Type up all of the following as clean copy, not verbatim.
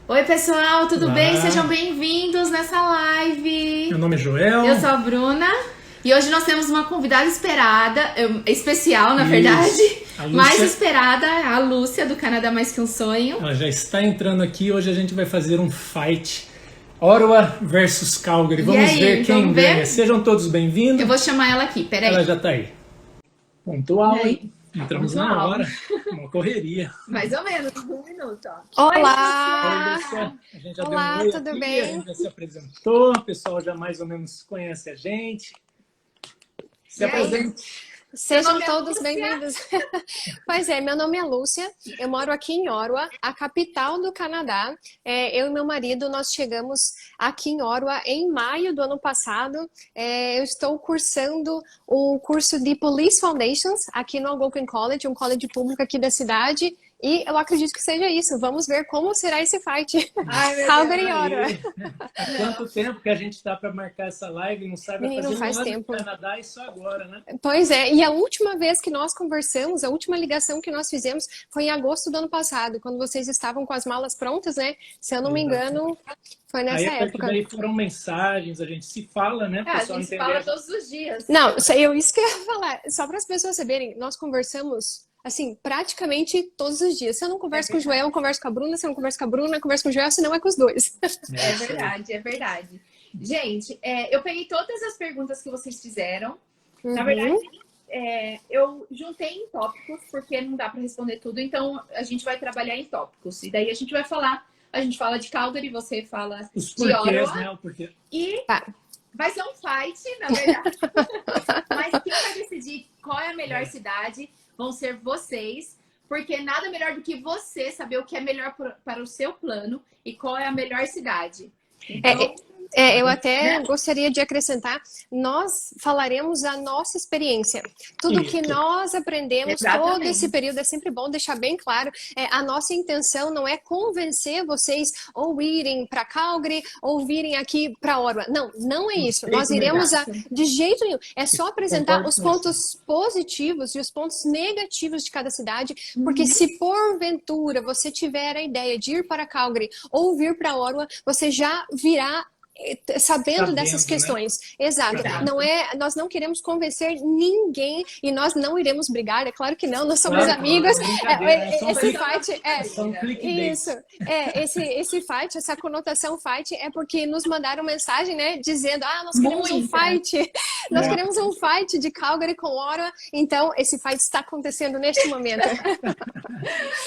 Oi, pessoal, tudo bem? Olá, Sejam bem-vindos nessa live. meu nome é Joel. Eu sou a Bruna e hoje nós temos uma convidada esperada, especial, na verdade, Isso. A Lúcia, mais esperada, a Lúcia, do Canadá Mais Que Um Sonho. ela já está entrando aqui. Hoje a gente vai fazer um fight. Ottawa versus Calgary. Vamos aí, ver quem vamos ver? ganha. Sejam todos bem-vindos. Eu vou chamar ela aqui, peraí. Ela já está aí. Pontual, E aí? hein? Entramos na Pontual. hora. Uma correria. Mais ou menos, um minuto, ó. Olá! Oi, Lúcia. A gente já Olá, deu um oi tudo aqui, bem? a gente já se apresentou, o pessoal já mais ou menos conhece a gente. Se E aí? apresente. Sejam nome é todos Lúcia? bem-vindos. Pois é, meu nome é Lúcia, eu moro aqui em Ottawa, a capital do Canadá. Eu e meu marido, nós chegamos aqui em Ottawa em maio do ano passado. Eu estou cursando o curso de Police Foundations aqui no Algonquin College, um college público aqui da cidade. E eu acredito que seja isso. Vamos ver como será esse fight. Ai, meu Calgary e Deus. Ottawa. Há quanto tempo que a gente está para marcar essa live? Não sabe Menino, fazer faz nada tempo. no Canadá e só agora, né? Pois é, e a última vez que nós conversamos, a última ligação que nós fizemos foi em agosto do ano passado, quando vocês estavam com as malas prontas, né? Se eu não me engano, foi Aí nessa a partir época. daí foram mensagens, a gente se fala, né? Ah, a Pessoal gente se entender. fala todos os dias. Não, isso que eu ia falar, só para as pessoas saberem, nós conversamos, assim, praticamente todos os dias. Se eu não converso com o Joel, eu converso com a Bruna, se eu não converso com a Bruna, eu converso com o Joel, se não é com os dois. É verdade, é verdade. Gente, eu peguei todas as perguntas que vocês fizeram. Na verdade, eu juntei em tópicos, porque não dá para responder tudo, então a gente vai trabalhar em tópicos. E daí a gente vai falar, a gente fala de Calgary, você fala Os de porquês, Ottawa, né? O porquê. e Tá. vai ser um fight, na verdade. Mas quem vai decidir qual é a melhor cidade vão ser vocês, porque nada melhor do que você saber o que é melhor para o seu plano e qual é a melhor cidade. Então, Eu até gostaria de acrescentar, nós falaremos a nossa experiência. Tudo que Isso. nós aprendemos todo Exatamente. esse período, é sempre bom deixar bem claro, a nossa intenção não é convencer vocês ou irem para Calgary ou virem aqui para Ottawa. Não, não é isso. jeito Nós iremos nenhum. de jeito nenhum. É só apresentar Concordo os com pontos positivos e os pontos negativos de cada cidade, porque se porventura você tiver a ideia de ir para Calgary ou vir para Ottawa, você já virá sabendo dessas né? questões. Exato. Exato. Nós não queremos convencer ninguém e nós não iremos brigar, é claro que não, nós somos Claro, amigos. brincadeira, né? São Esse click- fight São clickbait. isso, esse fight, essa conotação fight é porque nos mandaram mensagem, né, dizendo, nós queremos um Muita. fight, nós queremos um fight de Calgary com Ottawa, então esse fight está acontecendo neste momento.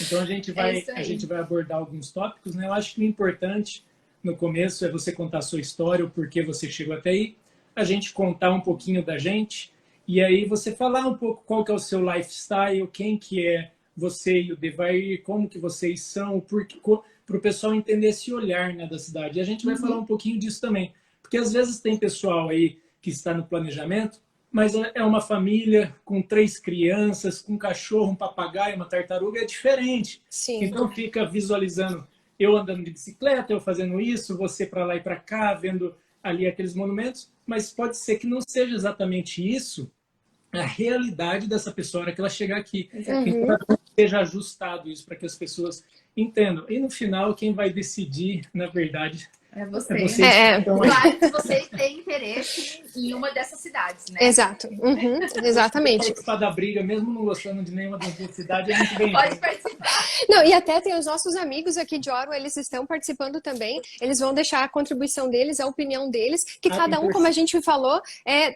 Então a gente isso aí. a gente vai abordar alguns tópicos, né? Eu acho que o importante no começo é você contar a sua história, o porquê você chegou até aí, a gente contar um pouquinho da gente, e aí você falar um pouco qual que é o seu lifestyle, quem que é você e o Devair, como que vocês são, para o pessoal entender esse olhar, né, da cidade. E a gente vai falar um pouquinho disso também, porque às vezes tem pessoal aí que está no planejamento, mas é uma família com 3 crianças, com um cachorro, um papagaio, uma tartaruga, é diferente. Sim. Então fica visualizando eu andando de bicicleta, eu fazendo isso, você para lá e para cá, vendo ali aqueles monumentos, mas pode ser que não seja exatamente isso a realidade dessa pessoa na hora que ela chegar aqui. Então, seja ajustado isso para que as pessoas entendam. E no final, quem vai decidir, na verdade, É você. é vocês que estão aí. Claro que vocês têm interesse em uma dessas cidades, né? Exato. Exatamente. Participar da briga, mesmo não gostando de nenhuma das duas cidades, a gente vem. Pode participar. Não, e até tem os nossos amigos aqui de Ottawa, eles estão participando também. Eles vão deixar a contribuição deles, a opinião deles, que cada um, como a gente falou,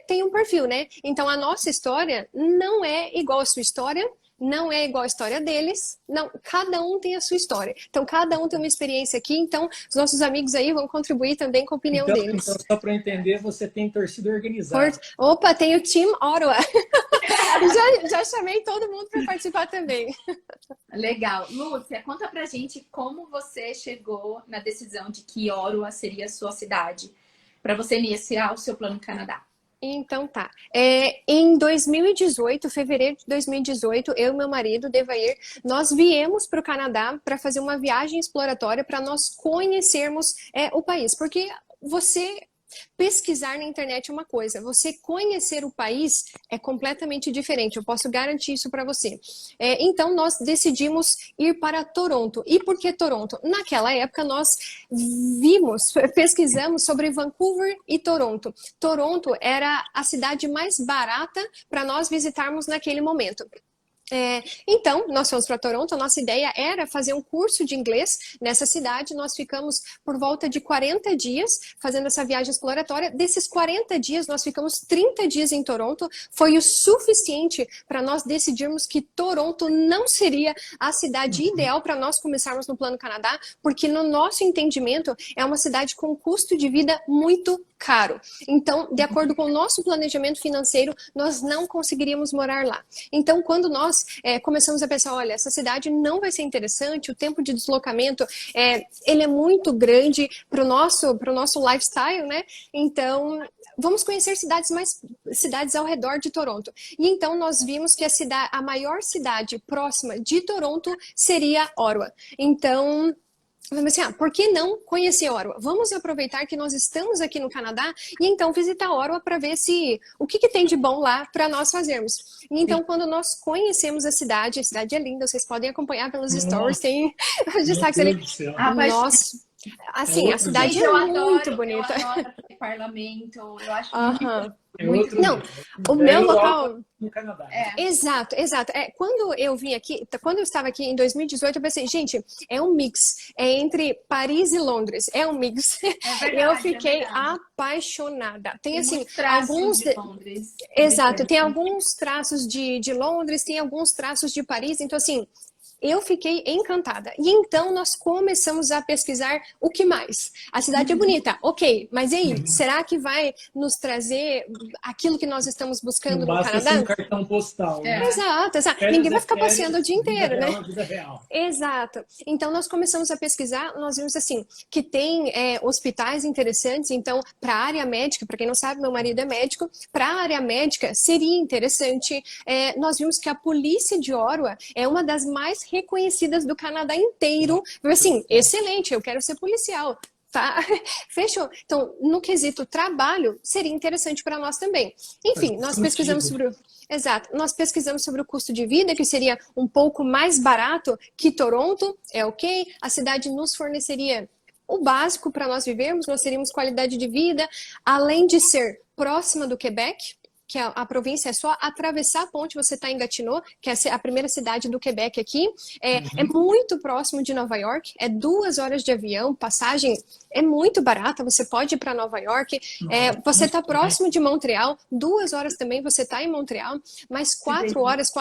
tem um perfil, né? Então a nossa história não é igual à sua história, não é igual à história deles, não, cada um tem a sua história. Então cada um tem uma experiência aqui, então os nossos amigos aí vão contribuir também com a opinião deles. Então, só para entender, você tem torcida organizada. Opa, tem o Team Ottawa. já chamei todo mundo para participar também. Legal. Lúcia, conta pra gente como você chegou na decisão de que Ottawa seria a sua cidade para você iniciar o seu plano Canadá. Então tá. Em 2018, fevereiro de 2018, eu e meu marido, Devair, nós viemos para o Canadá para fazer uma viagem exploratória para nós conhecermos o país. Porque você Pesquisar na internet é uma coisa, você conhecer o país é completamente diferente, eu posso garantir isso para você. Então, nós decidimos ir para Toronto. E por que Toronto? Naquela época, nós pesquisamos sobre Vancouver e Toronto. Toronto era a cidade mais barata para nós visitarmos naquele momento. Então, nós fomos para Toronto, a nossa ideia era fazer um curso de inglês nessa cidade, nós ficamos por volta de 40 dias fazendo essa viagem exploratória. Desses 40 dias, nós ficamos 30 dias em Toronto, foi o suficiente para nós decidirmos que Toronto não seria a cidade ideal para nós começarmos no Plano Canadá, porque no nosso entendimento é uma cidade com custo de vida muito caro. Então, de acordo com o nosso planejamento financeiro, nós não conseguiríamos morar lá. Então, quando nós começamos a pensar, olha, essa cidade não vai ser interessante, o tempo de deslocamento ele é muito grande para o nosso lifestyle, né? Então, vamos conhecer cidades ao redor de Toronto. E então nós vimos que a maior cidade próxima de Toronto seria Ottawa. Então, vamos assim, por que não conhecer Ottawa? Vamos aproveitar que nós estamos aqui no Canadá e então visitar Ottawa para ver o que tem de bom lá para nós fazermos. E então, quando nós conhecemos a cidade é linda, vocês podem acompanhar pelos stories, tem os destaques ali. Nossa, assim, a cidade é muito bonita. Eu adoro parlamento, eu acho muito não, o meu local no Canadá. Exato. Quando eu vim aqui, quando eu estava aqui em 2018, eu pensei, gente, é um mix, entre Paris e Londres, é um mix. Verdade, eu fiquei apaixonada. Tem assim alguns de Londres. Exato, tem alguns traços de Londres, tem alguns traços de Paris, então assim, eu fiquei encantada. E então nós começamos a pesquisar o que mais. A cidade é bonita, ok, mas e aí? Será que vai nos trazer aquilo que nós estamos buscando no Canadá? Ser um cartão postal, né? Exato. Ninguém vai ficar passeando o dia inteiro, né? Vida real. Exato. Então nós começamos a pesquisar, nós vimos assim, que tem hospitais interessantes, então para a área médica, para quem não sabe, meu marido é médico, para a área médica seria interessante. Nós vimos que a polícia de Ottawa é uma das mais reconhecidas do Canadá inteiro. Assim, excelente, eu quero ser policial. Tá? Fechou. Então, no quesito trabalho, seria interessante para nós também. Enfim, nós pesquisamos sobre nós pesquisamos sobre o custo de vida, que seria um pouco mais barato que Toronto, ok. A cidade nos forneceria o básico para nós vivermos, nós teríamos qualidade de vida, além de ser próxima do Quebec, que a província é só atravessar a ponte, você está em Gatineau, que é a primeira cidade do Quebec aqui, é muito próximo de Nova York, 2 horas de avião, passagem é muito barata, você pode ir para Nova York, você está próximo de Montreal, 2 horas também você está em Montreal, mais 4 horas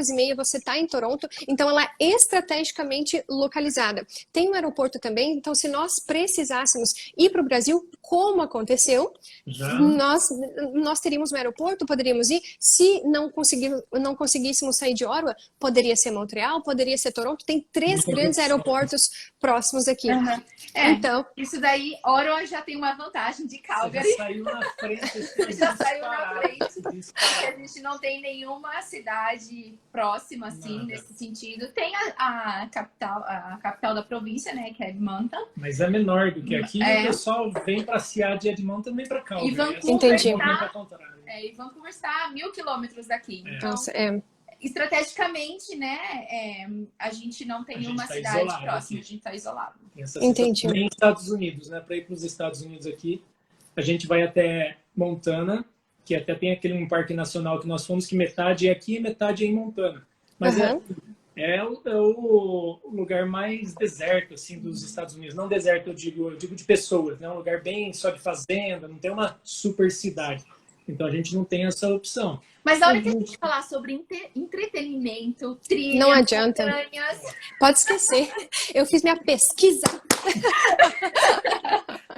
e meia você está em Toronto, então ela é estrategicamente localizada. Tem um aeroporto também, então se nós precisássemos ir para o Brasil, como aconteceu, nós teríamos um aeroporto, poderíamos ir. Se não conseguíssemos sair de Ottawa, poderia ser Montreal, poderia ser Toronto. Tem 3 grandes aeroportos próximos aqui. Então, isso daí, Ottawa já tem uma vantagem de Calgary. Já saiu na frente. Já saiu na frente. Porque a gente não tem nenhuma cidade próxima, assim, nesse sentido. Tem a capital da província, né, que é Edmonton. Mas é menor do que aqui. O pessoal vem para Seattle de Edmonton, vem para Calgary. E Vancouver está a 1.000 quilômetros daqui. Então, estrategicamente, né, a gente não tem uma cidade próxima, aqui. A gente está isolado. Entendi. Nem Estados Unidos, né? Para ir para os Estados Unidos aqui, a gente vai até Montana, que até tem um parque nacional que nós fomos, que metade é aqui e metade é em Montana. Mas é o lugar mais deserto, assim, dos Estados Unidos. Não deserto, eu digo de pessoas, né? Um lugar bem só de fazenda, não tem uma super cidade. Então a gente não tem essa opção. Mas na hora que a gente falar sobre entretenimento, trilhas, não adianta. Pode esquecer. Eu fiz minha pesquisa.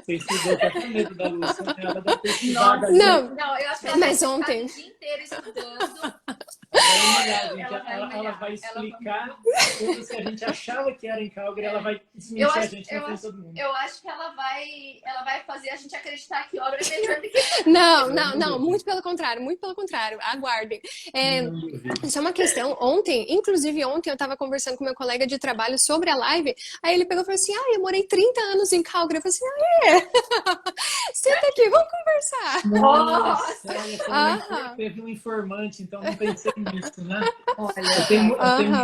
Você estudou até com medo da Lúcia, né? Ela deve ter Não, eu acho que ela mas ontem. o dia inteiro estudando. Ela vai explicar coisas que a gente achava que era em Calgary, ela vai desmentir a gente na frente de todo mundo. Eu acho que ela vai fazer a gente acreditar que obra é melhor do que... Não, muito pelo contrário, aguardem. Isso é uma questão, inclusive ontem eu estava conversando com meu colega de trabalho sobre a live, aí ele pegou e falou assim, eu morei 30 anos em Calgary, eu falei assim, senta aqui, vamos conversar. Nossa, teve um informante, então não pensei nisso, né? Olha, eu tenho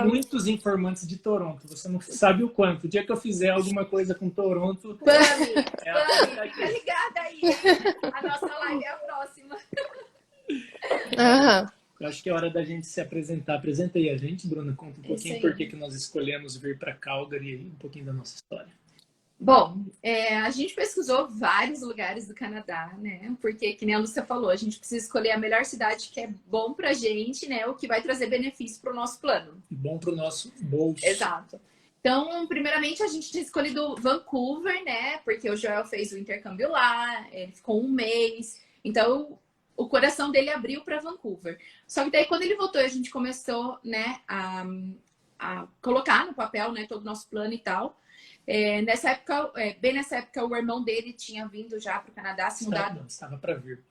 muitos informantes de Toronto, você não sabe o quanto. O dia que eu fizer alguma coisa com Toronto... Tá ligada aí. A nossa live é a próxima. Eu acho que é hora da gente se apresentar. Apresenta aí a gente, Bruna, conta um pouquinho por que nós escolhemos vir para Calgary e um pouquinho da nossa história. Bom, a gente pesquisou vários lugares do Canadá, né? Porque, que nem a Lúcia falou, a gente precisa escolher a melhor cidade que é bom pra gente, né? O que vai trazer benefício pro nosso plano. Bom pro nosso bolso. Exato. Então, primeiramente, a gente tinha escolhido Vancouver, né? Porque o Joel fez o intercâmbio lá, ele ficou 1 mês. Então, o coração dele abriu para Vancouver. Só que daí, quando ele voltou, a gente começou, né, a colocar no papel, né, todo o nosso plano e tal. Bem nessa época, o irmão dele tinha vindo já para o Canadá, se mudado. Estava para vir.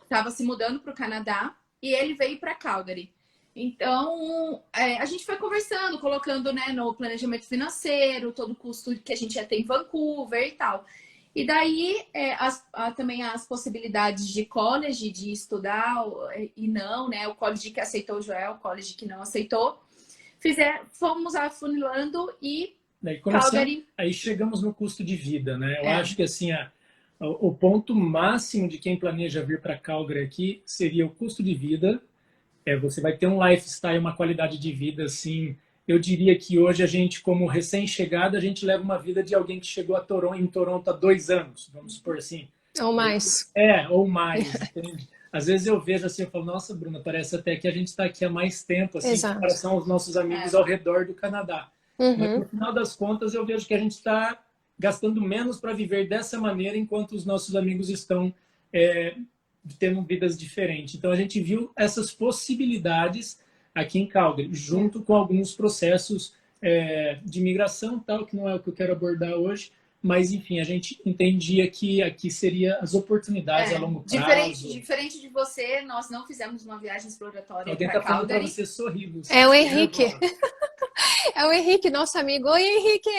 Estava se mudando para o Canadá e ele veio para Calgary. Então, a gente foi conversando, colocando, né, no planejamento financeiro, todo o custo que a gente ia ter em Vancouver e tal. E daí, também as possibilidades de college, de estudar e não, né? O college que aceitou o Joel, o college que não aceitou. Fomos afunilando e daí aí chegamos no custo de vida, né? Eu acho que assim, o ponto máximo de quem planeja vir para Calgary aqui seria o custo de vida. Você vai ter um lifestyle, uma qualidade de vida, assim. Eu diria que hoje a gente, como recém-chegado, a gente leva uma vida de alguém que chegou em Toronto há 2 anos, vamos supor assim. Ou mais. Ou mais, entende? Às vezes eu vejo assim, eu falo, nossa, Bruna, parece até que a gente está aqui há mais tempo, assim, em comparação aos nossos amigos ao redor do Canadá. Mas no final das contas eu vejo que a gente está gastando menos para viver dessa maneira, enquanto os nossos amigos estão tendo vidas diferentes. Então a gente viu essas possibilidades aqui em Calgary, junto com alguns processos de imigração, tal, que não é o que eu quero abordar hoje, mas enfim, a gente entendia que aqui seria as oportunidades a longo prazo. Diferente de você, nós não fizemos uma viagem exploratória para Calgary. Alguém está falando para você sorrir. É o Henrique. É o Henrique, nosso amigo. Oi, Henrique!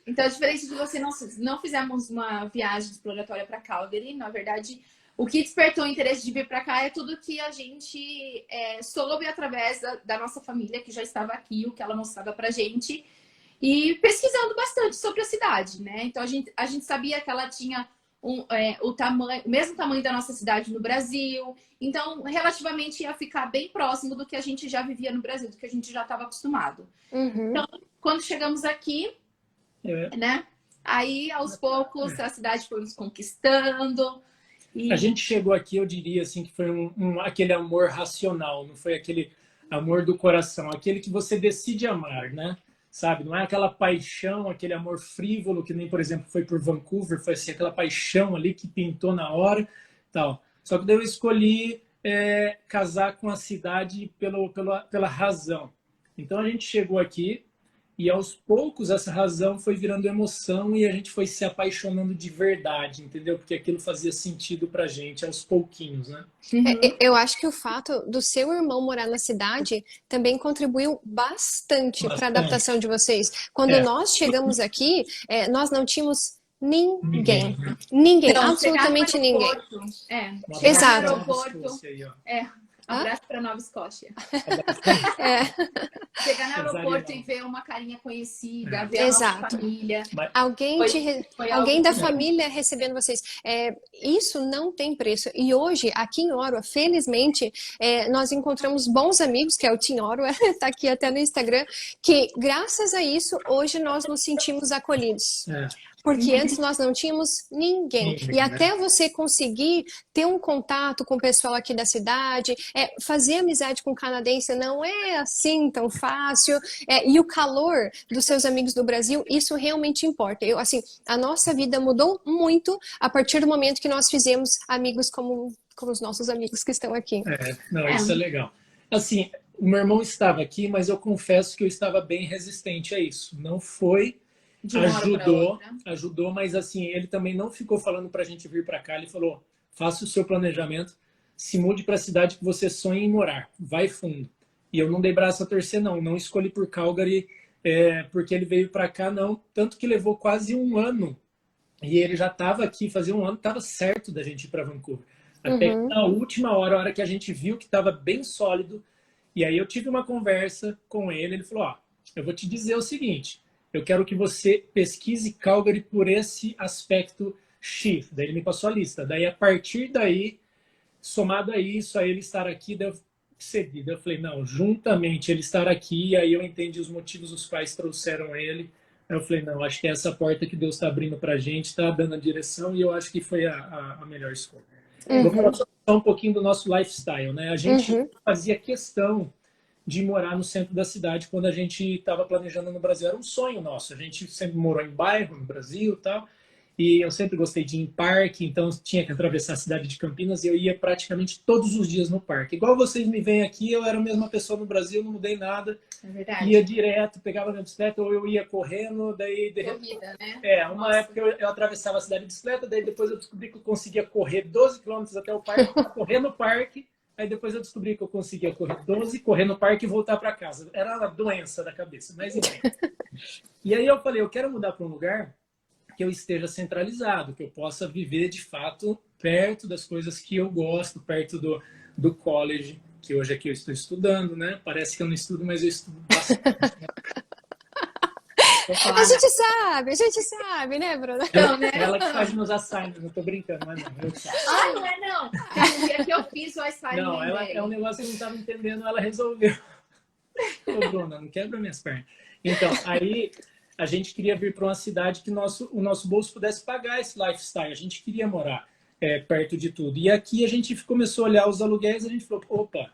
Então, diferente de você, não fizemos uma viagem exploratória para Calgary. Na verdade, o que despertou o interesse de vir para cá é tudo que a gente soube através da nossa família, que já estava aqui, o que ela mostrava para gente. E pesquisando bastante sobre a cidade, né? Então, a gente sabia que ela tinha o mesmo tamanho da nossa cidade no Brasil. Então, relativamente ia ficar bem próximo do que a gente já vivia no Brasil, do que a gente já estava acostumado. Então, quando chegamos aqui, né? Aí, aos poucos, a cidade foi nos conquistando. A gente chegou aqui, eu diria assim, que foi aquele amor racional, não foi aquele amor do coração, aquele que você decide amar, né? Sabe? Não é aquela paixão, aquele amor frívolo, que nem, por exemplo, foi por Vancouver, foi assim, aquela paixão ali que pintou na hora, tal. Só que daí eu escolhi casar com a cidade pela razão. Então a gente chegou aqui e aos poucos essa razão foi virando emoção e a gente foi se apaixonando de verdade, entendeu? Porque aquilo fazia sentido pra gente aos pouquinhos, né? Eu acho que o fato do seu irmão morar na cidade também contribuiu bastante para a adaptação de vocês. Quando nós chegamos aqui, nós não tínhamos ninguém, então, absolutamente ninguém. Exato. Abraço para Nova Escócia. Chegar no aeroporto e ver uma carinha conhecida, ver a nossa família. Alguém da família recebendo vocês. Isso não tem preço. E hoje, aqui em Ottawa, felizmente, nós encontramos bons amigos, que é o Team Ottawa, está aqui até no Instagram, que graças a isso, hoje nós nos sentimos acolhidos. Porque antes nós não tínhamos ninguém. E até você conseguir ter um contato com o pessoal aqui da cidade, fazer amizade com o canadense não é assim tão fácil. E o calor dos seus amigos do Brasil, isso realmente importa. Assim, a nossa vida mudou muito a partir do momento que nós fizemos amigos como os nossos amigos que estão aqui. Não, isso é legal. Assim, o meu irmão estava aqui, mas eu confesso que eu estava bem resistente a isso. Não foi... Ajudou, mas assim, ele também não ficou falando pra gente vir pra cá. Ele falou, faça o seu planejamento, se mude pra cidade que você sonha em morar, vai fundo. E eu não dei braço a torcer, não escolhi por Calgary, porque ele veio pra cá, não. Tanto que levou quase um ano, e ele já estava aqui, fazia um ano, estava certo da gente ir pra Vancouver. Até que na última hora, a hora que a gente viu que estava bem sólido, e aí eu tive uma conversa com ele, ele falou, eu vou te dizer o seguinte, eu quero que você pesquise Calgary por esse aspecto X. Daí ele me passou a lista. Daí, a partir daí, somado a isso, a ele estar aqui, daí eu cedi. Daí eu falei, não, juntamente ele estar aqui, aí eu entendi os motivos os quais trouxeram ele. Aí eu falei, não, acho que é essa porta que Deus está abrindo para a gente, está dando a direção, e eu acho que foi a melhor escolha. Vou falar só um pouquinho do nosso lifestyle, né? A gente fazia questão de morar no centro da cidade quando a gente estava planejando no Brasil. Era um sonho nosso. A gente sempre morou em bairro no Brasil e tal. E eu sempre gostei de ir em parque, então tinha que atravessar a cidade de Campinas e eu ia praticamente todos os dias no parque. Igual vocês me veem aqui, eu era a mesma pessoa no Brasil, não mudei nada. É verdade. Ia direto, pegava minha bicicleta ou eu ia correndo, daí... Corrida, né? Uma época eu atravessava a cidade de bicicleta, daí depois eu descobri que eu conseguia correr 12 quilômetros até o parque, correr no parque. Aí depois eu descobri que eu conseguia correr 12, correr no parque e voltar para casa. Era uma doença da cabeça, mas enfim. E aí eu falei, eu quero mudar para um lugar que eu esteja centralizado, que eu possa viver de fato perto das coisas que eu gosto, perto do college, que hoje aqui eu estou estudando, né? Parece que eu não estudo, mas eu estudo bastante. A gente sabe, né, Bruna? Ela que faz meus assignments, não tô brincando, mas não. Não é não. Tem um dia que eu fiz o assignment. Não, ela é um negócio que eu não estava entendendo, ela resolveu. Ô, Bruna, não quebra minhas pernas. Então, aí a gente queria vir para uma cidade que o nosso bolso pudesse pagar esse lifestyle. A gente queria morar perto de tudo. E aqui a gente começou a olhar os aluguéis e a gente falou, opa,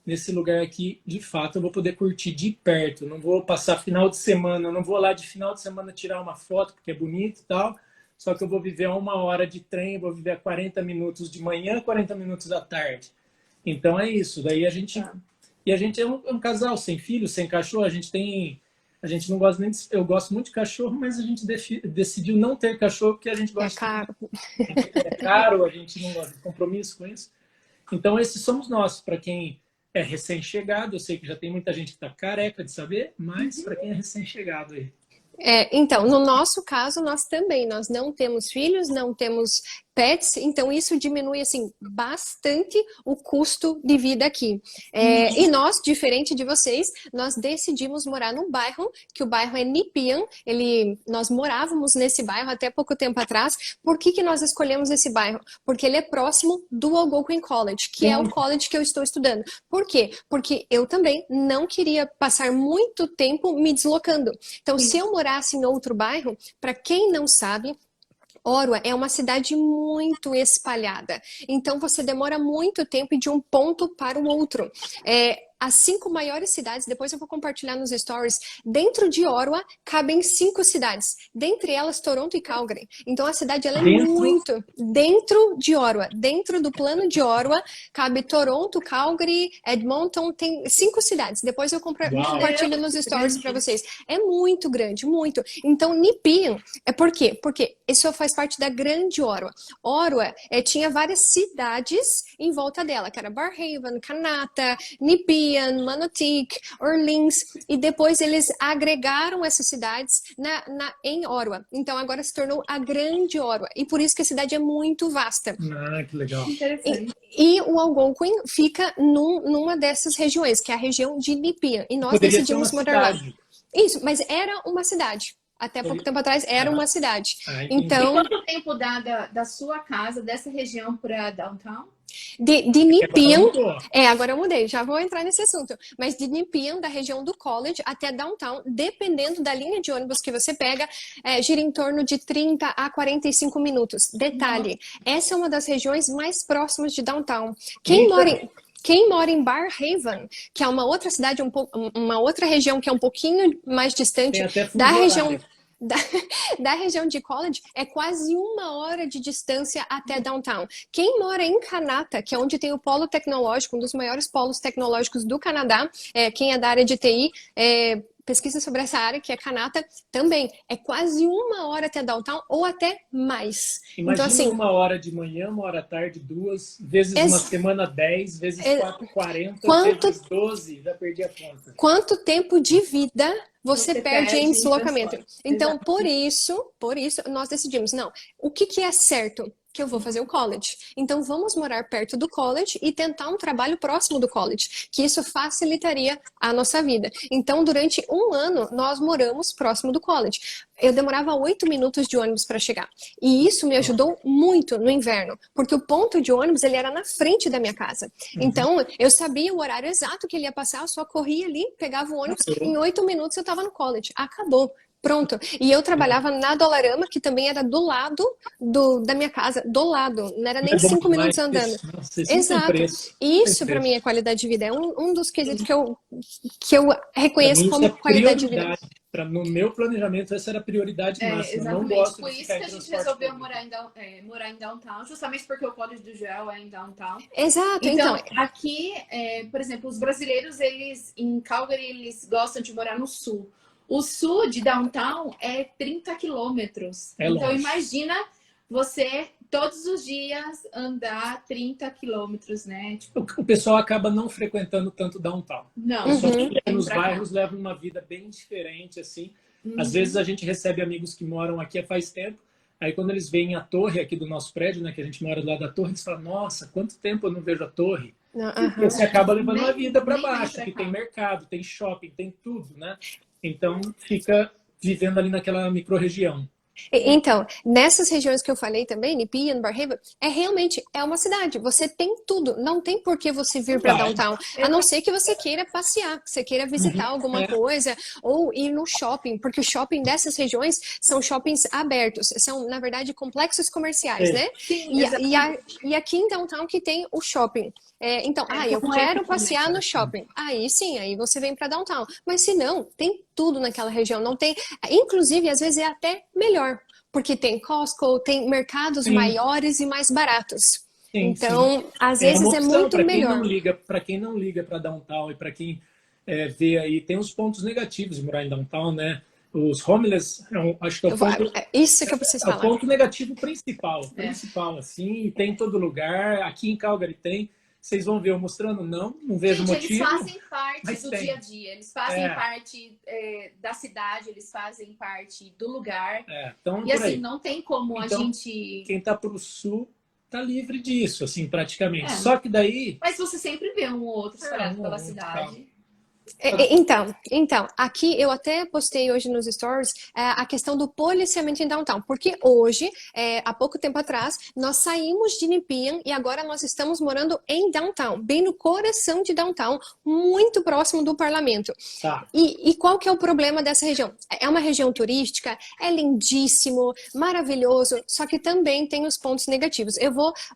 nesse lugar aqui, de fato, eu vou poder curtir de perto. Não vou passar final de semana, não vou lá de final de semana tirar uma foto, porque é bonito e tal. Só que eu vou viver a 1 hora de trem, vou viver a 40 minutos de manhã, 40 minutos da tarde. Então é isso. Daí a gente... E a gente é um casal sem filho, sem cachorro. A gente não gosta nem de... Eu gosto muito de cachorro, mas a gente decidiu não ter cachorro porque a gente gosta... É caro. É caro, a gente não gosta de compromisso com isso. Então esses somos nós, para quem... é recém-chegado, eu sei que já tem muita gente que está careca de saber, mas para quem é recém-chegado aí. Então, no nosso caso, nós não temos filhos, não temos pets, então isso diminui, assim, bastante o custo de vida aqui. E nós, diferente de vocês, nós decidimos morar num bairro, que o bairro é Nepean, nós morávamos nesse bairro até pouco tempo atrás. Por que nós escolhemos esse bairro? Porque ele é próximo do Algonquin College, que é o college que eu estou estudando. Por quê? Porque eu também não queria passar muito tempo me deslocando. Então, se eu morasse em outro bairro, para quem não sabe, Ottawa é uma cidade muito espalhada, então você demora muito tempo de um ponto para o outro. As 5 maiores cidades, depois eu vou compartilhar nos stories, dentro de Ottawa cabem 5 cidades, dentre elas Toronto e Calgary. Então a cidade ela é muito dentro de Ottawa, dentro do plano de Ottawa cabe Toronto, Calgary, Edmonton, tem 5 cidades. Depois eu compartilho nos stories para vocês. É muito grande, muito. Então Nepean por quê? Porque isso faz parte da grande Ottawa. Ottawa tinha várias cidades em volta dela, que era Barrhaven, Kanata, Nepean, Manotick, Orleans, e depois eles agregaram essas cidades em Ottawa. Então agora se tornou a grande Ottawa, e por isso que a cidade é muito vasta. Que legal. E o Algonquin fica numa dessas regiões, que é a região de Nepean, e nós decidimos morar lá. Isso, mas era uma cidade. Até pouco tempo atrás era uma cidade. Então, e quanto tempo dá da sua casa, dessa região, para downtown? De Nepean, Mudou. agora eu mudei, já vou entrar nesse assunto. Mas de Nepean, da região do College até Downtown, dependendo da linha de ônibus que você pega, gira em torno de 30 a 45 minutos. Detalhe, essa é uma das regiões mais próximas de Downtown. Quem mora em Bar Haven, que é uma outra cidade, uma outra região que é um pouquinho mais distante da região da região de College, é quase 1 hora de distância até Downtown. Quem mora em Kanata, que é onde tem o polo tecnológico, um dos maiores polos tecnológicos do Canadá, quem é da área de TI, pesquisa sobre essa área, que é Kanata, também é quase 1 hora até Downtown ou até mais. Imagina então, assim, 1 hora de manhã, 1 hora à tarde, 2, vezes uma semana 10, vezes 4, 40, vezes 12, já perdi a conta. Quanto tempo de vida você perde em deslocamento? Então, Exatamente. por isso, nós decidimos, não, o que é certo? Que eu vou fazer o college. Então, vamos morar perto do college e tentar um trabalho próximo do college, que isso facilitaria a nossa vida. Então, durante 1 ano, nós moramos próximo do college. Eu demorava 8 minutos de ônibus para chegar. E isso me ajudou muito no inverno, porque o ponto de ônibus, ele era na frente da minha casa. Então, eu sabia o horário exato que ele ia passar, eu só corria ali, pegava o ônibus, em 8 minutos eu estava no college. Acabou. Pronto. E eu trabalhava na Dollarama, que também era do lado da minha casa, do lado. Não era nem 5 minutos andando. Nossa, Exato. Isso para mim é qualidade de vida. É um dos quesitos que eu reconheço como qualidade de vida. No meu planejamento, essa era a prioridade máxima. Exatamente. Não gosto Por de isso ficar que a gente resolveu morar em Downtown, justamente porque o college do Joel é em Downtown. Exato. Então, aqui, por exemplo, os brasileiros, em Calgary, eles gostam de morar no sul. O sul de Downtown é 30 quilômetros. Então, longe. Imagina você todos os dias andar 30 quilômetros, né? Tipo, o pessoal acaba não frequentando tanto Downtown. Não. Nos bairros levam uma vida bem diferente, assim. Às vezes a gente recebe amigos que moram aqui faz tempo. Aí quando eles veem a torre aqui do nosso prédio, né, que a gente mora do lado da torre, eles falam, nossa, quanto tempo eu não vejo a torre. E você acaba levando a vida para baixo, que tem mercado, tem shopping, tem tudo, né? Então, fica vivendo ali naquela micro-região. Então, nessas regiões que eu falei também, Nepean, Bar Haven, realmente uma cidade. Você tem tudo. Não tem por que você vir para Downtown. A não ser que você queira passear, que você queira visitar alguma coisa ou ir no shopping, porque o shopping dessas regiões são shoppings abertos. São, na verdade, complexos comerciais, né? Sim, e aqui em Downtown que tem o shopping. Então, eu quero passear no shopping. Aí sim, aí você vem para Downtown. Mas se não, tem tudo naquela região. Não tem, inclusive, às vezes é até melhor, porque tem Costco, tem mercados maiores e mais baratos. Então, às vezes é muito melhor. Para quem não liga para Downtown e para quem vê aí, tem os pontos negativos de morar em Downtown, né? Os homeless, acho que é o ponto, isso que eu preciso falar. É o ponto negativo principal, assim, e tem em todo lugar. Aqui em Calgary tem. Vocês vão ver eu mostrando? Não vejo motivo. Eles fazem parte do dia a dia, eles fazem parte da cidade, eles fazem parte do lugar. Então, e assim, não tem como a gente... Quem tá pro sul tá livre disso, assim, praticamente. Só que daí... Mas você sempre vê um ou outro espalhado pela cidade. Então, aqui eu até postei hoje nos stories a questão do policiamento em Downtown, porque hoje, há pouco tempo atrás, nós saímos de Nepean e agora nós estamos morando em Downtown, bem no coração de Downtown, muito próximo do parlamento. E qual que é o problema dessa região? É uma região turística, é lindíssimo, maravilhoso, só que também tem os pontos negativos.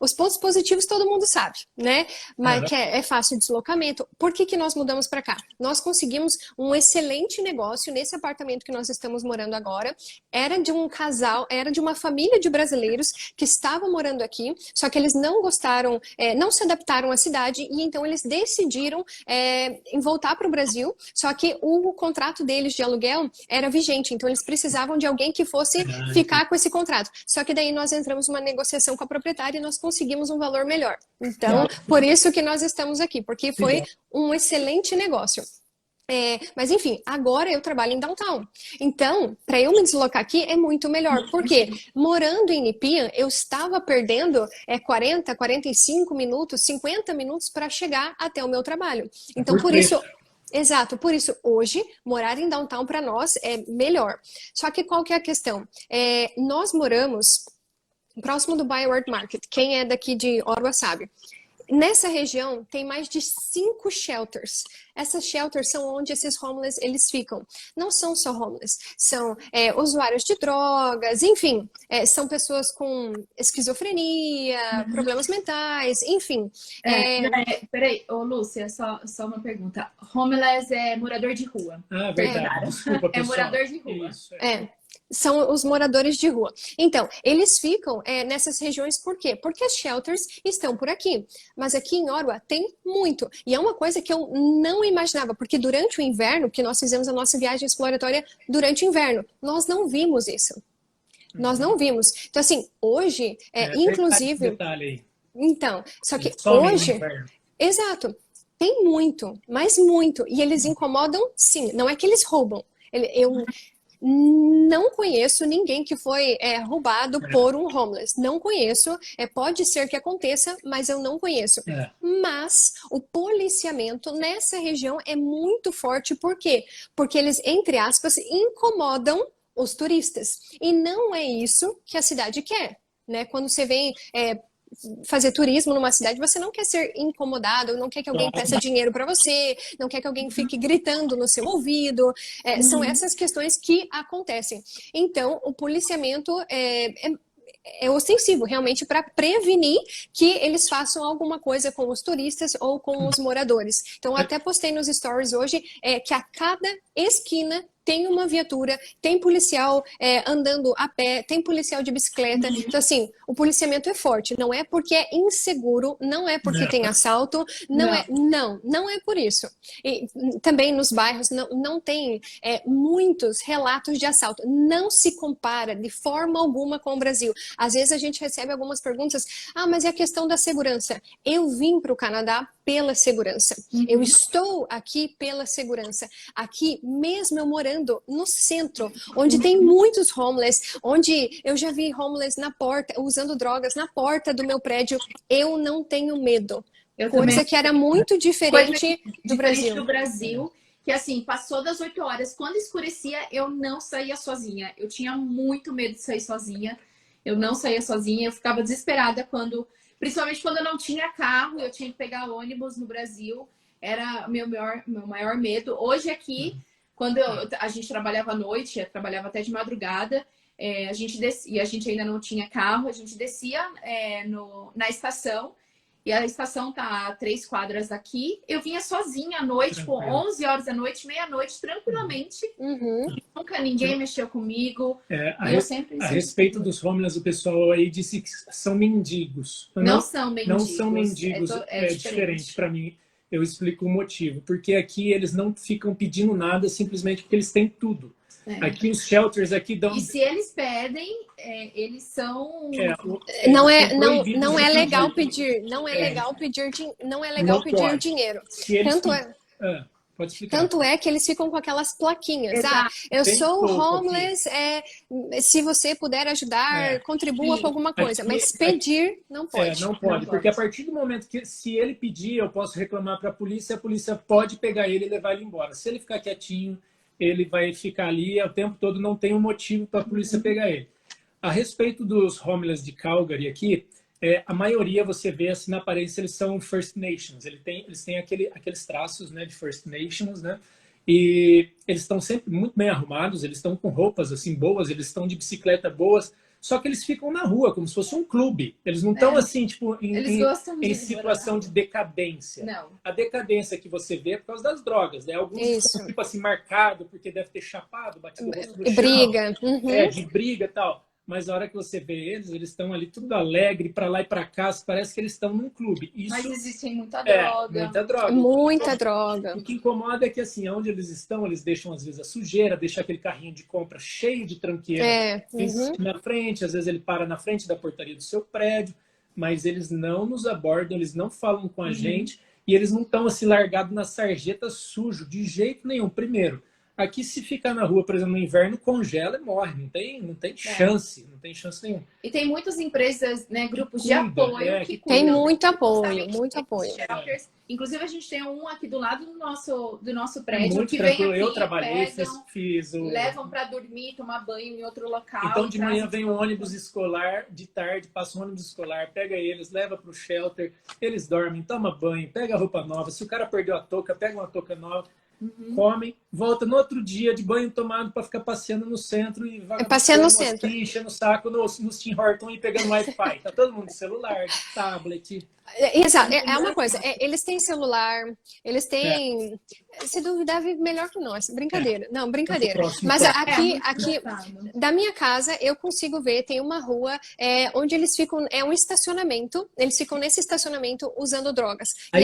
Os pontos positivos todo mundo sabe, né? Mas que é fácil o deslocamento. Por que nós mudamos para cá? Nós conseguimos um excelente negócio nesse apartamento que nós estamos morando agora. Era de um casal, era de uma família de brasileiros que estavam morando aqui, só que eles não gostaram, não se adaptaram à cidade e então eles decidiram em voltar para o Brasil, só que o contrato deles de aluguel era vigente, então eles precisavam de alguém que fosse ficar com esse contrato. Só que daí nós entramos numa negociação com a proprietária e nós conseguimos um valor melhor. Então, por isso que nós estamos aqui, porque foi um excelente negócio. Mas enfim, agora eu trabalho em Downtown. Então, para eu me deslocar aqui é muito melhor. Porque morando em Nepean, eu estava perdendo 40, 45 minutos, 50 minutos para chegar até o meu trabalho. Então, por isso... Exato, por isso hoje morar em Downtown para nós é melhor. Só que qual que é a questão? Nós moramos próximo do Byward Market. Quem é daqui de Ottawa sabe. Nessa região tem mais de 5 shelters. Essas shelters são onde esses homeless eles ficam. Não são só homeless, são usuários de drogas, enfim, são pessoas com esquizofrenia, problemas mentais, enfim. Peraí, ô Lúcia, só uma pergunta. Homeless é morador de rua. Ah, verdade. Desculpa, pessoal. É morador de rua. Isso, São os moradores de rua. Então, eles ficam nessas regiões por quê? Porque as shelters estão por aqui. Mas aqui em Ottawa tem muito. E é uma coisa que eu não imaginava, porque durante o inverno, que nós fizemos a nossa viagem exploratória durante o inverno, nós não vimos isso. Nós não vimos. Então, assim, hoje, inclusive... Detalhe aí. Então, só que Some no hoje... inverno. Exato. Tem muito, mas muito. E eles incomodam, sim. Não é que eles roubam. Eu não conheço ninguém que foi roubado por um homeless. Não conheço. Pode ser que aconteça, mas eu não conheço. Mas o policiamento nessa região é muito forte. Por quê? Porque eles, entre aspas, incomodam os turistas. E não é isso que a cidade quer, né? Quando você vem fazer turismo numa cidade, você não quer ser incomodado, não quer que alguém peça dinheiro para você, não quer que alguém fique gritando no seu ouvido. São essas questões que acontecem. Então, o policiamento é ostensivo, realmente, para prevenir que eles façam alguma coisa com os turistas ou com os moradores. Então, eu até postei nos stories hoje que a cada esquina tem uma viatura, tem policial andando a pé, tem policial de bicicleta. Então, assim, o policiamento é forte. Não é porque é inseguro, não é porque tem assalto, não é por isso. E também nos bairros não tem muitos relatos de assalto. Não se compara de forma alguma com o Brasil. Às vezes a gente recebe algumas perguntas, mas é a questão da segurança. Eu vim para o Canadá pela segurança. Eu estou aqui pela segurança. Aqui, mesmo eu morando no centro, onde tem muitos homeless, onde eu já vi homeless na porta, usando drogas na porta do meu prédio, eu não tenho medo. Coisa que era muito diferente do Brasil. Que assim, passou das 8 horas, quando escurecia, eu não saía sozinha. Eu tinha muito medo de sair sozinha. Eu não saía sozinha, eu ficava desesperada principalmente quando eu não tinha carro, eu tinha que pegar ônibus no Brasil. Era meu maior medo. Hoje aqui, quando a gente trabalhava à noite, trabalhava até de madrugada, a gente ainda não tinha carro, a gente descia na estação, e a estação tá a 3 quadras daqui. Eu vinha sozinha à noite, tipo 11 horas da noite, meia-noite, tranquilamente. Nunca ninguém mexeu comigo. A respeito dos homeless, o pessoal aí disse que são mendigos. Não são mendigos. Não são mendigos, é diferente para mim. Eu explico o motivo. Porque aqui eles não ficam pedindo nada simplesmente porque eles têm tudo. Aqui os shelters aqui dão... E se eles pedem, eles são... Não é legal pedir. Não é legal pedir dinheiro. Pode explicar. Tanto é que eles ficam com aquelas plaquinhas. Eu sou homeless, se você puder ajudar, contribua com alguma coisa. Mas pedir, não pode. Não pode, porque a partir do momento que, se ele pedir, eu posso reclamar para a polícia pode pegar ele e levar ele embora. Se ele ficar quietinho, ele vai ficar ali o tempo todo, não tem um motivo para a polícia pegar ele. A respeito dos homeless de Calgary aqui, a maioria você vê assim na aparência, eles são First Nations, eles têm aqueles traços, né, de First Nations, né? E eles estão sempre muito bem arrumados, eles estão com roupas assim boas, eles estão de bicicleta boas, só que eles ficam na rua como se fosse um clube. Eles não estão assim, tipo, em situação de decadência. Não. A decadência que você vê é por causa das drogas, né? Alguns estão tipo assim marcados porque deve ter chapado, batido o rosto no chão. Briga. De briga e tal. Mas a hora que você vê eles estão ali tudo alegre, para lá e para cá, parece que eles estão num clube. Mas existe muita droga. Muita droga. Muita droga. O que incomoda é que, assim, onde eles estão, eles deixam, às vezes, a sujeira, deixam aquele carrinho de compra cheio de tranqueira na frente, às vezes ele para na frente da portaria do seu prédio, mas eles não nos abordam, eles não falam com a gente, e eles não estão, assim, largados na sarjeta sujo, de jeito nenhum. Primeiro, Aqui, se ficar na rua, por exemplo, no inverno, congela e morre. Não tem chance. Não tem chance nenhuma. E tem muitas empresas, né, grupos de Cuida, apoio que Tem cuidam muito apoio, justamente muito desses apoio. shelters. Inclusive, a gente tem um aqui do lado do nosso É prédio muito que tranquilo. vem aqui, Eu trabalhei, pegam, fiz o... levam para dormir, tomar banho em outro local. Então, de manhã trazem vem um ônibus escolar, de tarde passa um ônibus escolar, pega eles, leva para o shelter, eles dormem, toma banho, pega roupa nova. Se o cara perdeu a touca, pega uma touca nova, comem, volta no outro dia de banho tomado para ficar passeando no centro e passeando no centro. enchendo o saco nos Tim Hortons e pegando Wi-Fi. Tá todo mundo de celular, de tablet. Exato, é uma coisa, eles têm celular, eles têm, se duvidar, vive melhor que nós, brincadeira, não, brincadeira, mas aqui, da minha casa, eu consigo ver, tem uma rua onde eles ficam, é um estacionamento, eles ficam nesse estacionamento usando drogas, Aí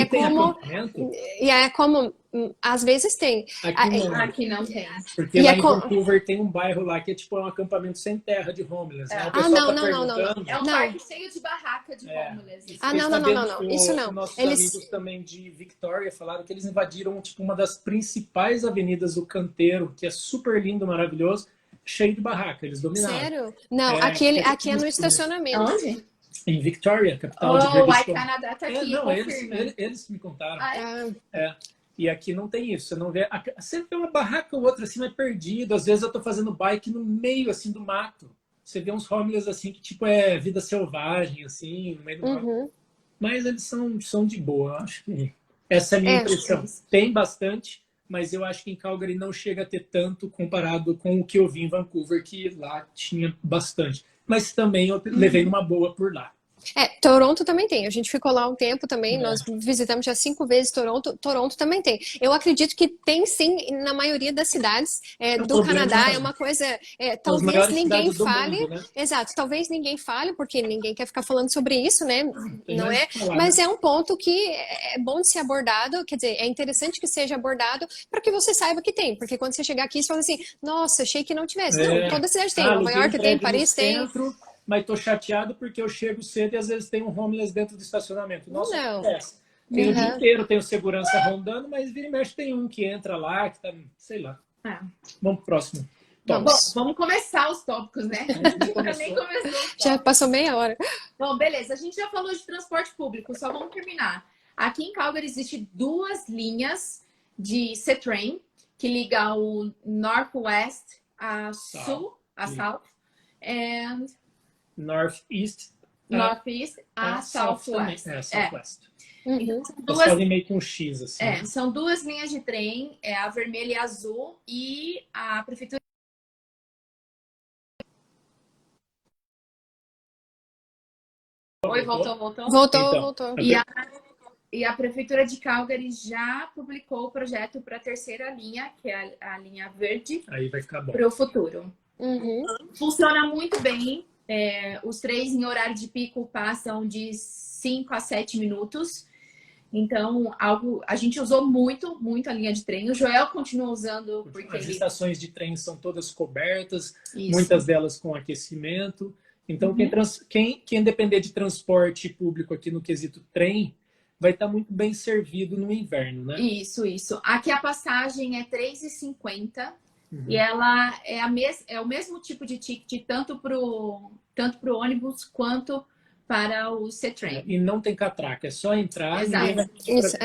e é como, às vezes tem. Aqui não tem. Porque lá em Vancouver tem um bairro lá que é tipo um acampamento sem terra de homeless. Né? O pessoal não. É um parque cheio de barraca de homeless. Não, isso não. Nossos amigos também de Victoria falaram que eles invadiram tipo uma das principais avenidas do Canteiro, que é super lindo, maravilhoso, cheio de barraca. Eles dominaram. Sério? Não, aqui é no estacionamento. Onde? Em Victoria, capital de British Columbia. Canadá tá aqui, não, eles me contaram. E aqui não tem isso. Você não vê. Você vê uma barraca ou outra assim, mas perdido. Às vezes eu tô fazendo bike no meio assim do mato. Você vê uns homeless assim que tipo é vida selvagem assim, no meio do mato. Mas eles são de boa, eu acho que essa é a minha impressão. Tem bastante, mas eu acho que em Calgary não chega a ter tanto comparado com o que eu vi em Vancouver, que lá tinha bastante. Mas também eu levei uma boa por lá. Toronto também tem. A gente ficou lá um tempo também, nós visitamos já 5 vezes Toronto. Toronto também tem. Eu acredito que tem sim na maioria das cidades do Canadá. É uma coisa, talvez ninguém fale. Mundo, né? Exato, talvez ninguém fale, porque ninguém quer ficar falando sobre isso, né? Não é? Mas é um ponto que é bom de ser abordado, quer dizer, é interessante que seja abordado para que você saiba que tem. Porque quando você chegar aqui, você fala assim, nossa, achei que não tivesse. Não, toda cidade tem. Nova York tem, Paris tem. Mas tô chateado porque eu chego cedo e às vezes tem um homeless dentro do estacionamento. Nossa, acontece. Tem o dia inteiro, tem o segurança rondando, mas vira e mexe tem um que entra lá, que tá, sei lá. Vamos pro próximo. Vamos começar os tópicos, né? Nem começou. Já passou meia hora. Bom, beleza. A gente já falou de transporte público, só vamos terminar. Aqui em Calgary existem 2 linhas de C-Train que liga o Northwest a Sul, a South, e Northeast a Southwest. Southwest. Então, Eles fazem meio que um X, assim. São 2 linhas de trem, a vermelha e a azul, e a prefeitura... Oi, voltou? Voltou. E a prefeitura de Calgary já publicou o projeto para a 3ª linha, que é a linha verde. Aí vai ficar bom. Para o futuro. Funciona muito bem. Os trens em horário de pico passam de 5 a 7 minutos. Então, a gente usou muito a linha de trem. O Joel continua usando. Porque as estações de trem são todas cobertas, muitas delas com aquecimento. Então, quem depender de transporte público aqui no quesito trem, vai estar muito bem servido no inverno, né? Isso. Aqui a passagem é R$3,50. E ela é o mesmo tipo de ticket tanto pro ônibus quanto para o C-Train. E não tem catraca, é só entrar. Isso,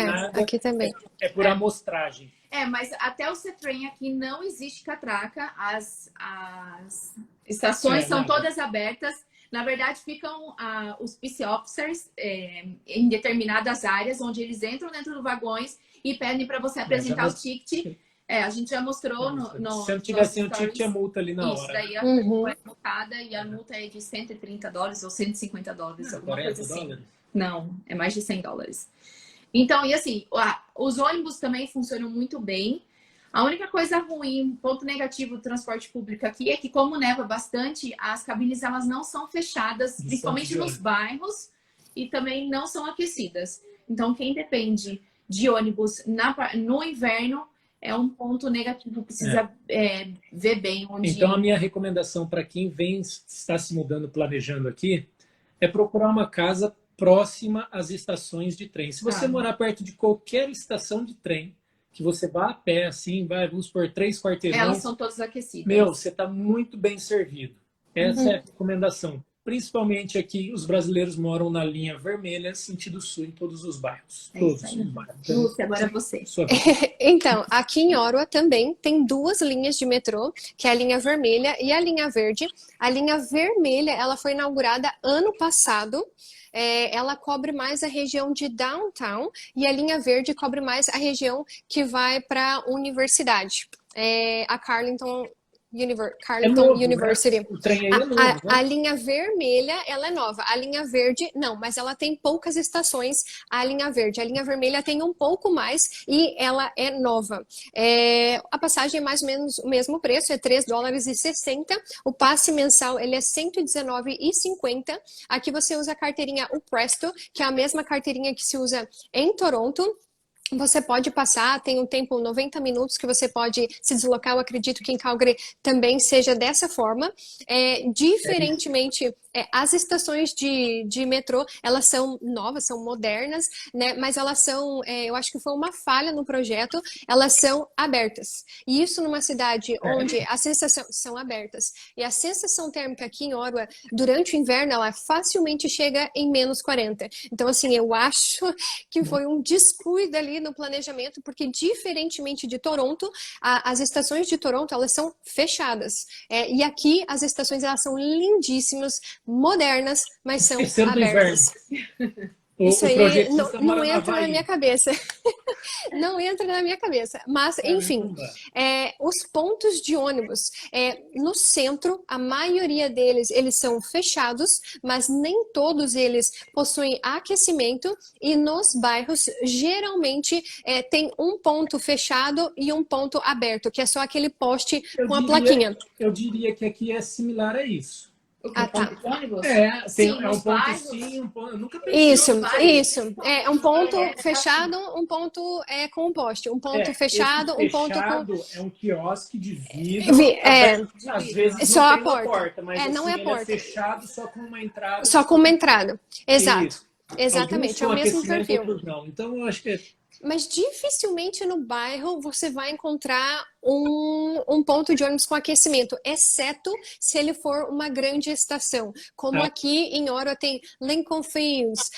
aqui também. É por amostragem. Mas até o C-Train aqui não existe catraca. As estações são todas abertas. Na verdade, ficam os peace officers em determinadas áreas, onde eles entram dentro dos vagões e pedem para você apresentar o ticket. A gente já mostrou no se não tiver assim, o ticket é multa ali na hora. Isso, daí a pessoa é multada e a multa é de $130 ou $150, alguma coisa assim. Não, é mais de $100. Então, e assim, os ônibus também funcionam muito bem. A única coisa ruim, ponto negativo do transporte público aqui é que, como neva bastante, as cabines elas não são fechadas, principalmente nos bairros, e também não são aquecidas. Então, quem depende de ônibus no inverno é um ponto negativo, precisa ver bem onde... Então, a minha recomendação para quem está se mudando, planejando aqui, é procurar uma casa próxima às estações de trem. Se você morar perto de qualquer estação de trem, que você vá a pé, assim, vamos por 3 quarteirões. Elas são todas aquecidas. Meu, você está muito bem servido. Essa é a recomendação. Principalmente aqui, os brasileiros moram na linha vermelha, sentido sul, em todos os bairros. Todos os bairros. Lúcia, agora é você. Então, aqui em Ottawa também tem 2 linhas de metrô, que é a linha vermelha e a linha verde. A linha vermelha, ela foi inaugurada ano passado. Ela cobre mais a região de downtown e a linha verde cobre mais a região que vai para a universidade. A Carleton novo, University. Né? O trem aí é novo, né? A linha vermelha, ela é nova. A linha verde, não, mas ela tem poucas estações, a linha verde. A linha vermelha tem um pouco mais e ela é nova. A passagem é mais ou menos o mesmo preço, é $3,60. O passe mensal, ele é $119,50. Aqui você usa a carteirinha o Presto, que é a mesma carteirinha que se usa em Toronto. Você pode passar, tem um tempo, 90 minutos, que você pode se deslocar. Eu acredito que em Calgary também seja dessa forma. Diferentemente, as estações de metrô, elas são novas, são modernas, né? Mas elas são, eu acho que foi uma falha no projeto, elas são abertas. E isso numa cidade onde a sensação são abertas. E a sensação térmica aqui em Ottawa, durante o inverno, ela facilmente chega em menos 40. Então, assim, eu acho que foi um descuido ali no planejamento, porque diferentemente de Toronto, as estações de Toronto, elas são fechadas. E aqui as estações, elas são lindíssimas, modernas, mas são abertas. Isso aí não entra na minha cabeça. Não entra na minha cabeça. Mas, enfim, os pontos de ônibus, no centro, a maioria deles, eles são fechados, mas nem todos eles possuem aquecimento. E nos bairros, geralmente, tem um ponto fechado e um ponto aberto, que é só aquele poste com a plaquinha. Eu diria que aqui é similar a isso. Ponto de ônibus? Sim, é um ponto bairros. Sim, um ponto. Eu nunca pensei. Isso. É um ponto fechado, um ponto com um poste. Um ponto fechado, um ponto com. É um quiosque de vidro. Às vezes só não a tem porta. Mas assim, não é a porta. É fechado só com uma entrada. Só com uma entrada. Exato. Isso. Exatamente, é o mesmo perfil. Não. Então eu acho que Mas dificilmente no bairro você vai encontrar um ponto de ônibus com aquecimento, exceto se ele for uma grande estação. Como aqui em Ottawa tem Lincoln Fields,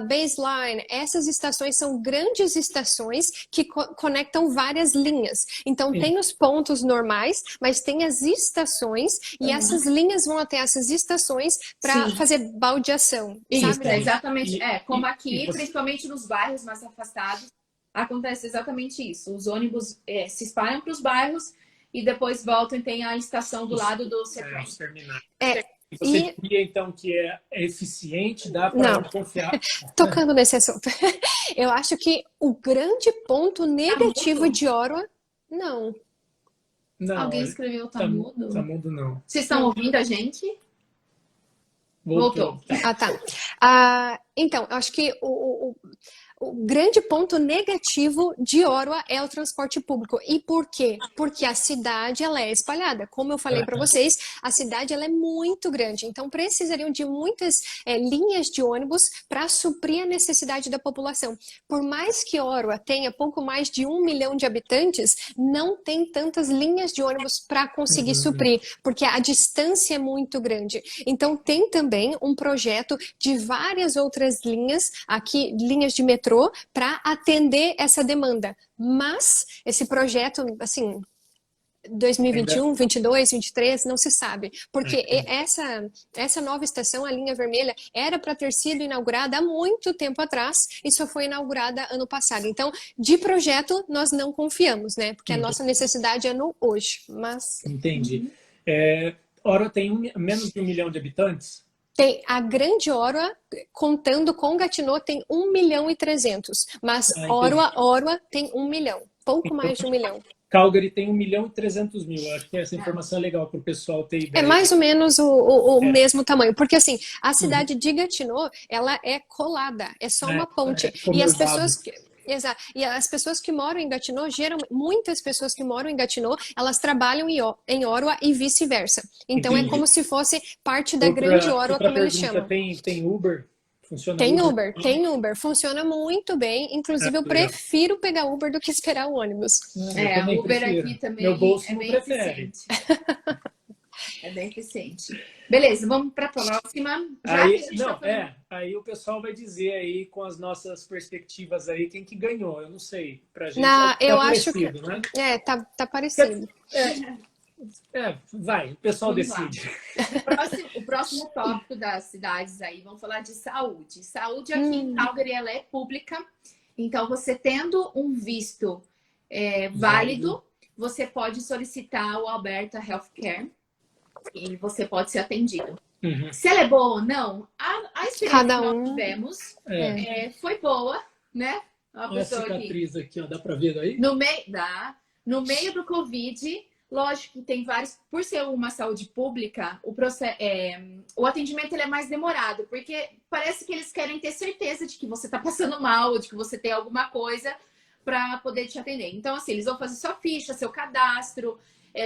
Baseline. Essas estações são grandes estações que conectam várias linhas. Então tem os pontos normais, mas tem as estações e essas linhas vão até essas estações para fazer baldeação. Isso, sabe? exatamente. Como aqui, principalmente nos bairros mais afastados, acontece exatamente isso. Os ônibus se espalham para os bairros e depois voltam e tem a estação do lado do CETRAN. Você diria, então, que é eficiente? Dá para confiar? Tocando nesse assunto. Eu acho que o grande ponto negativo de Ottawa... Não. Alguém escreveu tá mudo? Tá mudo, não. Vocês estão ouvindo a gente? Voltou. Tá. Então, eu acho que o grande ponto negativo de Ottawa é o transporte público. E por quê? Porque a cidade ela é espalhada. Como eu falei para vocês, a cidade ela é muito grande. Então precisariam de muitas linhas de ônibus para suprir a necessidade da população. Por mais que Ottawa tenha pouco mais de 1 milhão de habitantes, não tem tantas linhas de ônibus para conseguir suprir, porque a distância é muito grande. Então tem também um projeto de várias outras linhas, aqui linhas de metrô, para atender essa demanda. Mas esse projeto, assim, 2021, 22, 23, não se sabe. Porque essa nova estação, a linha vermelha, era para ter sido inaugurada há muito tempo atrás e só foi inaugurada ano passado. Então, de projeto, nós não confiamos, né? Porque a nossa necessidade é no hoje. Mas... Entendi. Ottawa tem menos de 1 milhão de habitantes? Tem a grande Ottawa, contando com Gatineau, tem 1 milhão e 300. Mas Ottawa tem 1 milhão. Pouco mais de 1 milhão. Calgary tem 1 milhão e 300 mil. Eu acho que essa informação é legal para o pessoal ter ideia. É mais ou menos o mesmo tamanho. Porque, assim, a cidade de Gatineau, ela é colada. É só uma ponte. E as pessoas... Exato. E as pessoas que moram em Gatineau, muitas pessoas que moram em Gatineau, elas trabalham em Ottawa e vice-versa. Então é como se fosse parte da grande Ottawa, como eles chamam. Tem Uber Funciona Tem Uber? Tem Uber, funciona muito bem. Inclusive, eu Legal. prefiro pegar Uber do que esperar o ônibus. Eu É, também Uber prefiro. aqui também Meu bolso é não bem prefere. eficiente. É bem eficiente. Beleza, vamos para a próxima. Já Aí, que a gente não, tá falando... aí o pessoal vai dizer aí com as nossas perspectivas aí quem que ganhou. Eu não sei. Pra gente tá Eu acho que parecido, né? tá parecido. Vai, o pessoal Vamos lá. decide. O próximo tópico das cidades aí, vamos falar de saúde. Saúde aqui em Calgary, ela é pública. Então, você tendo um visto válido, você pode solicitar o Alberta Healthcare e você pode ser atendido. Uhum. Se ela é boa ou não, a experiência Cada que nós um. tivemos foi boa, né? Uma Olha a pessoa cicatriz aqui, ó, dá pra ver aí? no meio do Covid, lógico que tem vários, por ser uma saúde pública, o atendimento ele é mais demorado, porque parece que eles querem ter certeza de que você está passando mal, de que você tem alguma coisa para poder te atender. Então, assim, eles vão fazer sua ficha, seu cadastro,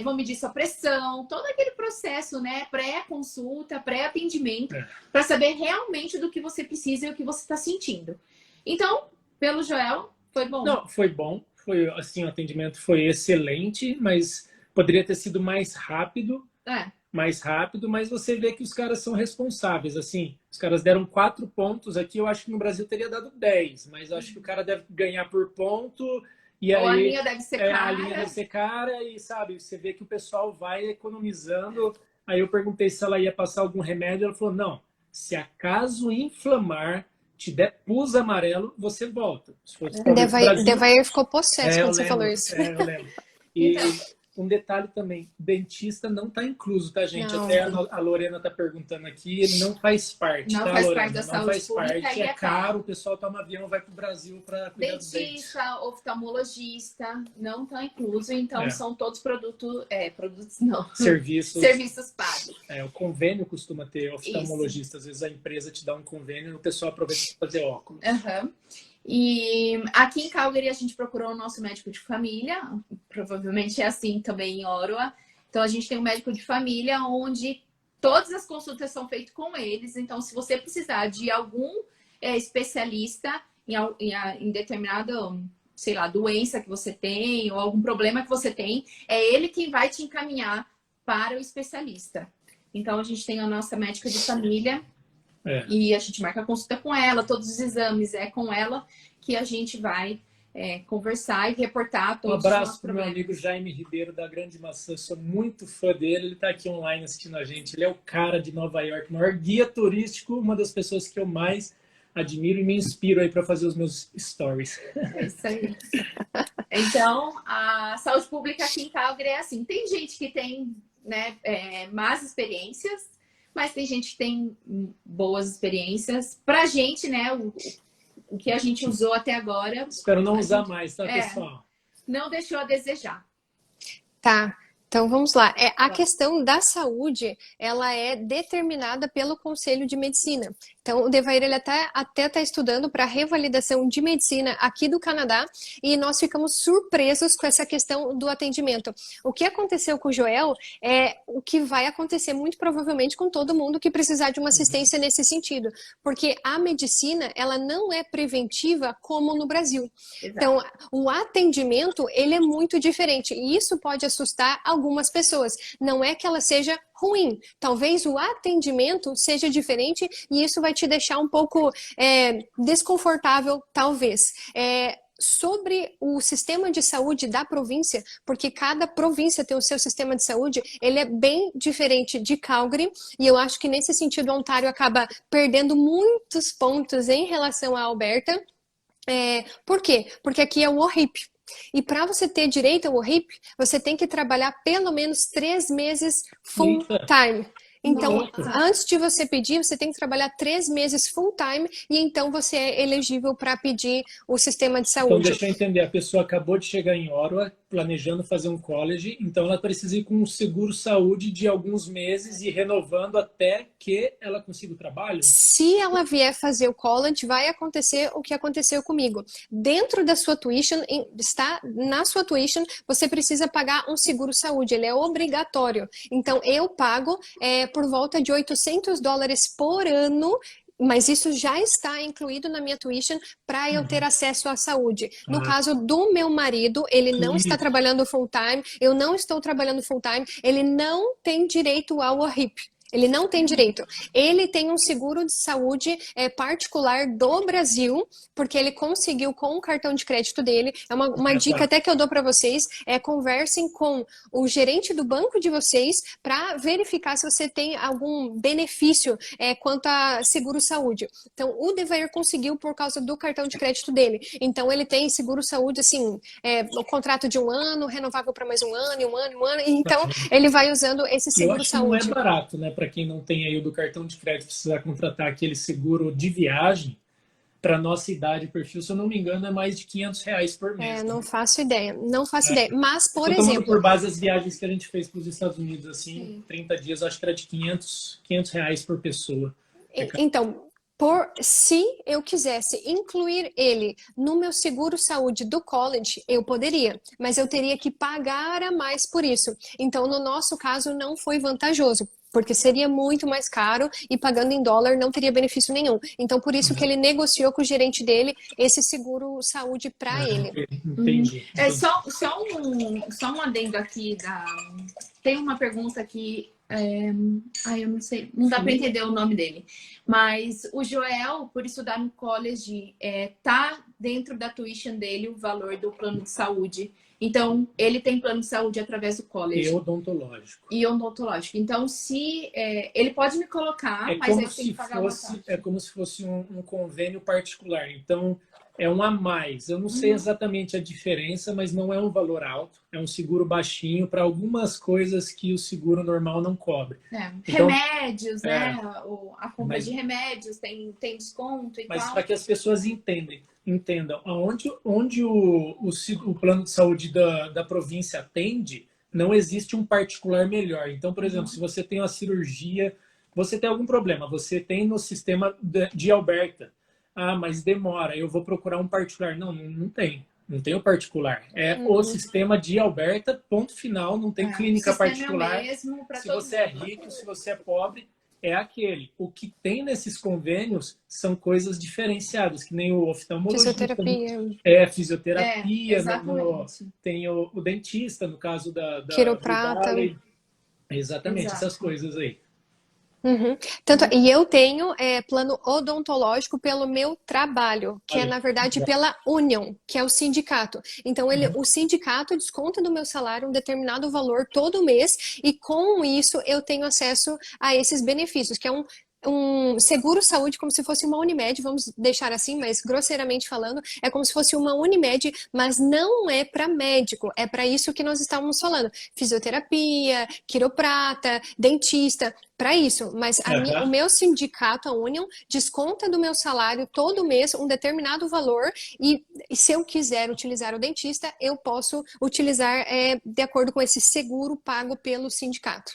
vão medir sua pressão, todo aquele processo, né, pré-consulta, pré-atendimento, para saber realmente do que você precisa e o que você está sentindo. Então, pelo Joel, foi bom. Não, foi bom. Foi assim, o atendimento foi excelente, mas poderia ter sido mais rápido. Mas você vê que os caras são responsáveis. Assim, os caras deram 4 pontos aqui, eu acho que no Brasil teria dado 10, mas eu acho que o cara deve ganhar por ponto. E Ou aí, a linha deve ser cara. A linha deve ser cara e, sabe, você vê que o pessoal vai economizando. Aí eu perguntei se ela ia passar algum remédio, ela falou, não, se acaso inflamar, te der pus amarelo, você volta. Se for Devair ficou possesso quando você falou isso. Eu lembro. E um detalhe também, dentista não está incluso, tá, gente? Não. Até a Lorena está perguntando aqui, ele não faz parte, Não tá, faz Lorena? parte da Não saúde faz pública parte, e é caro, o pessoal toma avião, vai para o Brasil para cuidar dos dentes. Dentista, oftalmologista, não está incluso, então são todos produtos não. Serviços pagos. O convênio costuma ter oftalmologista, às vezes a empresa te dá um convênio e o pessoal aproveita para fazer óculos. E aqui em Calgary a gente procurou o nosso médico de família, provavelmente é assim também em Ottawa. Então a gente tem um médico de família onde todas as consultas são feitas com eles. Então se você precisar de algum especialista em determinada, sei lá, doença que você tem ou algum problema que você tem, é ele quem vai te encaminhar para o especialista. Então a gente tem a nossa médica de família. E a gente marca a consulta com ela, todos os exames é com ela que a gente vai conversar e reportar todos os nossos problemas. Um abraço para o meu amigo Jaime Ribeiro, da Grande Maçã. Eu sou muito fã dele, ele está aqui online assistindo a gente. Ele é o cara de Nova York, o maior guia turístico, uma das pessoas que eu mais admiro e me inspiro aí para fazer os meus stories. É isso aí. Então, a saúde pública aqui em Calgary é assim. Tem gente que tem más experiências, mas tem gente que tem boas experiências. Pra gente, né, o que a gente usou até agora... Espero não usar mais, tá, pessoal? Não deixou a desejar. Tá. Então, vamos lá. A questão da saúde, ela é determinada pelo Conselho de Medicina. Então, o Devair, ele até está estudando para a revalidação de medicina aqui do Canadá e nós ficamos surpresos com essa questão do atendimento. O que aconteceu com o Joel é o que vai acontecer muito provavelmente com todo mundo que precisar de uma assistência nesse sentido, porque a medicina, ela não é preventiva como no Brasil. Exato. Então, o atendimento, ele é muito diferente e isso pode assustar algumas pessoas. Não é que ela seja ruim. Talvez o atendimento seja diferente e isso vai te deixar um pouco desconfortável, talvez. Sobre o sistema de saúde da província, porque cada província tem o seu sistema de saúde, ele é bem diferente de Calgary, e eu acho que nesse sentido o Ontário acaba perdendo muitos pontos em relação à Alberta. Por quê? Porque aqui é o OHIP. E para você ter direito ao OHIP, você tem que trabalhar pelo menos 3 meses full time. Então, antes de você pedir, você tem que trabalhar 3 meses full time e então você é elegível para pedir o sistema de saúde. Então, deixa eu entender. A pessoa acabou de chegar em Ottawa, planejando fazer um college, então ela precisa ir com um seguro-saúde de alguns meses e renovando até que ela consiga o trabalho? Se ela vier fazer o college, vai acontecer o que aconteceu comigo. Dentro da sua tuition, está na sua tuition, você precisa pagar um seguro-saúde. Ele é obrigatório. Então, eu pago por volta de $800 por ano Mas isso já está incluído na minha tuition para eu ter acesso à saúde. No caso do meu marido, ele não está trabalhando full time, eu não estou trabalhando full time, ele não tem direito ao OHIP. Ele não tem direito. Ele tem um seguro de saúde particular do Brasil, porque ele conseguiu com o cartão de crédito dele. É uma dica até que eu dou para vocês, conversem com o gerente do banco de vocês para verificar se você tem algum benefício quanto a seguro saúde. Então, o Devair conseguiu por causa do cartão de crédito dele. Então, ele tem seguro saúde, assim, o contrato de 1 ano, renovável para mais 1 ano, e 1 ano, e 1 ano. Então, ele vai usando esse seguro saúde. Eu acho que não é barato, né? Para quem não tem aí o do cartão de crédito, precisar contratar aquele seguro de viagem, para nossa idade e perfil, se eu não me engano, é mais de R$ 500 por mês. Não faço ideia, não faço ideia. Mas, por eu tô exemplo... por base as viagens que a gente fez para os Estados Unidos, assim, 30 dias, acho que era de R$ 500 por pessoa. Então, se eu quisesse incluir ele no meu seguro saúde do college, eu poderia, mas eu teria que pagar a mais por isso. Então, no nosso caso, não foi vantajoso, porque seria muito mais caro e pagando em dólar não teria benefício nenhum. Então, por isso que ele negociou com o gerente dele esse seguro saúde para ele. Entendi. Só um adendo aqui. Tem uma pergunta aqui. Eu não sei, não dá para entender o nome dele. Mas o Joel, por estudar no college, tá dentro da tuition dele o valor do plano de saúde. Então, ele tem plano de saúde através do college. E odontológico. Então, se ele pode me colocar, mas ele tem que pagar uma taxa. É como se fosse um convênio particular. Então, é um a mais. Eu não sei exatamente a diferença, mas não é um valor alto. É um seguro baixinho para algumas coisas que o seguro normal não cobre. Então, remédios, né? A compra de remédios tem desconto e tal. Mas para que as pessoas entendam, onde o plano de saúde da província atende, não existe um particular melhor. Então, por exemplo, se você tem uma cirurgia, você tem algum problema, você tem no sistema de Alberta. Mas demora, eu vou procurar um particular. Não tem. Não tem o particular. É o sistema de Alberta, ponto final, não tem clínica particular. Se você é rico, se você é pobre, é aquele. O que tem nesses convênios são coisas diferenciadas, que nem o oftalmologista. Fisioterapia. Tem o dentista, no caso da quiroprata. Exatamente, essas coisas aí. E eu tenho plano odontológico pelo meu trabalho, que é, na verdade, pela Union, que é o sindicato. Então, o sindicato desconta do meu salário um determinado valor todo mês e, com isso, eu tenho acesso a esses benefícios, que é um seguro-saúde como se fosse uma Unimed, vamos deixar assim, mas grosseiramente falando, é como se fosse uma Unimed, mas não é para médico, é para isso que nós estávamos falando, fisioterapia, quiroprata, dentista, para isso, mas o meu sindicato, a Union, desconta do meu salário todo mês um determinado valor e se eu quiser utilizar o dentista, eu posso utilizar de acordo com esse seguro pago pelo sindicato.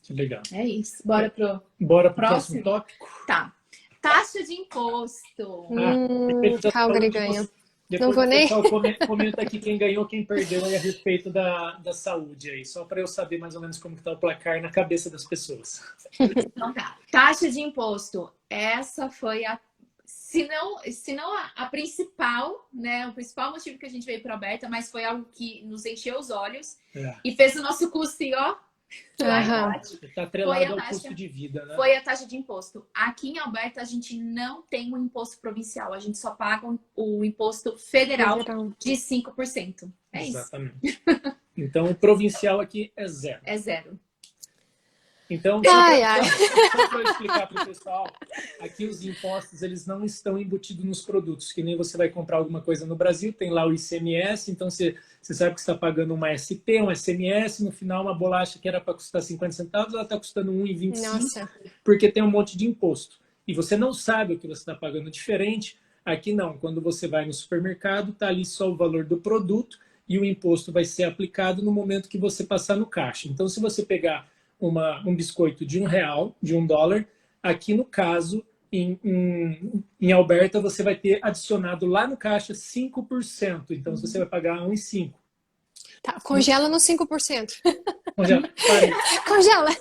Que legal. É isso. Bora pro próximo tópico? Tá. Taxa de imposto. Calgary ganha. Depois não vou nem. Comenta aqui quem ganhou, quem perdeu aí a respeito da saúde aí. Só para eu saber mais ou menos como está o placar na cabeça das pessoas. Então tá. Taxa de imposto. Essa foi se não a principal, né? O principal motivo que a gente veio para Alberta, mas foi algo que nos encheu os olhos e fez o nosso custo Está atrelado ao custo de vida, né? Foi a taxa de imposto. Aqui em Alberta, a gente não tem um imposto provincial. A gente só paga o imposto federal de 5%. Exatamente. Isso. Então, o provincial aqui é zero. É zero. Então, só para eu explicar para o pessoal, aqui os impostos eles não estão embutidos nos produtos, que nem você vai comprar alguma coisa no Brasil, tem lá o ICMS, então você sabe que você está pagando uma SP, um SMS, no final uma bolacha que era para custar 50 centavos, ela está custando R$1,25, porque tem um monte de imposto. E você não sabe o que você está pagando diferente. Aqui não, quando você vai no supermercado, está ali só o valor do produto e o imposto vai ser aplicado no momento que você passar no caixa. Então, se você pegar um biscoito de R$1, de $1, aqui no caso, em Alberta, você vai ter adicionado lá no caixa 5%. Então, você vai pagar R$1,05. Tá, congela no 5%. Congela. Congela.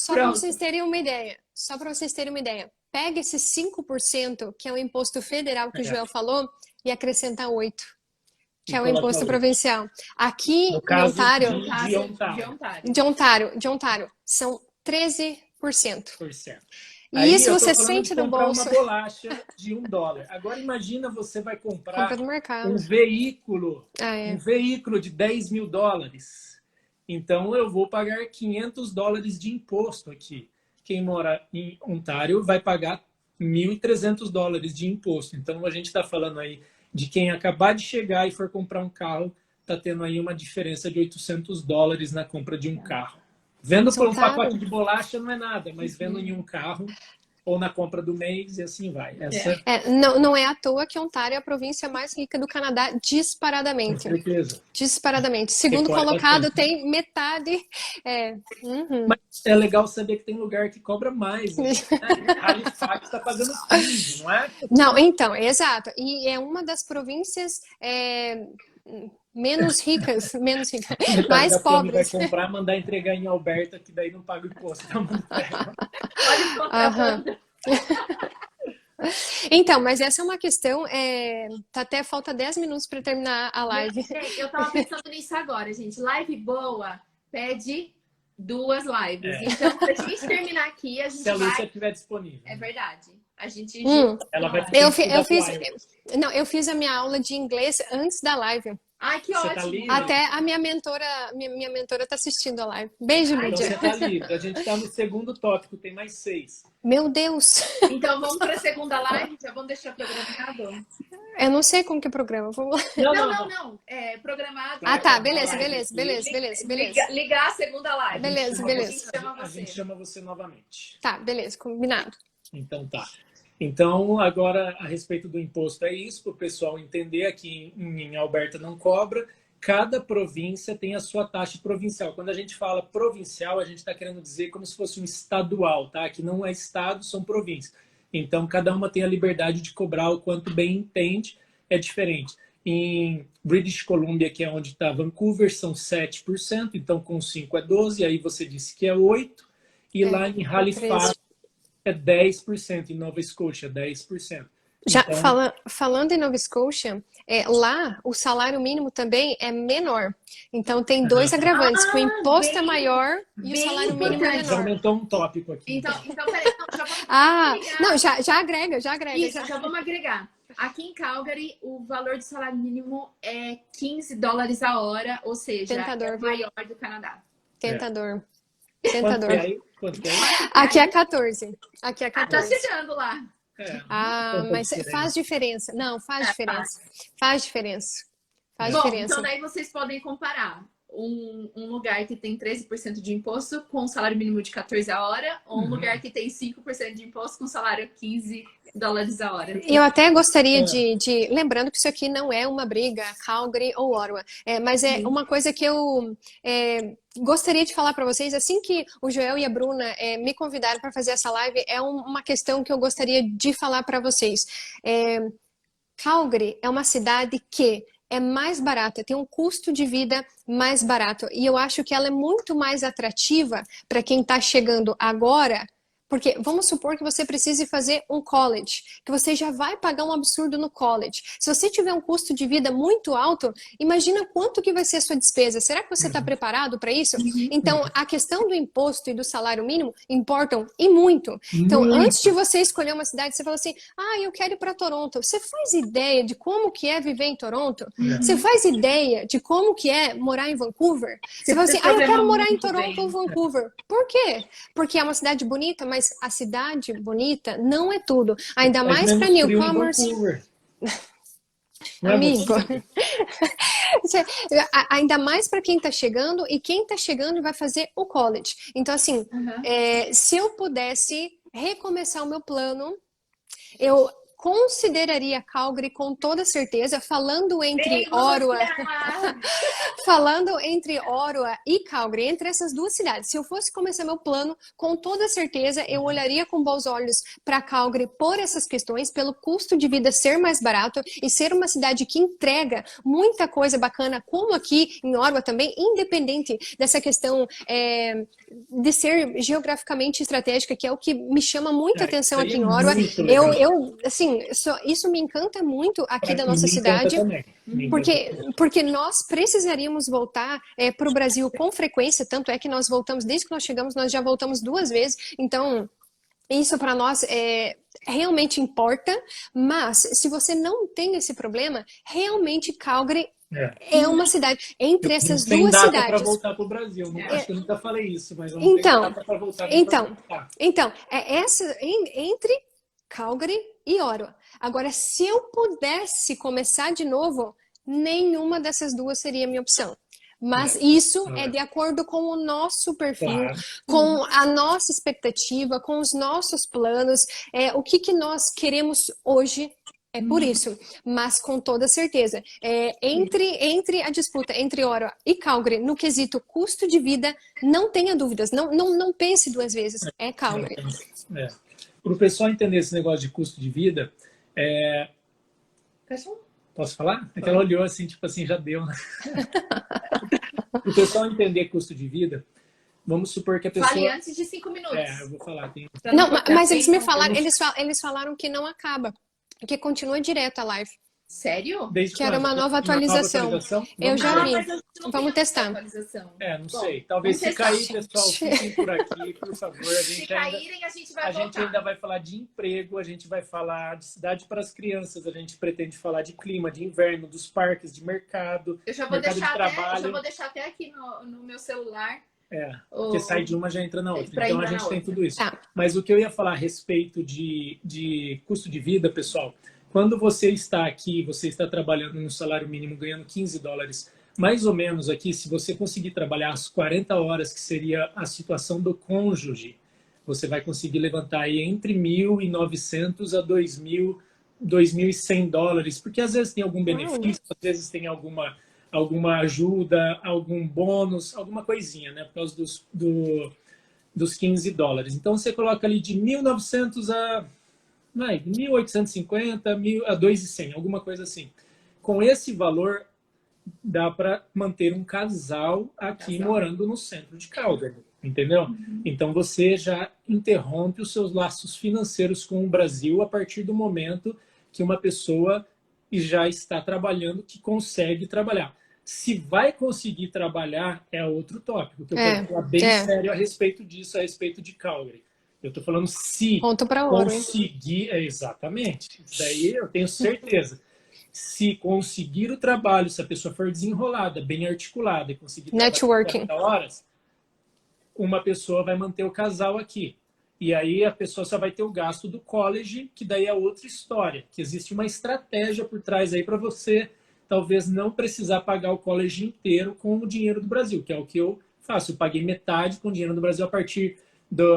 Só para vocês terem uma ideia. Só para vocês terem uma ideia. Pega esse 5%, que é o imposto federal que o Joel falou, e acrescenta 8%, que é o imposto provincial. Aqui no em caso Ontário, de Ontário, são 13%. E aí isso você eu tô falando sente de no comprar bolso. uma bolacha de $1. Agora imagina você vai comprar Compra do mercado. um veículo de $10 mil. Então eu vou pagar $500 de imposto aqui. Quem mora em Ontário vai pagar $1.300 de imposto. Então a gente está falando aí de quem acabar de chegar e for comprar um carro, está tendo aí uma diferença de $800 na compra de um carro. Vendo por um pacote de bolacha não é nada, mas vendo em um carro ou na compra do mês e assim vai. Não é à toa que Ontário é a província mais rica do Canadá, disparadamente. Com certeza. Disparadamente. Segundo colocado tem metade. Mas é legal saber que tem lugar que cobra mais. Né? Halifax está pagando 15, não é? Não, então, exato. E é uma das províncias menos ricas, mais pobres. Vai comprar, mandar entregar em Alberta, que daí não paga o imposto. Então, mas essa é uma questão, até falta 10 minutos para terminar a live. Eu tava pensando nisso agora, gente. Live boa pede 2 lives. Então, pra gente terminar aqui, a gente se a Lúcia estiver disponível. É verdade. A gente... Ela vai eu fiz a minha aula de inglês antes da live. Ai, que ótimo. Até a minha mentora tá assistindo a live. Beijo, Lídia. Então você tá livre. A gente tá no segundo tópico, tem mais 6. Meu Deus. Então vamos para a segunda live? Já vamos deixar programado? Eu não sei como que é programa. Vamos... Não. É programado. Ah, tá. Beleza. Ligar a segunda live. Beleza. A gente chama você novamente. Tá, beleza. Combinado. Então tá. Então, agora, a respeito do imposto, é isso, para o pessoal entender, aqui em Alberta não cobra, cada província tem a sua taxa provincial. Quando a gente fala provincial, a gente está querendo dizer como se fosse um estadual, tá? Que não é estado, são províncias. Então, cada uma tem a liberdade de cobrar o quanto bem entende, é diferente. Em British Columbia, que é onde está Vancouver, são 7%, então com 5 é 12%, aí você disse que é 8%, e lá em Halifax é 10%, em Nova Scotia 10%. Já falando em Nova Scotia, lá o salário mínimo também é menor. Então tem 2 agravantes, que o imposto é maior e o salário mínimo é menor. Já aumentou um tópico aqui. Então peraí, já agrega. Isso, já vamos agregar. Aqui em Calgary, o valor do salário mínimo é $15 a hora, ou seja, é o maior do Canadá. Tentador. Quanto é? Aqui é 14. Tá chegando lá. Mas faz diferença. Não, faz diferença. Faz diferença. Então daí vocês podem comparar um lugar que tem 13% de imposto com um salário mínimo de 14 a hora, ou um lugar que tem 5% de imposto com salário $15 a hora. Eu até gostaria de... Lembrando que isso aqui não é uma briga, Calgary ou Ottawa, mas é uma coisa que eu gostaria de falar para vocês. Assim que o Joel e a Bruna me convidaram para fazer essa live, é uma questão que eu gostaria de falar para vocês. Calgary é uma cidade que é mais barata, tem um custo de vida mais barato. E eu acho que ela é muito mais atrativa para quem está chegando agora. Porque vamos supor que você precise fazer um college, que você já vai pagar um absurdo no college. Se você tiver um custo de vida muito alto, imagina quanto que vai ser a sua despesa. Será que você está preparado para isso? Então, a questão do imposto e do salário mínimo importam e muito. Então, antes de você escolher uma cidade, você fala assim, eu quero ir para Toronto. Você faz ideia de como que é viver em Toronto? Você faz ideia de como que é morar em Vancouver? Você fala assim, eu quero morar em Toronto ou Vancouver. Por quê? Porque é uma cidade bonita, mas a cidade bonita não é tudo. Ainda mais para newcomers. Amigo. Ainda mais para quem está chegando e quem está chegando e vai fazer o college. Então, assim, se eu pudesse recomeçar o meu plano, eu consideraria Calgary com toda certeza, falando entre Ei, Ottawa, Lúcia! falando entre Ottawa e Calgary, entre essas duas cidades. Se eu fosse começar meu plano, com toda certeza eu olharia com bons olhos para Calgary por essas questões, pelo custo de vida ser mais barato e ser uma cidade que entrega muita coisa bacana, como aqui em Ottawa também, independente dessa questão de ser geograficamente estratégica, que é o que me chama muita atenção aqui em Ottawa. Assim, isso me encanta muito aqui da nossa cidade, porque nós precisaríamos voltar para o Brasil com frequência, tanto é que nós voltamos, desde que nós chegamos, nós já voltamos 2 vezes, então isso para nós realmente importa, mas se você não tem esse problema, realmente Calgary é uma cidade entre essas duas cidades. Para voltar para o Brasil, acho que eu nunca falei isso, mas eu não tenho data para voltar. Então, essa entre Calgary e Ottawa. Agora, se eu pudesse começar de novo, nenhuma dessas duas seria a minha opção. Mas isso é de acordo com o nosso perfil, com a nossa expectativa, com os nossos planos, o que nós queremos hoje. É por isso, mas com toda certeza, entre a disputa entre Ottawa e Calgary, no quesito custo de vida, não tenha dúvidas, não pense 2 vezes, é Calgary. Para o pessoal entender esse negócio de custo de vida, posso falar? É que ela olhou assim, tipo assim, já deu, né? Para o pessoal entender custo de vida, vamos supor que a pessoa... Fale antes de 5 minutos. Eu vou falar. Não, mas eles me falaram, eles falaram que não acaba, que continua direto a live. Sério? Que era uma nova atualização. Eu já vi. Vamos testar. Não sei. Talvez se cair, pessoal, fiquem por aqui, por favor. Se caírem, a gente vai voltar. A gente ainda vai falar de emprego, a gente vai falar de cidade para as crianças, a gente pretende falar de clima, de inverno, dos parques, de mercado, eu já vou deixar até aqui no meu celular. Porque sai de uma já entra na outra. Então a gente tem tudo isso. Mas o que eu ia falar a respeito de custo de vida, pessoal, quando você está aqui, você está trabalhando no salário mínimo, ganhando $15, mais ou menos aqui, se você conseguir trabalhar as 40 horas, que seria a situação do cônjuge, você vai conseguir levantar aí entre $1.900 a $2.100, porque às vezes tem algum benefício, às vezes tem alguma ajuda, algum bônus, alguma coisinha, né? Por causa dos $15. Então, você coloca ali de 1.900 a 1.850 a 2.100, alguma coisa assim. Com esse valor, dá para manter um casal aqui morando no centro de Calgary, entendeu? Então, você já interrompe os seus laços financeiros com o Brasil a partir do momento que uma pessoa já está trabalhando, que consegue trabalhar. Se vai conseguir trabalhar, é outro tópico, que eu quero falar bem sério a respeito disso, a respeito de Calgary. Eu estou falando se conseguir... exatamente. Isso daí eu tenho certeza. Se conseguir o trabalho, se a pessoa for desenrolada, bem articulada e conseguir networking 40 horas, uma pessoa vai manter o casal aqui. E aí a pessoa só vai ter o gasto do college, que daí é outra história. Que existe uma estratégia por trás aí para você talvez não precisar pagar o college inteiro com o dinheiro do Brasil, que é o que eu faço. Eu paguei metade com o dinheiro do Brasil a partir do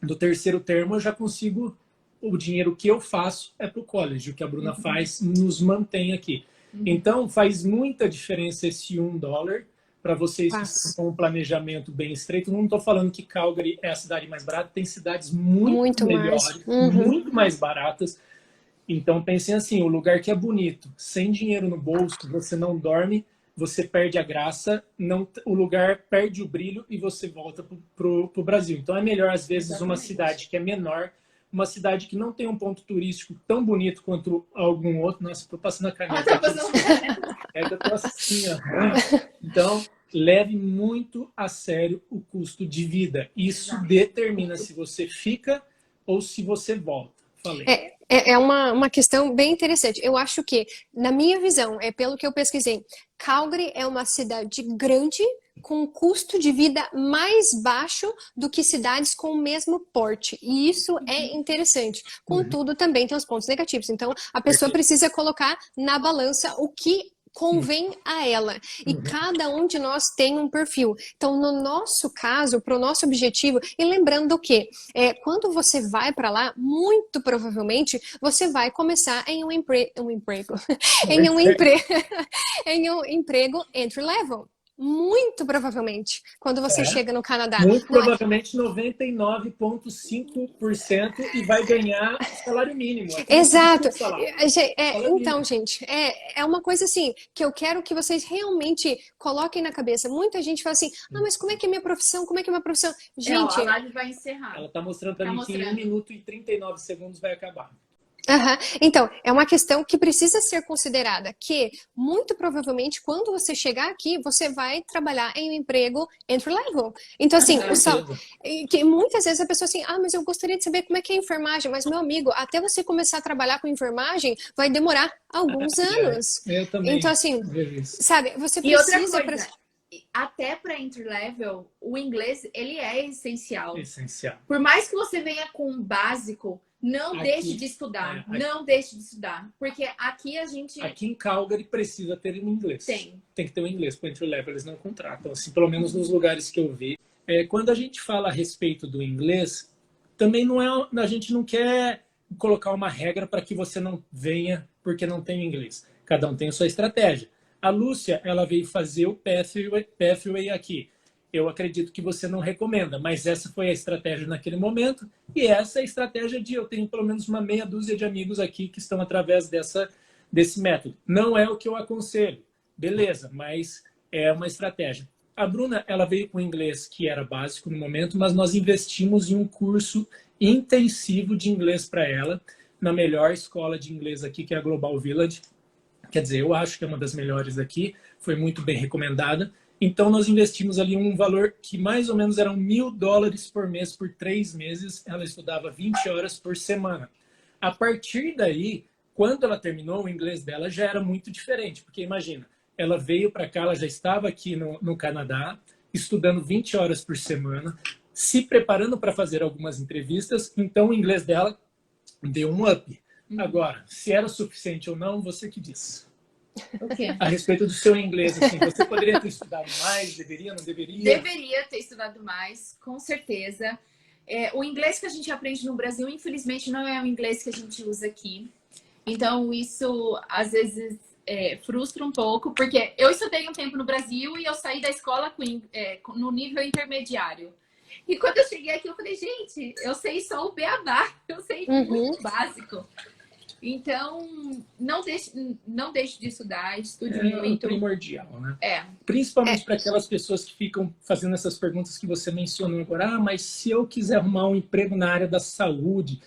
3º termo, eu já consigo... O dinheiro que eu faço é para o college. O que a Bruna faz nos mantém aqui. Então, faz muita diferença esse $1 para vocês que estão com um planejamento bem estreito. Não estou falando que Calgary é a cidade mais barata. Tem cidades muito melhores, muito mais baratas. Então, pensem assim, o lugar que é bonito, sem dinheiro no bolso, você não dorme, você perde a graça, o lugar perde o brilho e você volta para o Brasil. Então, é melhor, às vezes, uma cidade que é menor, uma cidade que não tem um ponto turístico tão bonito quanto algum outro. Nossa, estou passando a caneta aqui. Que eu tô assim, ó. Então, leve muito a sério o custo de vida. Isso determina se você fica ou se você volta. Falei. É uma questão bem interessante. Eu acho que, na minha visão, pelo que eu pesquisei, Calgary é uma cidade grande, com um custo de vida mais baixo do que cidades com o mesmo porte. E isso é interessante. Contudo, também tem os pontos negativos. Então, a pessoa precisa colocar na balança o que convém a ela. E cada um de nós tem um perfil. Então, no nosso caso, para o nosso objetivo, e lembrando que quando você vai para lá, muito provavelmente você vai começar em um emprego em um emprego entry level. Muito provavelmente, quando você chega no Canadá. Muito provavelmente 99,5% e vai ganhar salário mínimo. Exato. Então, gente, é uma coisa assim, que eu quero que vocês realmente coloquem na cabeça. Muita gente fala assim, mas como é que é minha profissão? Como é que é minha profissão? Gente... a live vai encerrar. Ela está mostrando para mim que em 1 minuto e 39 segundos vai acabar. Então, é uma questão que precisa ser considerada, que muito provavelmente quando você chegar aqui, você vai trabalhar em um emprego entry level. Então, assim, que muitas vezes a pessoa assim, mas eu gostaria de saber como é que é a enfermagem, mas meu amigo, até você começar a trabalhar com enfermagem, vai demorar alguns anos. Eu também. Então, assim, sabe, você precisa... E outra coisa, até para entry level, o inglês, ele é essencial. Essencial. Por mais que você venha com um básico, não deixe de estudar. Não deixe de estudar. Porque aqui a gente... Aqui em Calgary precisa ter um inglês. Tem que ter um inglês para entry level, eles não contratam. Assim, pelo menos nos lugares que eu vi. Quando a gente fala a respeito do inglês, também não é... A gente não quer colocar uma regra para que você não venha porque não tem inglês. Cada um tem a sua estratégia. A Lúcia, ela veio fazer o Pathway aqui. Eu acredito que você não recomenda, mas essa foi a estratégia naquele momento e essa é a estratégia eu tenho pelo menos uma meia dúzia de amigos aqui que estão através desse método. Não é o que eu aconselho, beleza, mas é uma estratégia. A Bruna, ela veio com inglês que era básico no momento, mas nós investimos em um curso intensivo de inglês para ela, na melhor escola de inglês aqui, que é a Global Village. Quer dizer, eu acho que é uma das melhores aqui, foi muito bem recomendada. Então, nós investimos ali um valor que mais ou menos eram $1.000 por mês, por 3 meses. Ela estudava 20 horas por semana. A partir daí, quando ela terminou, o inglês dela já era muito diferente. Porque imagina, ela veio para cá, ela já estava aqui no Canadá, estudando 20 horas por semana, se preparando para fazer algumas entrevistas. Então, o inglês dela deu um up. Agora, se era suficiente ou não, você que diz. A respeito do seu inglês, assim, você poderia ter estudado mais? Deveria, não deveria? Deveria ter estudado mais, com certeza. O inglês que a gente aprende no Brasil, infelizmente, não é o inglês que a gente usa aqui. Então, isso, às vezes, frustra um pouco, porque eu estudei um tempo no Brasil e eu saí da escola no nível intermediário. E quando eu cheguei aqui, eu falei, gente, eu sei só o beabá, eu sei muito básico. Então, não deixe de estudar, estude muito. É primordial, né? Principalmente para aquelas pessoas que ficam fazendo essas perguntas que você mencionou agora. Mas se eu quiser arrumar um emprego na área da saúde,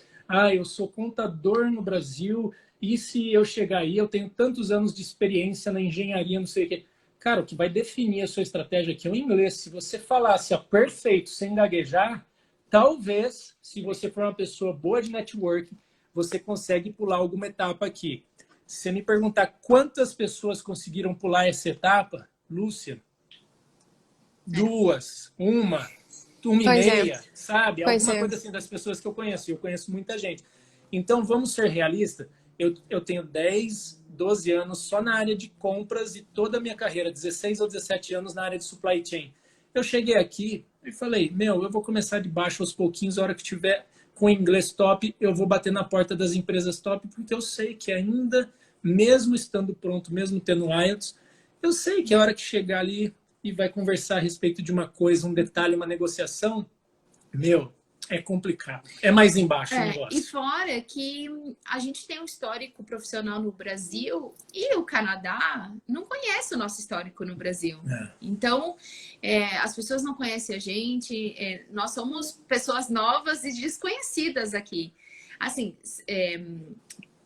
eu sou contador no Brasil, e se eu chegar aí, eu tenho tantos anos de experiência na engenharia, não sei o quê. Cara, o que vai definir a sua estratégia aqui é o inglês. Se você falasse perfeito, sem gaguejar, talvez, se você for uma pessoa boa de networking, você consegue pular alguma etapa aqui. Se você me perguntar quantas pessoas conseguiram pular essa etapa, Lúcia, 2, uma e meia, sabe? Alguma coisa assim das pessoas que eu conheço. Eu conheço muita gente. Então, vamos ser realistas. Eu tenho 10, 12 anos só na área de compras e toda a minha carreira, 16 ou 17 anos na área de supply chain. Eu cheguei aqui e falei, eu vou começar de baixo aos pouquinhos, a hora que tiver com inglês top, eu vou bater na porta das empresas top, porque eu sei que ainda, mesmo estando pronto, mesmo tendo IELTS, eu sei que a hora que chegar ali e vai conversar a respeito de uma coisa, um detalhe, uma negociação, é complicado. É mais embaixo o negócio. E fora que a gente tem um histórico profissional no Brasil e o Canadá não conhece o nosso histórico no Brasil. Então, as pessoas não conhecem a gente, nós somos pessoas novas e desconhecidas aqui. Assim,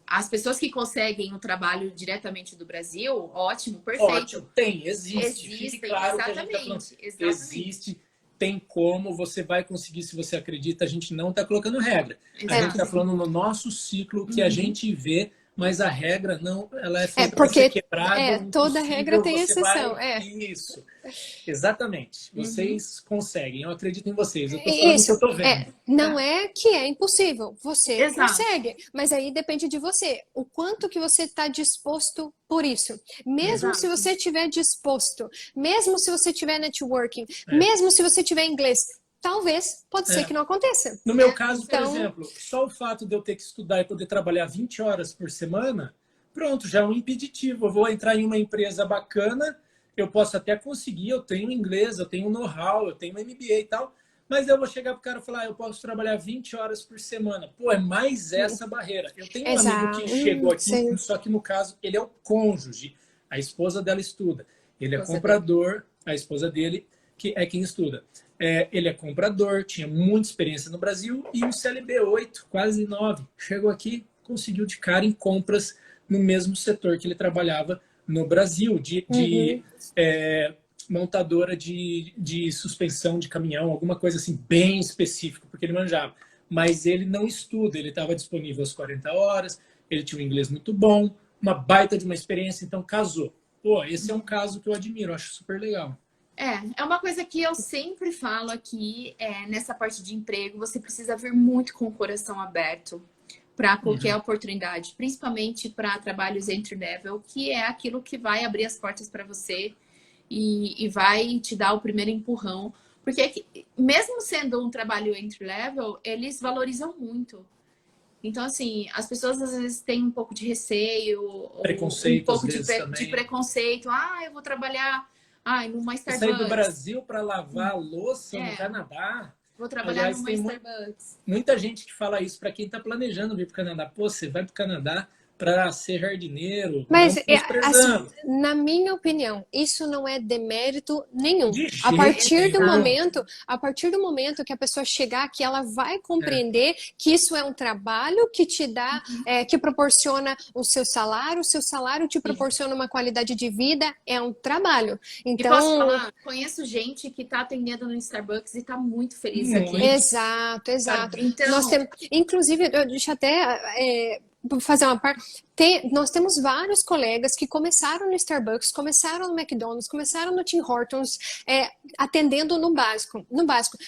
as pessoas que conseguem o trabalho diretamente do Brasil, ótimo, perfeito. Ótimo, existe. Claro, exatamente. Existe. Tem como, você vai conseguir se você acredita. A gente não está colocando regra. A gente está falando no nosso ciclo que a gente vê mas a regra não, ela é feita para porque ser quebrada. toda regra tem você exceção. Isso, exatamente. Vocês conseguem, eu acredito em vocês. Eu estou falando o Isso, que eu estou vendo. não é que é impossível, você Exato. consegue, mas aí depende de você, o quanto que você está disposto por isso. Mesmo se você estiver disposto, mesmo se você tiver networking, mesmo se você tiver inglês, talvez, pode ser que não aconteça. No meu caso, por Então, exemplo, só o fato de eu ter que estudar e poder trabalhar 20 horas por semana, pronto, já é um impeditivo. Eu vou entrar em uma empresa bacana, eu posso até conseguir, eu tenho inglês, eu tenho know-how, eu tenho MBA e tal, mas eu vou chegar pro cara e falar, eu posso trabalhar 20 horas por semana. Pô, é mais essa barreira. Eu tenho um amigo que chegou aqui, só que no caso, ele é o cônjuge, a esposa dela estuda. Ele é comprador, a esposa dele que é quem estuda. Ele é comprador, tinha muita experiência no Brasil e um CLB 8, quase 9. Chegou aqui, conseguiu de cara em compras no mesmo setor que ele trabalhava no Brasil, de montadora de suspensão de caminhão, alguma coisa assim bem específica, porque ele manjava. Mas ele não estuda, ele estava disponível às 40 horas, ele tinha um inglês muito bom, uma baita de uma experiência, então casou. Pô, esse é um caso que eu admiro, eu acho super legal. É uma coisa que eu sempre falo aqui, nessa parte de emprego, você precisa vir muito com o coração aberto para qualquer oportunidade, principalmente para trabalhos entry-level, que é aquilo que vai abrir as portas para você e vai te dar o primeiro empurrão. Porque mesmo sendo um trabalho entry-level, eles valorizam muito. Então, assim, as pessoas às vezes têm um pouco de receio, preconceito, um pouco de preconceito. eu vou trabalhar numa Starbucks. Sair do Brasil para lavar louça no Canadá. Vou trabalhar Aliás, numa Starbucks. Muita gente que fala isso para quem está planejando vir para o Canadá. Pô, você vai para o Canadá para ser jardineiro. Mas, assim, na minha opinião, isso não é demérito nenhum. A partir do momento que a pessoa chegar aqui, ela vai compreender que isso é um trabalho que te dá, que proporciona o seu salário te proporciona uma qualidade de vida, é um trabalho. Então, e posso falar, conheço gente que está atendendo no Starbucks e está muito feliz aqui. Exato. Então... Nós temos, inclusive, deixa até... Vou fazer uma parte. Nós temos vários colegas que começaram no Starbucks, começaram no McDonald's, começaram no Tim Hortons, atendendo no básico.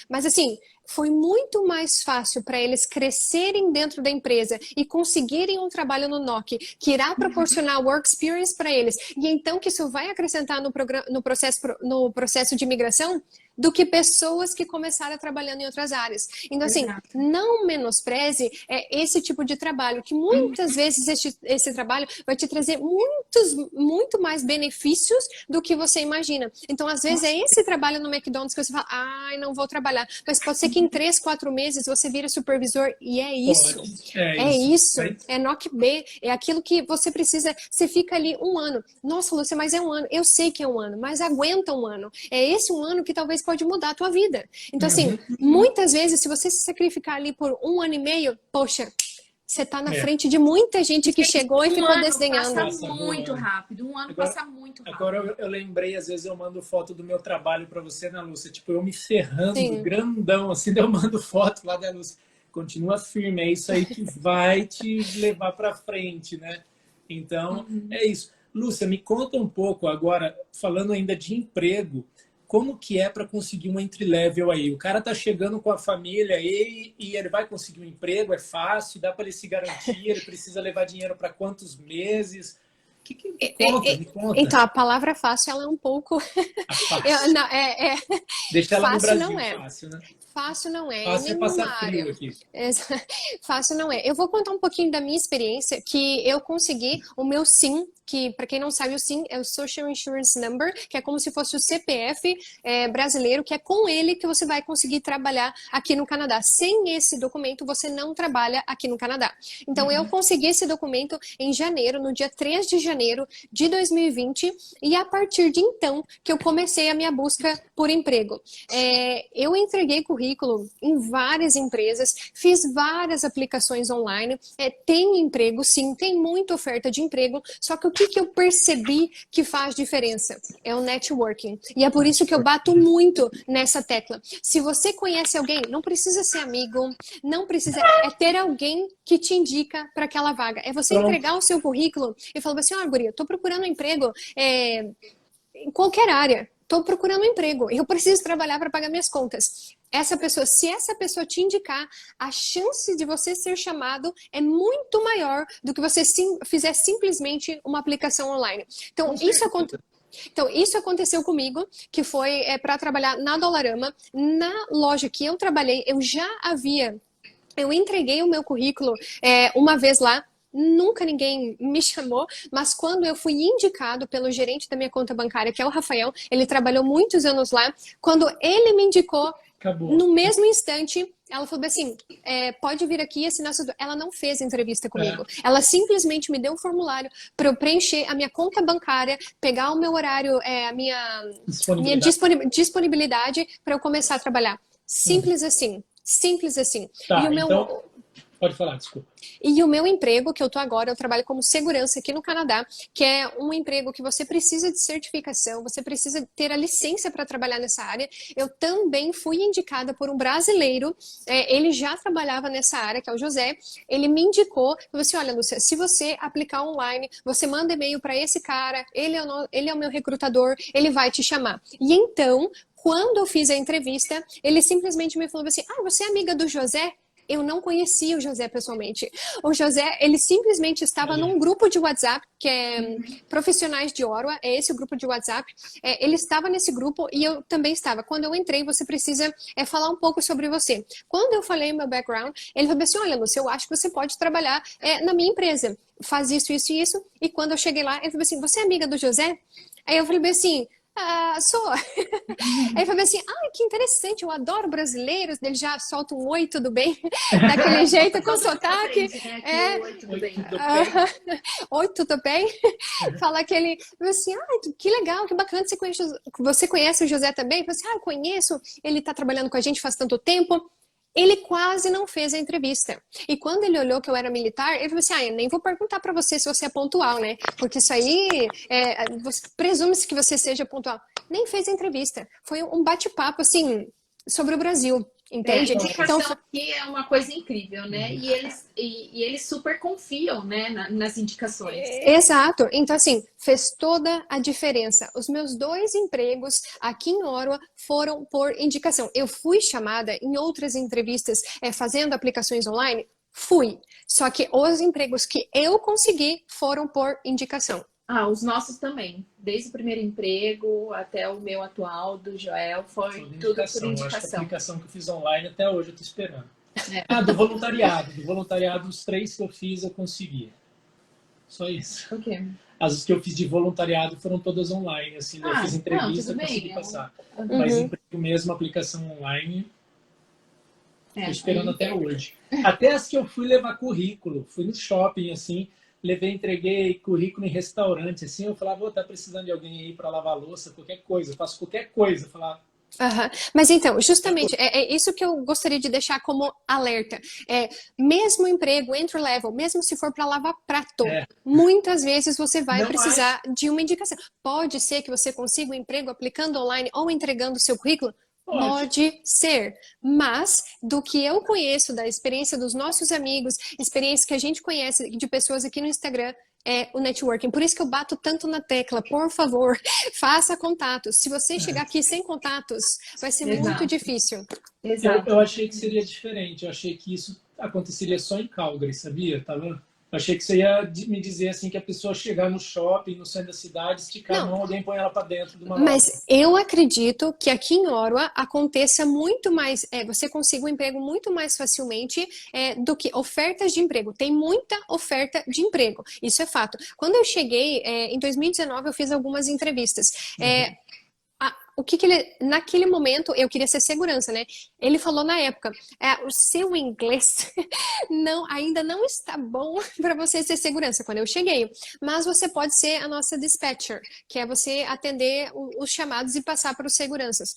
Mas assim, foi muito mais fácil para eles crescerem dentro da empresa e conseguirem um trabalho no NOC, que irá proporcionar work experience para eles. E então que isso vai acrescentar no processo de imigração, do que pessoas que começaram trabalhando em outras áreas. Então, assim, não menospreze esse tipo de trabalho, que muitas vezes esse trabalho vai te trazer muito mais benefícios do que você imagina. Então, às vezes, é esse trabalho no McDonald's que você fala, não vou trabalhar. Mas pode ser que em 3, 4 meses você vira supervisor e é isso. É NOC B, é aquilo que você precisa. Você fica ali 1 ano. Nossa, Lúcia, mas é 1 ano. Eu sei que é 1 ano, mas aguenta 1 ano. É esse 1 ano que talvez pode mudar a tua vida. Então, assim, muitas vezes, se você se sacrificar ali por 1 ano e meio, poxa, você tá na frente de muita gente que chegou e ficou desenhando. Passa muito rápido. 1 ano passa muito rápido. Agora eu lembrei, às vezes eu mando foto do meu trabalho para você, Ana Lúcia, tipo, eu me ferrando, grandão, assim, eu mando foto lá da Lúcia. Continua firme, é isso aí que vai te levar para frente, né? Então, é isso. Lúcia, me conta um pouco agora, falando ainda de emprego, como que é para conseguir um entry-level aí? O cara tá chegando com a família aí e ele vai conseguir um emprego, é fácil, dá para ele se garantir, ele precisa levar dinheiro para quantos meses? Me conta. Então, a palavra fácil, ela é um pouco... Deixa ela fácil no Brasil, não é. fácil, né? Fácil não é. Fácil é passar frio aqui. Fácil não é. Eu vou contar um pouquinho da minha experiência, que eu consegui o meu SIN, que, para quem não sabe, o SIN é o Social Insurance Number, que é como se fosse o CPF brasileiro, que é com ele que você vai conseguir trabalhar aqui no Canadá. Sem esse documento, você não trabalha aqui no Canadá. Então, eu consegui esse documento em janeiro, no dia 3 de janeiro de 2020, e a partir de então que eu comecei a minha busca por emprego. Eu entreguei currículo currículo em várias empresas, fiz várias aplicações online, tenho emprego, sim, tem muita oferta de emprego, só que o que eu percebi que faz diferença? É o networking. E é por isso que eu bato muito nessa tecla. Se você conhece alguém, não precisa ser amigo, não precisa, é ter alguém que te indica para aquela vaga. É você entregar o seu currículo e falar assim, ó, guria, tô procurando um emprego em qualquer área. Estou procurando um emprego, eu preciso trabalhar para pagar minhas contas. Se essa pessoa te indicar, a chance de você ser chamado é muito maior do que você fizer simplesmente uma aplicação online. Então, isso aconteceu comigo, que foi para trabalhar na Dollarama. Na loja que eu trabalhei, eu entreguei o meu currículo uma vez lá. Nunca ninguém me chamou, mas quando eu fui indicado pelo gerente da minha conta bancária, que é o Rafael, ele trabalhou muitos anos lá, quando ele me indicou, Acabou. No mesmo instante, ela falou assim, pode vir aqui e assinar sua... Ela não fez entrevista comigo, ela simplesmente me deu um formulário para eu preencher a minha conta bancária, pegar o meu horário, a minha disponibilidade para eu começar a trabalhar. Simples assim, simples assim. Tá, e o meu... então... Pode falar, desculpa. E o meu emprego, que eu tô agora, eu trabalho como segurança aqui no Canadá, que é um emprego que você precisa de certificação, você precisa ter a licença para trabalhar nessa área. Eu também fui indicada por um brasileiro, ele já trabalhava nessa área, que é o José, ele me indicou, falou assim, olha, Lúcia, se você aplicar online, você manda e-mail para esse cara, ele é o meu recrutador, ele vai te chamar. E então, quando eu fiz a entrevista, ele simplesmente me falou assim, você é amiga do José? Eu não conhecia o José pessoalmente. O José, ele simplesmente estava num grupo de WhatsApp, que é Profissionais de Ottawa, é esse o grupo de WhatsApp. Ele estava nesse grupo e eu também estava. Quando eu entrei, você precisa falar um pouco sobre você. Quando eu falei meu background, ele falou assim, olha, Lúcia, eu acho que você pode trabalhar na minha empresa. Faz isso, isso e isso. E quando eu cheguei lá, ele falou assim, você é amiga do José? Aí eu falei assim... sou. Aí ele falou assim, que interessante, eu adoro brasileiros, ele já solta um oi, tudo bem? Daquele jeito, com sotaque. Oi, tudo bem? Oi, tudo bem? Fala que ele, assim, que legal, que bacana, você conhece o José também? Eu falei assim, eu conheço, ele tá trabalhando com a gente faz tanto tempo. Ele quase não fez a entrevista. E quando ele olhou que eu era militar, ele falou assim, eu nem vou perguntar pra você se você é pontual, né? Porque isso aí, presume-se que você seja pontual. Nem fez a entrevista. Foi um bate-papo, assim, sobre o Brasil. Entende? A indicação aqui é uma coisa incrível, né? E eles super confiam, né, nas indicações. Exato. Então, assim, fez toda a diferença. Os meus 2 empregos aqui em Ottawa foram por indicação. Eu fui chamada em outras entrevistas fazendo aplicações online? Fui. Só que os empregos que eu consegui foram por indicação. Os nossos também. Desde o primeiro emprego até o meu atual, do Joel, foi tudo por indicação. Eu acho que a aplicação que eu fiz online até hoje eu tô esperando. Do voluntariado. Do voluntariado, os 3 que eu fiz eu consegui. Só isso. Okay. As que eu fiz de voluntariado foram todas online. Assim, eu fiz entrevista e consegui passar. Mas emprego mesmo, aplicação online, tô esperando até hoje. Até as que eu fui levar currículo. Fui no shopping, assim... entreguei currículo em restaurante, assim, eu falava, tá precisando de alguém aí para lavar louça, qualquer coisa, eu faço qualquer coisa, falava. Mas então, justamente, é isso que eu gostaria de deixar como alerta. Mesmo emprego, entry level, mesmo se for para lavar prato, muitas vezes você vai precisar de uma indicação. Pode ser que você consiga um emprego aplicando online ou entregando o seu currículo? Pode ser, mas do que eu conheço, da experiência dos nossos amigos, experiência que a gente conhece de pessoas aqui no Instagram, é o networking. Por isso que eu bato tanto na tecla, por favor, faça contatos. Se você chegar aqui sem contatos, vai ser muito difícil. Eu achei que seria diferente, eu achei que isso aconteceria só em Calgary, sabia? Eu achei que você ia me dizer assim que a pessoa chegar no shopping, no centro da cidade, esticar a mão, alguém põe ela para dentro de uma loja. Mas eu acredito que aqui em Ottawa aconteça muito mais, você consiga um emprego muito mais facilmente do que ofertas de emprego. Tem muita oferta de emprego, isso é fato. Quando eu cheguei, em 2019, eu fiz algumas entrevistas. O que ele, naquele momento, eu queria ser segurança, né? Ele falou na época, o seu inglês ainda não está bom para você ser segurança, quando eu cheguei. Mas você pode ser a nossa dispatcher, que é você atender os chamados e passar para os seguranças.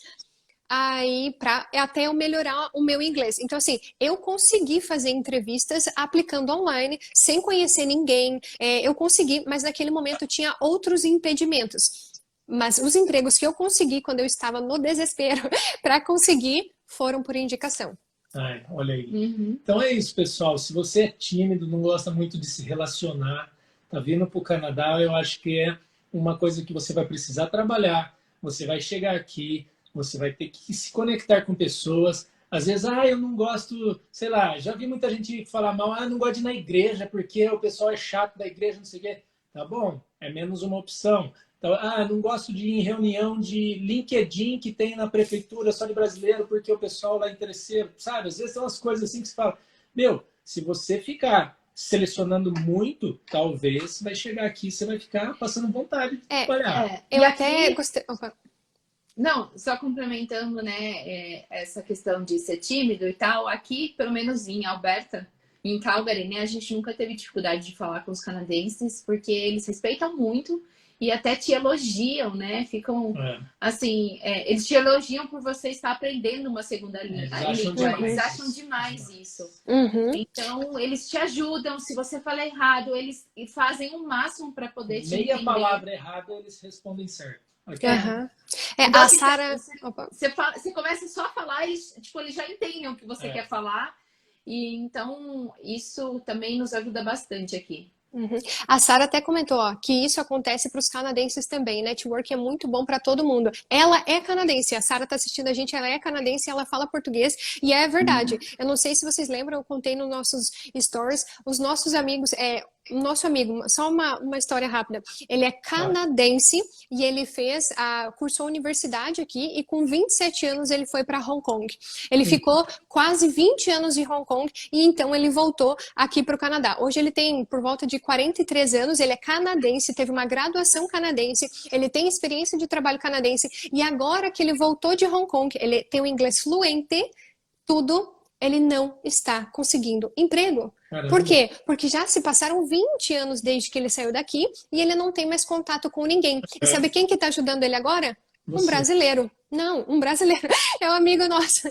aí para até eu melhorar o meu inglês. Então, assim, eu consegui fazer entrevistas aplicando online, sem conhecer ninguém. Eu consegui, mas naquele momento tinha outros impedimentos. Mas os empregos que eu consegui quando eu estava no desespero para conseguir foram por indicação. Ai, olha aí. Uhum. Então é isso, pessoal. Se você é tímido, não gosta muito de se relacionar, tá vindo para o Canadá, eu acho que é uma coisa que você vai precisar trabalhar. Você vai chegar aqui, você vai ter que se conectar com pessoas. Às vezes, eu não gosto, sei lá, já vi muita gente falar mal, não gosto de ir na igreja porque o pessoal é chato da igreja, não sei o quê. Tá bom, é menos uma opção. Então, não gosto de ir em reunião de LinkedIn que tem na prefeitura só de brasileiro porque o pessoal lá é interesseiro, sabe? Às vezes são umas coisas assim que se fala, meu, se você ficar selecionando muito, talvez vai chegar aqui, você vai ficar passando vontade de trabalhar. Eu E até aqui, gostei. Opa. não, só complementando, né, essa questão de ser tímido e tal, aqui, pelo menos em Alberta, em Calgary, né, a gente nunca teve dificuldade de falar com os canadenses, porque eles respeitam muito e até te elogiam, né, ficam, assim, eles te elogiam por você estar aprendendo uma segunda língua, eles acham demais isso. Uhum. Então, eles te ajudam, se você falar errado, eles fazem o máximo para poder te entender. Meia palavra errada, eles respondem certo. Okay. Uhum. Então, a Sara... Você começa só a falar, eles já entendem o que você quer falar. E então, isso também nos ajuda bastante aqui. Uhum. A Sara até comentou que isso acontece para os canadenses também. Network é muito bom para todo mundo. Ela é canadense, a Sara está assistindo a gente, ela é canadense, ela fala português e é verdade. Eu não sei se vocês lembram, eu contei nos nossos stories, os nossos amigos, o nosso amigo, só uma história rápida. Ele é canadense e ele cursou universidade aqui e com 27 anos ele foi para Hong Kong. Ele ficou quase 20 anos em Hong Kong e então ele voltou aqui para o Canadá. Hoje ele tem por volta de 43 anos, ele é canadense, teve uma graduação canadense, ele tem experiência de trabalho canadense e agora que ele voltou de Hong Kong, ele tem o inglês fluente, tudo, ele não está conseguindo emprego. Caramba. Por quê? Porque já se passaram 20 anos desde que ele saiu daqui e ele não tem mais contato com ninguém. E sabe quem que está ajudando ele agora? Você. Um brasileiro. Não, um brasileiro. É um amigo nosso.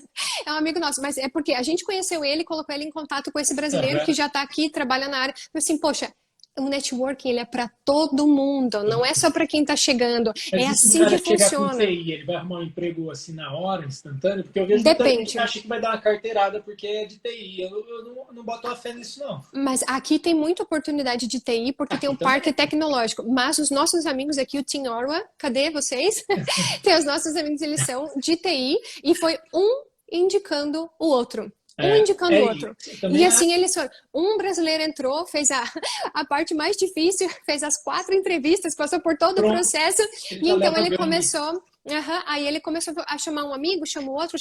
É um amigo nosso. Mas é porque a gente conheceu ele, colocou ele em contato com esse brasileiro que já está aqui, trabalha na área. Mas assim, poxa, o networking ele é para todo mundo, não é só para quem está chegando. Mas é assim que funciona. Com TI, ele vai arrumar um emprego assim na hora, instantâneo? Porque eu vejo muita gente que acha que vai dar uma carteirada porque é de TI. Eu não boto a fé nisso, não. Mas aqui tem muita oportunidade de TI, porque tem um parque tecnológico. Mas os nossos amigos aqui, o Team Orwa, cadê vocês? Tem os nossos amigos, eles são de TI, e foi um indicando o outro. Um indicando o outro. E assim eles foram. Um brasileiro entrou, fez a parte mais difícil, fez as 4 entrevistas, passou por todo o processo. E então ele começou. Aí ele começou a chamar um amigo, chamou outro,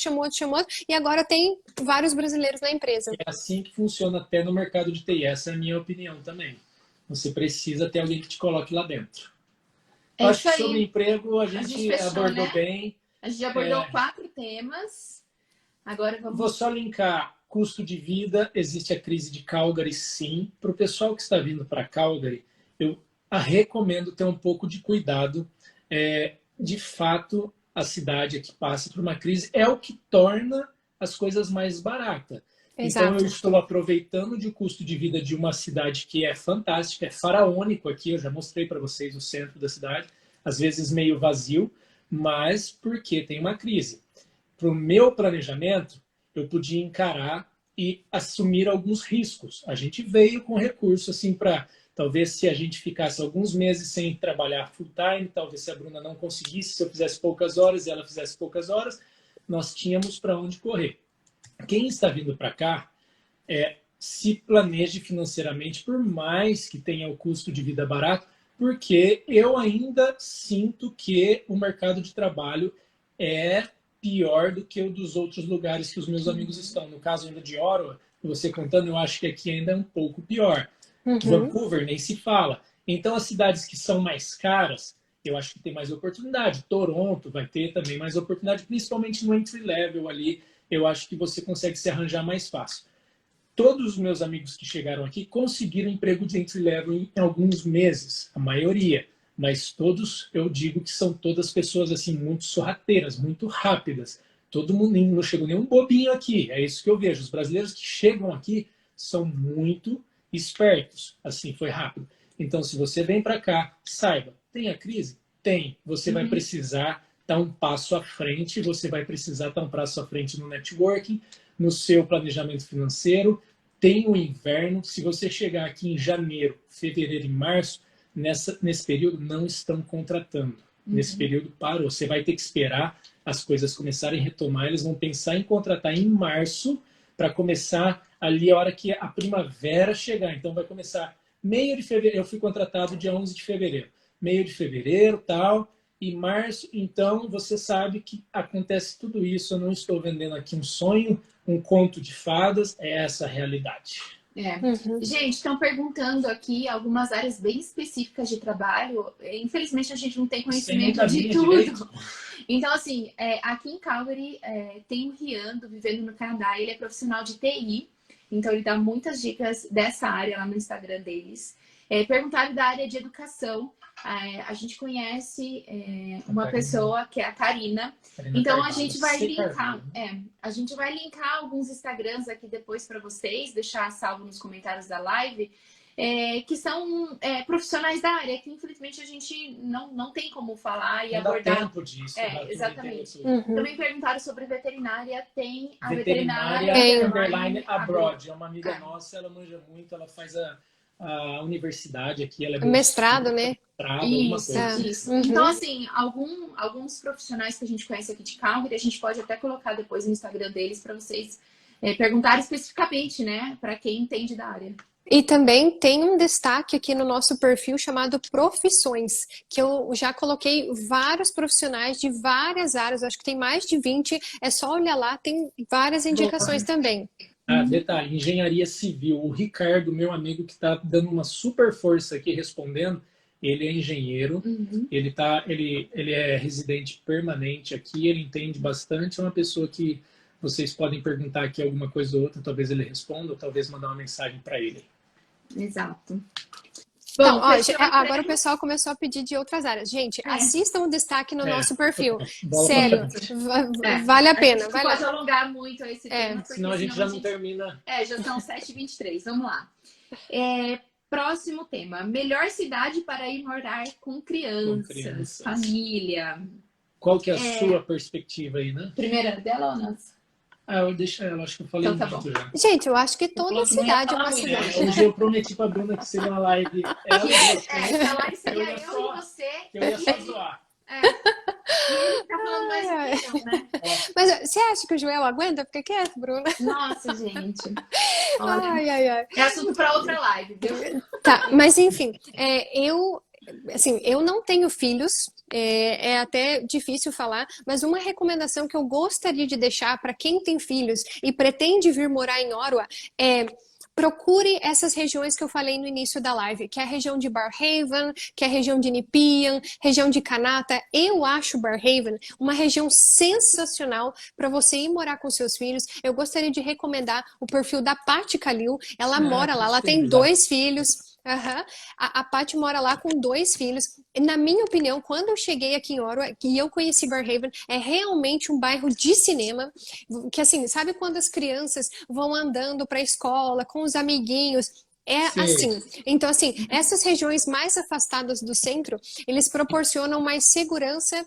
e agora tem vários brasileiros na empresa. É assim que funciona até no mercado de TI. Essa é a minha opinião também. Você precisa ter alguém que te coloque lá dentro. Acho que sobre emprego a gente abordou bem. A gente abordou 4 temas. Agora vamos... Vou só linkar custo de vida. Existe a crise de Calgary, sim. Para o pessoal que está vindo para Calgary, eu recomendo ter um pouco de cuidado. De fato, a cidade aqui passa por uma crise. É o que torna as coisas mais baratas. Exato. Então, eu estou aproveitando de custo de vida de uma cidade que é fantástica, é faraônico aqui. Eu já mostrei para vocês o centro da cidade. Às vezes meio vazio, mas porque tem uma crise. Para o meu planejamento, eu podia encarar e assumir alguns riscos. A gente veio com recurso assim para, talvez se a gente ficasse alguns meses sem trabalhar full time, talvez se a Bruna não conseguisse, se eu fizesse poucas horas e ela fizesse poucas horas, nós tínhamos para onde correr. Quem está vindo para cá, se planeje financeiramente, por mais que tenha o custo de vida barato, porque eu ainda sinto que o mercado de trabalho é pior do que o dos outros lugares que os meus amigos estão. No caso ainda de Ottawa, você contando, eu acho que aqui ainda é um pouco pior. Vancouver nem se fala. Então, as cidades que são mais caras, eu acho que tem mais oportunidade. Toronto vai ter também mais oportunidade, principalmente no entry level ali. Eu acho que você consegue se arranjar mais fácil. Todos os meus amigos que chegaram aqui conseguiram emprego de entry level em alguns meses, a maioria. Mas todos, eu digo que são todas pessoas assim muito sorrateiras, muito rápidas, todo mundo, não chegou nenhum bobinho aqui. É isso que eu vejo. Os brasileiros que chegam aqui são muito espertos. Assim, foi rápido. Então, se você vem para cá, saiba, tem a crise? Tem. Você vai precisar dar um passo à frente, você vai precisar dar um passo à frente no networking, no seu planejamento financeiro. Tem o inverno. Se você chegar aqui em janeiro, fevereiro e março, nesse período não estão contratando. Nesse período parou. Você vai ter que esperar as coisas começarem a retomar. Eles vão pensar em contratar em março para começar ali a hora que a primavera chegar. Então vai começar meio de fevereiro. Eu fui contratado dia 11 de fevereiro. Meio de fevereiro, tal. E março, então você sabe que acontece tudo isso. Eu não estou vendendo aqui um sonho, um conto de fadas. É essa a realidade. Gente, estão perguntando aqui algumas áreas bem específicas de trabalho. Infelizmente, a gente não tem conhecimento de tudo. Direito. Então, assim, aqui em Calgary tem o Rian, vivendo no Canadá. Ele é profissional de TI. Então, ele dá muitas dicas dessa área lá no Instagram deles. Perguntaram da área de educação. A gente conhece uma pessoa que é a Karina. Então a gente vai linkar, a gente vai linkar alguns Instagrams aqui depois para vocês, deixar salvo nos comentários da live, que são profissionais da área, que infelizmente a gente não tem como falar e não abordar. Dá tempo disso, exatamente. Também perguntaram sobre veterinária, tem a veterinária underline abroad. É uma amiga nossa, ela manja muito, ela faz a universidade aqui, ela é mestrado, né? Isso. Então, assim, alguns profissionais que a gente conhece aqui de Calgary, a gente pode até colocar depois no Instagram deles para vocês perguntarem especificamente, né? Para quem entende da área. E também tem um destaque aqui no nosso perfil chamado Profissões, que eu já coloquei vários profissionais de várias áreas, acho que tem mais de 20, é só olhar lá, tem várias indicações também. Detalhe, engenharia civil. O Ricardo, meu amigo, que está dando uma super força aqui respondendo, ele é engenheiro, ele é residente permanente aqui, ele entende bastante, é uma pessoa que vocês podem perguntar aqui alguma coisa ou outra, talvez ele responda, ou talvez mandar uma mensagem para ele. Exato. Bom, agora o pessoal começou a pedir de outras áreas. Gente, assistam o destaque no nosso perfil. Sério, vale a pena. Não pode alongar muito esse tema. Senão a gente já não termina. Já são 7h23, vamos lá. Próximo tema. Melhor cidade para ir morar com crianças, família. Qual que é a sua perspectiva aí, né? Primeira dela ou nossa? Eu deixo ela, acho que eu falei então, muito já. Gente, eu acho que toda cidade é uma cidade. Hoje eu prometi pra Bruna que seria uma live. Essa live seria eu e você. Eu ia só zoar. E ele tá falando mais do que eu, né? Mas você acha que o Joel aguenta? Fica quieto, Bruna. Nossa, gente. Olha, ai. É assunto para outra live, viu? Tá, mas enfim, eu não tenho filhos, é até difícil falar, mas uma recomendação que eu gostaria de deixar para quem tem filhos e pretende vir morar em Ottawa é: procure essas regiões que eu falei no início da live, que é a região de Barrhaven, que é a região de Nepean, região de Kanata. Eu acho Barrhaven uma região sensacional para você ir morar com seus filhos. Eu gostaria de recomendar o perfil da Paty Khalil. Ela mora lá, ela tem 2 filhos. A Paty mora lá com 2 filhos. Na minha opinião, quando eu cheguei aqui em Ottawa e eu conheci Barrhaven, é realmente um bairro de cinema, que assim, sabe quando as crianças vão andando para a escola com os amiguinhos? Assim. Então, assim, essas regiões mais afastadas do centro, eles proporcionam mais segurança,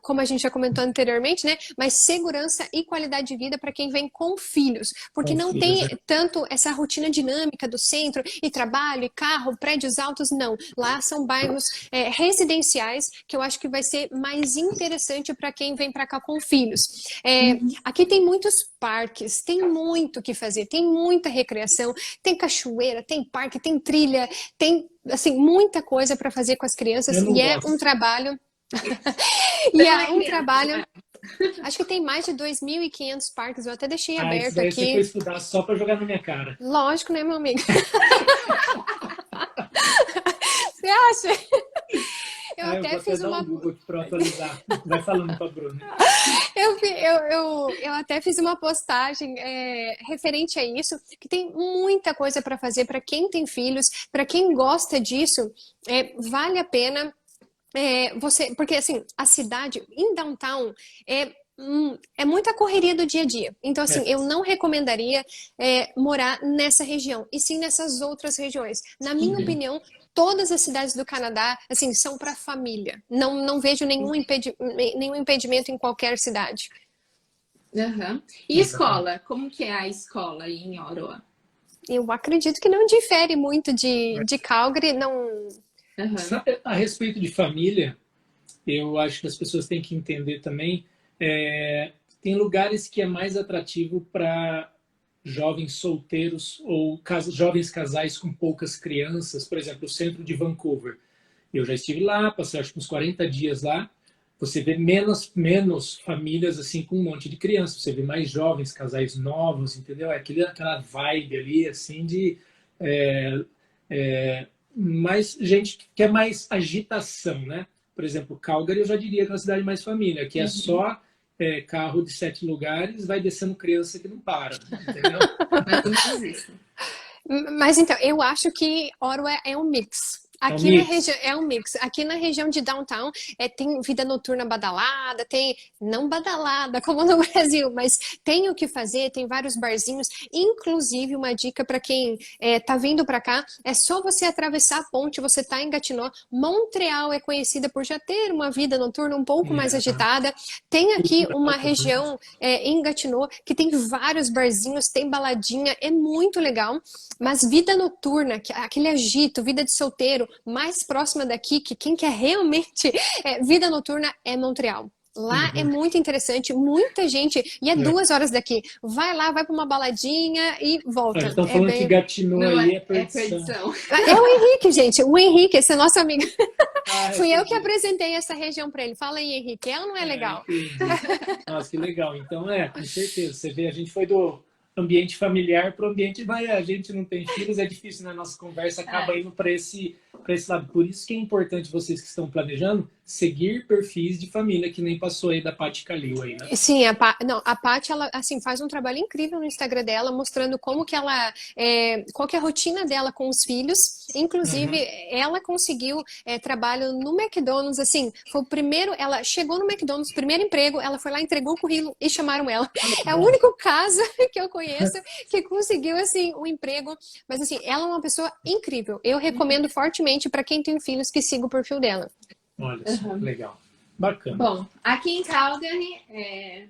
como a gente já comentou anteriormente, né? Mais segurança e qualidade de vida para quem vem com filhos. Porque não tem tanto essa rotina dinâmica do centro, e trabalho, e carro, prédios altos, não. Lá são bairros residenciais, que eu acho que vai ser mais interessante para quem vem para cá com filhos. Aqui tem muitos parques, tem muito o que fazer, tem muita recreação, tem cachoeira, tem parque, tem trilha, tem assim muita coisa para fazer com as crianças e é um trabalho acho que tem mais de 2.500 parques, eu até deixei aberto aqui. Você foi estudar só para jogar na minha cara. Lógico, né, meu amigo? Você acha? Eu até fiz uma Google para atualizar. Vai falando para Bruna. Eu até fiz uma postagem referente a isso, que tem muita coisa para fazer para quem tem filhos, para quem gosta disso, vale a pena. Porque assim, a cidade em downtown é muita correria do dia a dia. Então, assim, eu não recomendaria morar nessa região, e sim nessas outras regiões. Na minha opinião, todas as cidades do Canadá, assim, são para família. Não vejo nenhum impedimento em qualquer cidade. Uhum. E escola? Como que é a escola aí em Ottawa? Eu acredito que não difere muito de Calgary, não... Uhum. A respeito de família, eu acho que as pessoas têm que entender também, tem lugares que é mais atrativo para jovens solteiros ou jovens casais com poucas crianças, por exemplo, o centro de Vancouver. Eu já estive lá, passei acho que uns 40 dias lá. Você vê menos famílias assim com um monte de crianças. Você vê mais jovens, casais novos, entendeu? É aquela vibe ali assim de mais gente que quer mais agitação, né? Por exemplo, Calgary eu já diria que é uma cidade mais família, que é só carro de 7 lugares, vai descendo criança que não para, entendeu? Mais ou menos isso. Mas então, eu acho que Ottawa é um mix. Aqui na região é um mix. Aqui na região de downtown tem vida noturna badalada, tem não badalada como no Brasil, mas tem o que fazer, tem vários barzinhos. Inclusive, uma dica para quem tá vindo para cá, é só você atravessar a ponte, você tá em Gatineau. Montreal é conhecida por já ter uma vida noturna um pouco mais agitada. Tem aqui uma região em Gatineau que tem vários barzinhos, tem baladinha, é muito legal. Mas vida noturna, aquele agito, vida de solteiro, mais próxima daqui, que quem quer realmente vida noturna é Montreal. Lá é muito interessante, muita gente, e 2 horas daqui. Vai lá, vai para uma baladinha e volta. Eles estão falando que Gatineau aí é perdição. É o Henrique, gente, o Henrique, esse é nosso amigo. Fui eu que apresentei essa região para ele. Fala aí, Henrique, ela não é legal? Nossa, que legal. Então, com certeza. Você vê, a gente foi do ambiente familiar para o ambiente, a gente não tem filhos, é difícil, né? Nossa conversa acaba indo para esse lado. Por isso que é importante vocês que estão planejando seguir perfis de família, que nem passou aí da Paty Calil aí, né? Sim, a Paty, ela assim, faz um trabalho incrível no Instagram dela, mostrando como que ela, qual que é a rotina dela com os filhos. Inclusive, ela conseguiu trabalho no McDonald's, assim, foi o primeiro, ela chegou no McDonald's, primeiro emprego, ela foi lá, entregou o currículo e chamaram ela. É o único caso que eu conheço que conseguiu, assim, um emprego. Mas, assim, ela é uma pessoa incrível. Eu recomendo fortemente para quem tem filhos que siga o perfil dela. Olha só, legal. Bacana. Bom, aqui em Calgary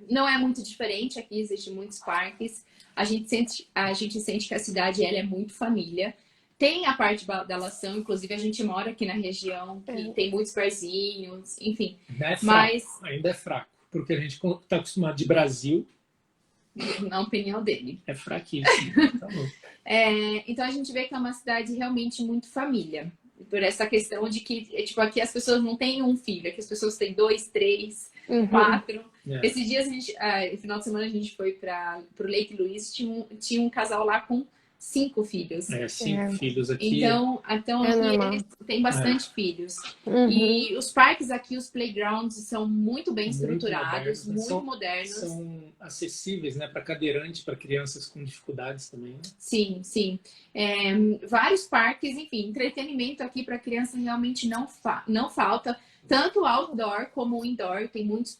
não é muito diferente. Aqui existem muitos parques. A gente sente que a cidade ela é muito família. Tem a parte de badalação, inclusive a gente mora aqui na região, que tem muitos barzinhos, enfim. Ainda é fraco, porque a gente está acostumado de Brasil. Na opinião dele. É fraquíssimo. Tá bom. Então a gente vê que é uma cidade realmente muito família. Por essa questão de que, tipo, aqui as pessoas não têm um filho, aqui as pessoas têm 2, 3, 4. Esses dias, no final de semana, a gente foi para o Lake Louise, tinha um casal lá com 5 filhos. 5 filhos aqui. Então aqui eles têm bastante filhos. E os parques aqui, os playgrounds, são muito bem estruturados, muito modernos. São acessíveis, né, para cadeirante, para crianças com dificuldades também. Né? Sim, sim. Vários parques, enfim, entretenimento aqui para criança realmente não falta. Tanto outdoor como indoor. Tem muitos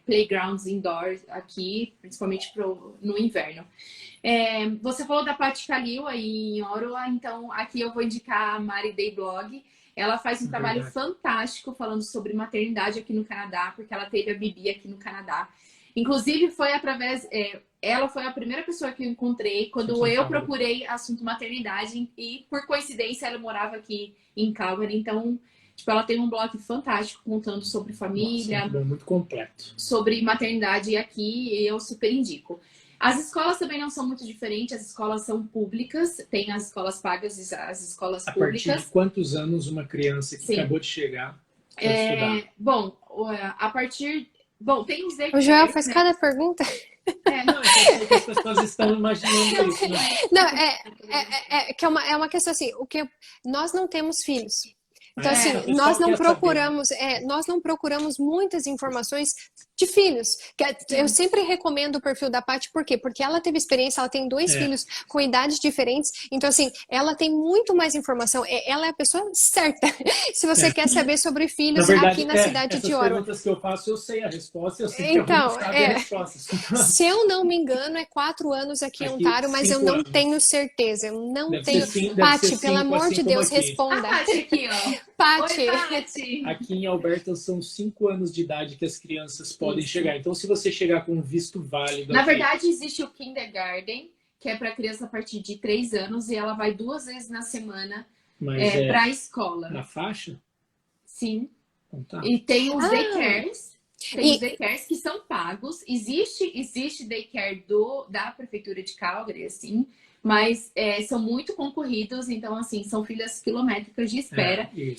playgrounds indoor aqui, principalmente no inverno. Você falou da Paty Calil aí em Ottawa, então aqui eu vou indicar a Mari Day Blog. Ela faz um trabalho fantástico falando sobre maternidade aqui no Canadá, porque ela teve a Bibi aqui no Canadá. Inclusive, foi através... ela foi a primeira pessoa que eu encontrei quando eu procurei assunto maternidade e, por coincidência, ela morava aqui em Calgary. Então, tipo, ela tem um blog fantástico contando sobre família. Nossa, muito completo. Sobre maternidade aqui, e eu super indico. As escolas também não são muito diferentes, as escolas são públicas, tem as escolas pagas e as escolas públicas. A partir de quantos anos uma criança que acabou de chegar para estudar? Bom, a partir... Bom, tem os daycares, o Joel faz cada pergunta. Não, as pessoas estão imaginando isso, né? Não, que é uma questão assim, nós não temos filhos. Então, assim, nós não procuramos muitas informações, de filhos. Eu sempre recomendo o perfil da Paty, por quê? Porque ela teve experiência, ela tem 2 filhos com idades diferentes, então assim, ela tem muito mais informação, ela é a pessoa certa, se você quer saber sobre filhos Na verdade, aqui na cidade de Ottawa. Essas perguntas que eu faço, eu sei a resposta, eu sei Então, que a resposta. se eu não me engano, é 4 anos aqui em Ontário, mas eu não tenho certeza, eu não tenho. Paty, pelo amor de Deus, responda. A Paty aqui, ó. Paty. Oi, Paty. Aqui em Alberta são 5 anos de idade que as crianças podem chegar. Então, se você chegar com um visto válido... Na verdade, existe o kindergarten, que é para criança a partir de 3 anos, e ela vai 2 vezes na semana para a escola. Na faixa? Sim. Então, tá. E tem os daycares. Tem os daycares que são pagos. Existe daycare da Prefeitura de Calgary, assim, mas são muito concorridos, então, assim, são filas quilométricas de espera. E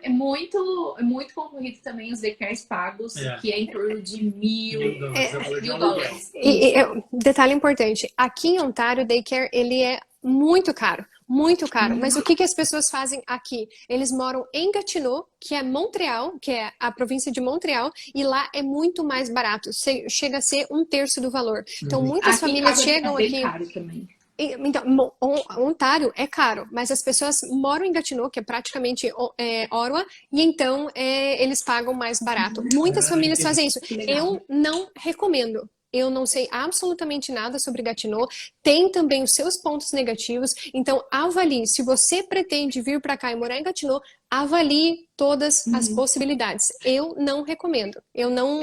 é muito concorrido também os daycares pagos, que é em torno de $1.000. E detalhe importante, aqui em Ontário, o daycare, ele é muito caro. Muito caro. Mas o que as pessoas fazem aqui? Eles moram em Gatineau, que é Montreal, que é a província de Montreal, e lá é muito mais barato. Chega a ser 1/3 do valor. Então, muitas famílias chegam aqui... Caro também. Então, Ontário é caro, mas as pessoas moram em Gatineau, que é praticamente Ottawa, e então eles pagam mais barato. Muitas famílias fazem isso. Eu não recomendo. Eu não sei absolutamente nada sobre Gatineau. Tem também os seus pontos negativos. Então, avalie. Se você pretende vir para cá e morar em Gatineau, avalie todas as possibilidades. Eu não recomendo. Eu não...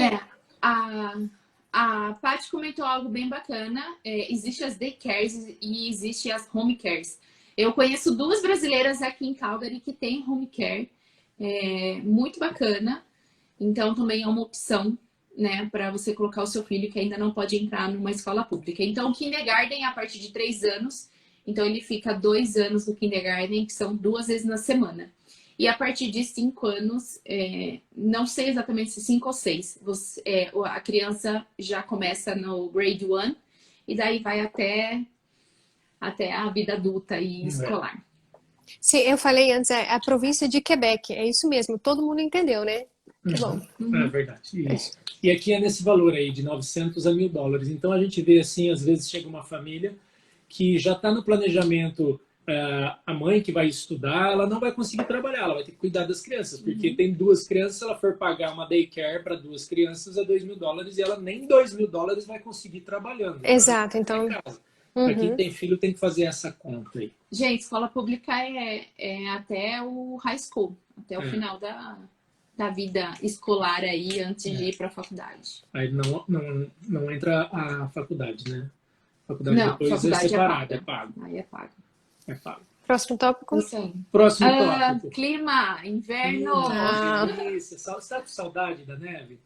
A Paty comentou algo bem bacana. Existe as daycares e existe as home cares. Eu conheço 2 brasileiras aqui em Calgary que têm home care. Muito bacana. Então, também é uma opção, né, para você colocar o seu filho que ainda não pode entrar numa escola pública. Então, o kindergarten é a partir de 3 anos. Então, ele fica 2 anos no kindergarten, que são 2 vezes na semana. E a partir de 5 anos, não sei exatamente se 5 ou 6, a criança já começa no grade 1 e daí vai até a vida adulta e escolar. Sim, eu falei antes, a província de Quebec, é isso mesmo, todo mundo entendeu, né? Que bom. É verdade, isso. E aqui é nesse valor aí, de 900 a $1.000. Então a gente vê assim, às vezes chega uma família que já está no planejamento, a mãe que vai estudar, ela não vai conseguir trabalhar, ela vai ter que cuidar das crianças, porque tem 2 crianças, se ela for pagar uma daycare para 2 crianças é $2.000 e ela nem $2.000 vai conseguir trabalhando. Exato, então... Para quem tem filho tem que fazer essa conta aí. Gente, escola pública é até o high school, até o final da vida escolar aí, antes de ir para a faculdade. Aí não entra a faculdade, né? A faculdade não, depois faculdade é separada, é pago. Aí é pago. É pago. Próximo tópico? Próximo tópico. Clima, inverno. Isso. Você tá com saudade da neve?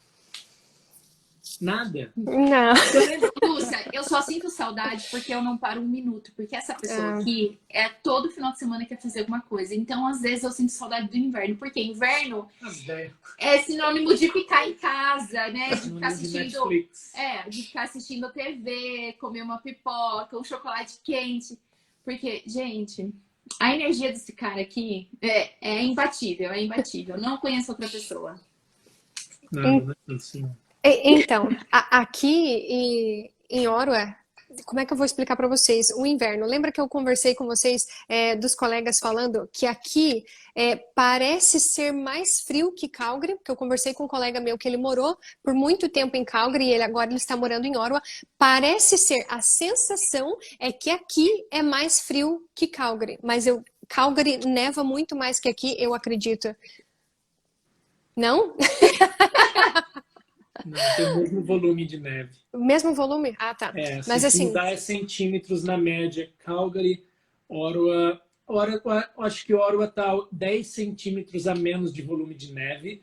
Nada? Não. Lúcia, eu só sinto saudade porque eu não paro um minuto. Porque essa pessoa aqui todo final de semana quer fazer alguma coisa. Então, às vezes, eu sinto saudade do inverno. Porque inverno é sinônimo de ficar em casa, né? De ficar assistindo. De ficar assistindo TV, comer uma pipoca, um chocolate quente. Porque, gente, a energia desse cara aqui é imbatível, é imbatível. Não conheço outra pessoa. Não é assim. Então, aqui em Ottawa, como é que eu vou explicar para vocês? O inverno, lembra que eu conversei com vocês dos colegas falando que aqui parece ser mais frio que Calgary, porque eu conversei com um colega meu que ele morou por muito tempo em Calgary e agora ele está morando em Ottawa. Parece ser, a sensação é que aqui é mais frio que Calgary, mas Calgary neva muito mais que aqui, eu acredito. Não? Não, tem o mesmo volume de neve. O mesmo volume? Ah, tá. Mas assim, 10 centímetros na média. Calgary, Ottawa, acho que Ottawa está 10 centímetros a menos de volume de neve.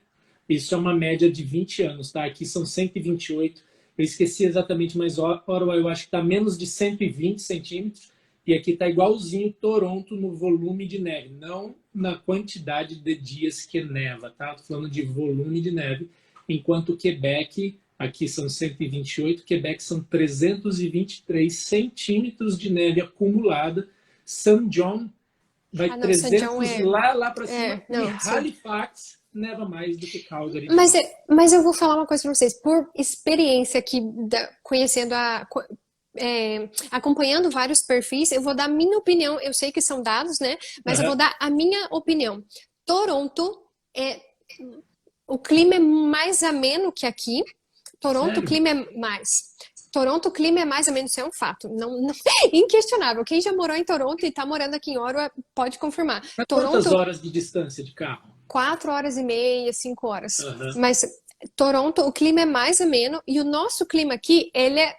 Isso é uma média de 20 anos, tá? Aqui são 128. Eu esqueci exatamente, mas Ottawa eu acho que está menos de 120 centímetros. E aqui está igualzinho Toronto no volume de neve. Não na quantidade de dias que neva, tá? Estou falando de volume de neve. Enquanto Quebec, aqui são 128, Quebec são 323 centímetros de neve acumulada. Saint John vai 300 lá para cima. E Halifax neva mais do que Calgary. Mas eu vou falar uma coisa para vocês. Por experiência aqui, conhecendo acompanhando vários perfis, eu vou dar minha opinião. Eu sei que são dados, né? Mas eu vou dar a minha opinião. Toronto, o clima é mais ameno que aqui. Toronto, o clima é mais. Toronto, o clima é mais ou menos, isso é um fato. Não, inquestionável. Quem já morou em Toronto e está morando aqui em Ottawa pode confirmar. Quantas horas de distância de carro? 4 horas e meia, 5 horas. Mas Toronto, o clima é mais ameno e o nosso clima aqui, ele é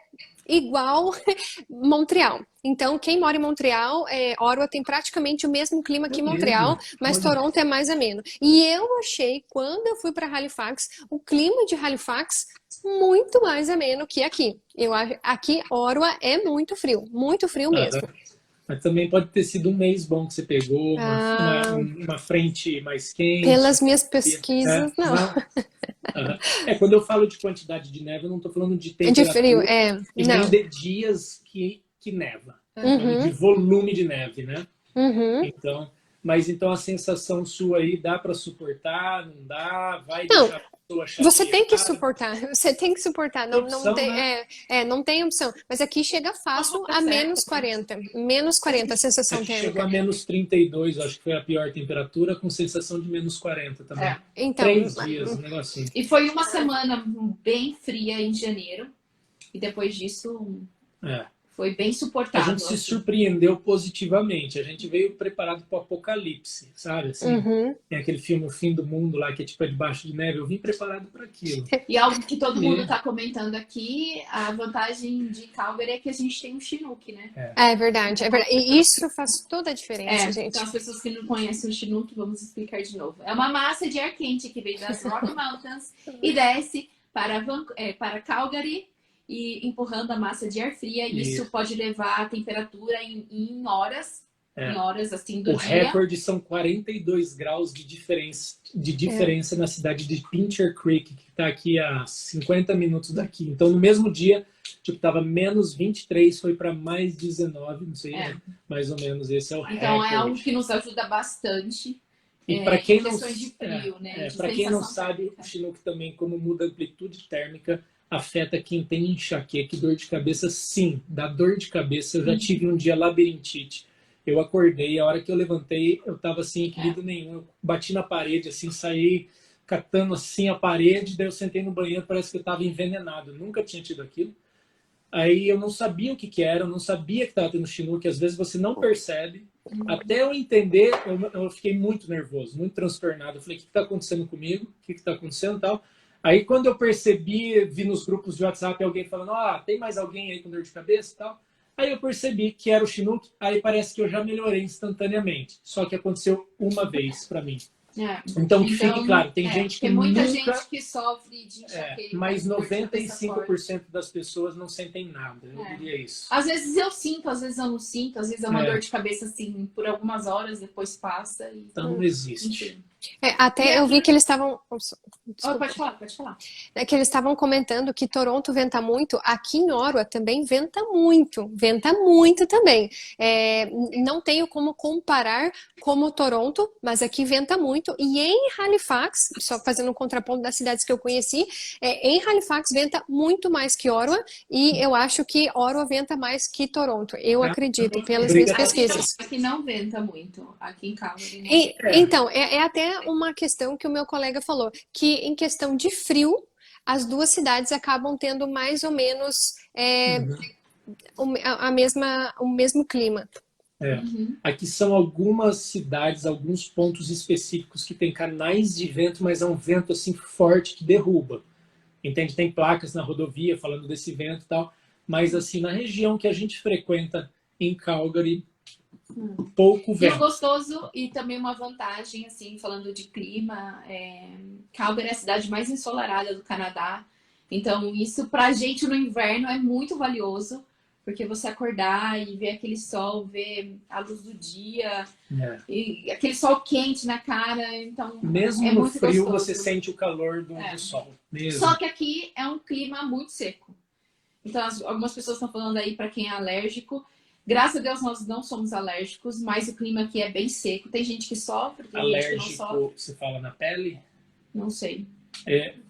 igual Montreal. Então, quem mora em Montreal, Ottawa tem praticamente o mesmo clima que Montreal, mas Toronto é mais ameno. E eu achei, quando eu fui para Halifax, o clima de Halifax muito mais ameno que aqui. Aqui, Ottawa é muito frio mesmo. Mas também pode ter sido um mês bom que você pegou, uma frente mais quente. Pelas minhas pesquisas, não. Quando eu falo de quantidade de neve, eu não estou falando de temperatura. De frio, e não. nem de dias que neva. De volume de neve, né? Então a sensação sua aí dá para suportar, não dá? Vai deixar a pessoa chateada? Você tem que suportar. Você tem que suportar. Não tem, né? não tem opção. Mas aqui chega fácil a menos 40. Menos 40 a sensação térmica. Chegou a menos 32, acho que foi a pior temperatura, com sensação de menos 40 também. Então, 3 dias, um negocinho. E foi uma semana bem fria em janeiro. E depois disso... Foi bem suportável. A gente se surpreendeu positivamente. A gente veio preparado para o apocalipse, sabe? Assim, tem aquele filme O Fim do Mundo lá, que é tipo debaixo de neve. Eu vim preparado para aquilo. E algo que todo mundo está comentando aqui, a vantagem de Calgary é que a gente tem um Chinook, né? É verdade. E isso faz toda a diferença, gente. Então, as pessoas que não conhecem o Chinook, vamos explicar de novo. É uma massa de ar quente que vem das Rocky Mountains e desce para Calgary, e empurrando a massa de ar fria. Isso pode levar a temperatura em horas, em horas assim do dia. O recorde são 42 graus de diferença na cidade de Pincher Creek, que está aqui a 50 minutos daqui. Então, no mesmo dia, tava menos 23, foi para mais 19, não sei, mais ou menos esse é o recorde. Então, é algo que nos ajuda bastante. E para quem não sabe, o Chinook também, como muda a amplitude térmica, afeta quem tem enxaqueca e dor de cabeça, sim. Dá dor de cabeça. Eu já tive um dia labirintite. Eu acordei, a hora que eu levantei, eu tava sem equilíbrio nenhum. Eu bati na parede, assim, saí catando assim a parede, daí eu sentei no banheiro, parece que eu tava envenenado. Eu nunca tinha tido aquilo. Aí eu não sabia o que era, eu não sabia que tava tendo Chinook. Às vezes você não percebe. Até eu entender, eu fiquei muito nervoso, muito transtornado. Eu falei, o que tá acontecendo comigo? O que tá acontecendo e tal? Aí, quando eu percebi, vi nos grupos de WhatsApp alguém falando, tem mais alguém aí com dor de cabeça e tal. Aí eu percebi que era o Chinook, aí parece que eu já melhorei instantaneamente. Só que aconteceu uma vez para mim. Então, que fique claro, tem gente que tem muita nunca... gente que sofre de enxaqueca. Mas 95% das pessoas não sentem nada, eu diria isso. Às vezes eu sinto, às vezes eu não sinto, às vezes é uma dor de cabeça assim, por algumas horas, depois passa. Então não existe. Enfim. Até eu vi que eles estavam... Pode falar. Que eles estavam comentando que Toronto venta muito. Aqui em Ottawa também venta muito também. Não tenho como comparar como Toronto, mas aqui venta muito. E em Halifax, só fazendo um contraponto das cidades que eu conheci, em Halifax venta muito mais que Ottawa, e eu acho que Ottawa venta mais que Toronto. Eu acredito, pelas minhas pesquisas. Aqui não venta muito, aqui em Calgary. Então, é até uma questão que o meu colega falou, que em questão de frio, as duas cidades acabam tendo mais ou menos o mesmo clima. Aqui são algumas cidades, alguns pontos específicos que tem canais de vento, mas é um vento assim forte que derruba. Entende? Tem placas na rodovia falando desse vento e tal, mas assim, na região que a gente frequenta em Calgary, pouco vento. E o gostoso e também uma vantagem, assim, falando de clima, Calgary é a cidade mais ensolarada do Canadá. Então, isso pra gente no inverno é muito valioso, porque você acordar e ver aquele sol, ver a luz do dia, e aquele sol quente na cara, então mesmo no frio gostoso. Você sente o calor do sol. Mesmo. Só que aqui é um clima muito seco. Então, algumas pessoas estão falando aí para quem é alérgico. Graças a Deus nós não somos alérgicos, mas o clima aqui é bem seco. Tem gente que sofre, tem alérgico, gente que não sofre. Você fala na pele? Não sei.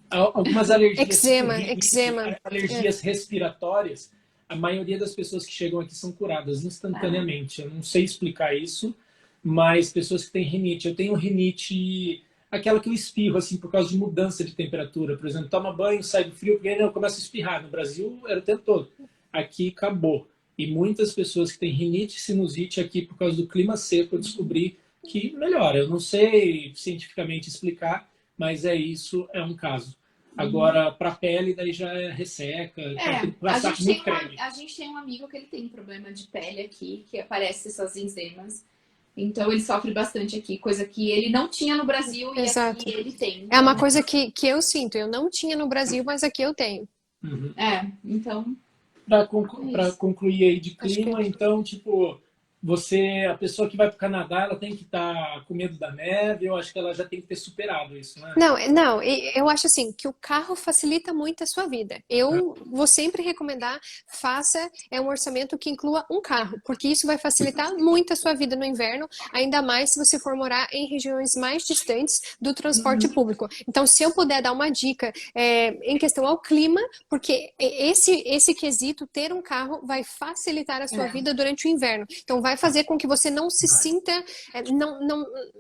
Algumas alergias, Eczema. alergias respiratórias, a maioria das pessoas que chegam aqui são curadas instantaneamente. Eu não sei explicar isso, mas pessoas que têm rinite. Eu tenho rinite, aquela que eu espirro, assim, por causa de mudança de temperatura. Por exemplo, toma banho, sai do frio, porque eu começo a espirrar. No Brasil, era o tempo todo. Aqui, acabou. E muitas pessoas que têm rinite e sinusite aqui, por causa do clima seco, eu descobri que melhora. Eu não sei cientificamente explicar, mas isso, é um caso. Agora, para a pele, daí já resseca, tem que passar muito creme. A gente tem um amigo que ele tem um problema de pele aqui, que aparece essas enzimas. Então, ele sofre bastante aqui, coisa que ele não tinha no Brasil e Exato. aqui ele tem. É uma coisa que eu sinto. Eu não tinha no Brasil, mas aqui eu tenho. Uhum. Então... Para concluir aí de clima, então, tipo, a pessoa que vai para o Canadá, ela tem que estar com medo da neve, eu acho que ela já tem que ter superado isso, né? Não, eu acho assim, que o carro facilita muito a sua vida. Eu vou sempre recomendar, faça um orçamento que inclua um carro, porque isso vai facilitar muito a sua vida no inverno, ainda mais se você for morar em regiões mais distantes do transporte público. Então, se eu puder dar uma dica em questão ao clima, porque esse quesito, ter um carro, vai facilitar a sua vida durante o inverno. Então, vai fazer com que você não se sinta,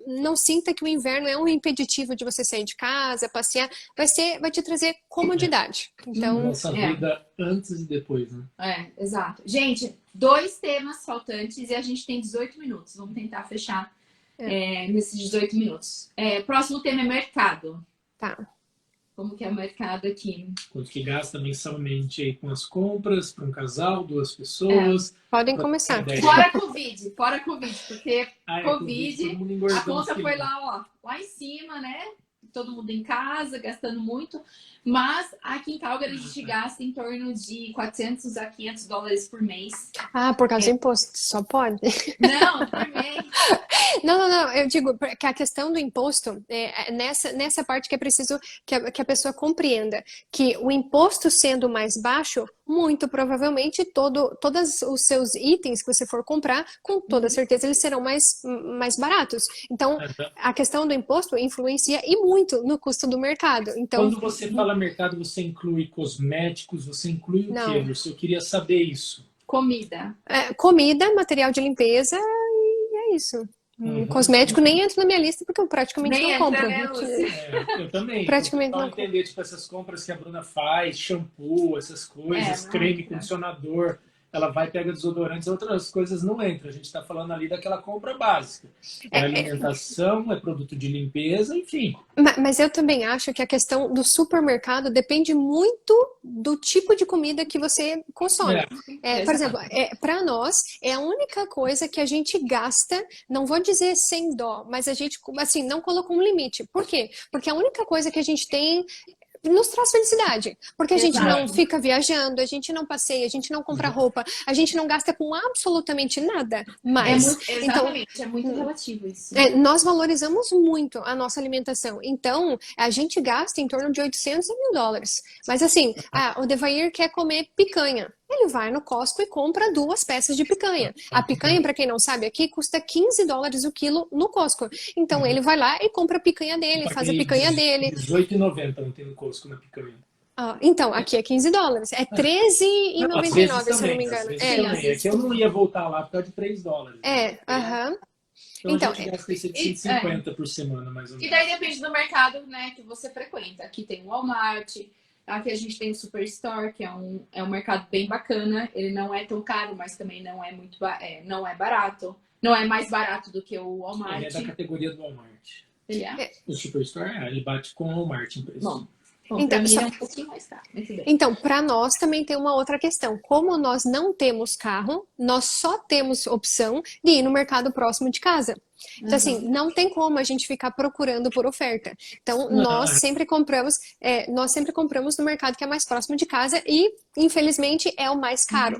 não sinta que o inverno é um impeditivo de você sair de casa, passear, vai te trazer comodidade. Então, nossa vida antes e depois, né? Exato. Gente, 2 temas faltantes e a gente tem 18 minutos. Vamos tentar fechar nesses 18 minutos. Próximo tema é mercado. Tá. Como que é o mercado aqui? Quanto que gasta mensalmente aí com as compras para um casal, 2 pessoas? Podem começar. Fora Covid, porque Covid, todo mundo engordou a conta uns foi quilos. lá em cima, né? Todo mundo em casa, gastando muito. Mas aqui em Calgary a gente gasta em torno de 400 a 500 dólares por mês. Por causa do imposto, só pode. Não, por mês. Não, eu digo que a questão do imposto, nessa parte que é preciso que a pessoa compreenda, que o imposto sendo mais baixo, muito provavelmente todos os seus itens que você for comprar, com toda certeza eles serão mais baratos. Então, a questão do imposto influencia e muito no custo do mercado. Então, quando você fala mercado, você inclui cosméticos, você inclui o quê, Lúcia? Eu queria saber isso. Comida. Comida, material de limpeza e é isso. Cosmético nem entra na minha lista porque eu praticamente não compro. Eu também. Praticamente não entender tipo, essas compras que a Bruna faz, shampoo, essas coisas, creme, condicionador, ela vai pega desodorantes, outras coisas não entram. A gente está falando ali daquela compra básica. Alimentação, é produto de limpeza, enfim. Mas eu também acho que a questão do supermercado depende muito do tipo de comida que você consome. Por exemplo, para nós, é a única coisa que a gente gasta, não vou dizer sem dó, mas a gente, assim, não colocou um limite. Por quê? Porque a única coisa que a gente tem nos traz felicidade, porque a gente não fica viajando, a gente não passeia, a gente não compra roupa, a gente não gasta com absolutamente nada mais. Exatamente, é muito relativo isso. Nós valorizamos muito a nossa alimentação, então a gente gasta em torno de 800 a 1.000 dólares. Mas assim, o Devair quer comer picanha. Ele vai no Costco e compra 2 peças de picanha. A picanha, para quem não sabe, aqui custa 15 dólares o quilo no Costco. Então ele vai lá e compra a picanha dele, faz a picanha dele. R$18,90 não tem no Costco na picanha. Então, aqui é 15 dólares. É R$13,99, se eu não me engano. É que eu não ia voltar lá por causa de 3 dólares. Então, a gente gasta 150 por semana, mais ou menos. E daí depende do mercado, né, que você frequenta. Aqui tem o Walmart. Aqui a gente tem o Superstore, que é um mercado bem bacana. Ele não é tão caro, mas também não é muito não é barato. Não é mais barato do que o Walmart. Ele é da categoria do Walmart. Ele é? O Superstore, ele bate com o Walmart em preço. Bom, então, pra mim é um pouquinho mais caro. Então, para nós também tem uma outra questão. Como nós não temos carro, nós só temos opção de ir no mercado próximo de casa. Então, assim, não tem como a gente ficar procurando por oferta. Então, nós sempre compramos no mercado que é mais próximo de casa e, infelizmente, é o mais caro.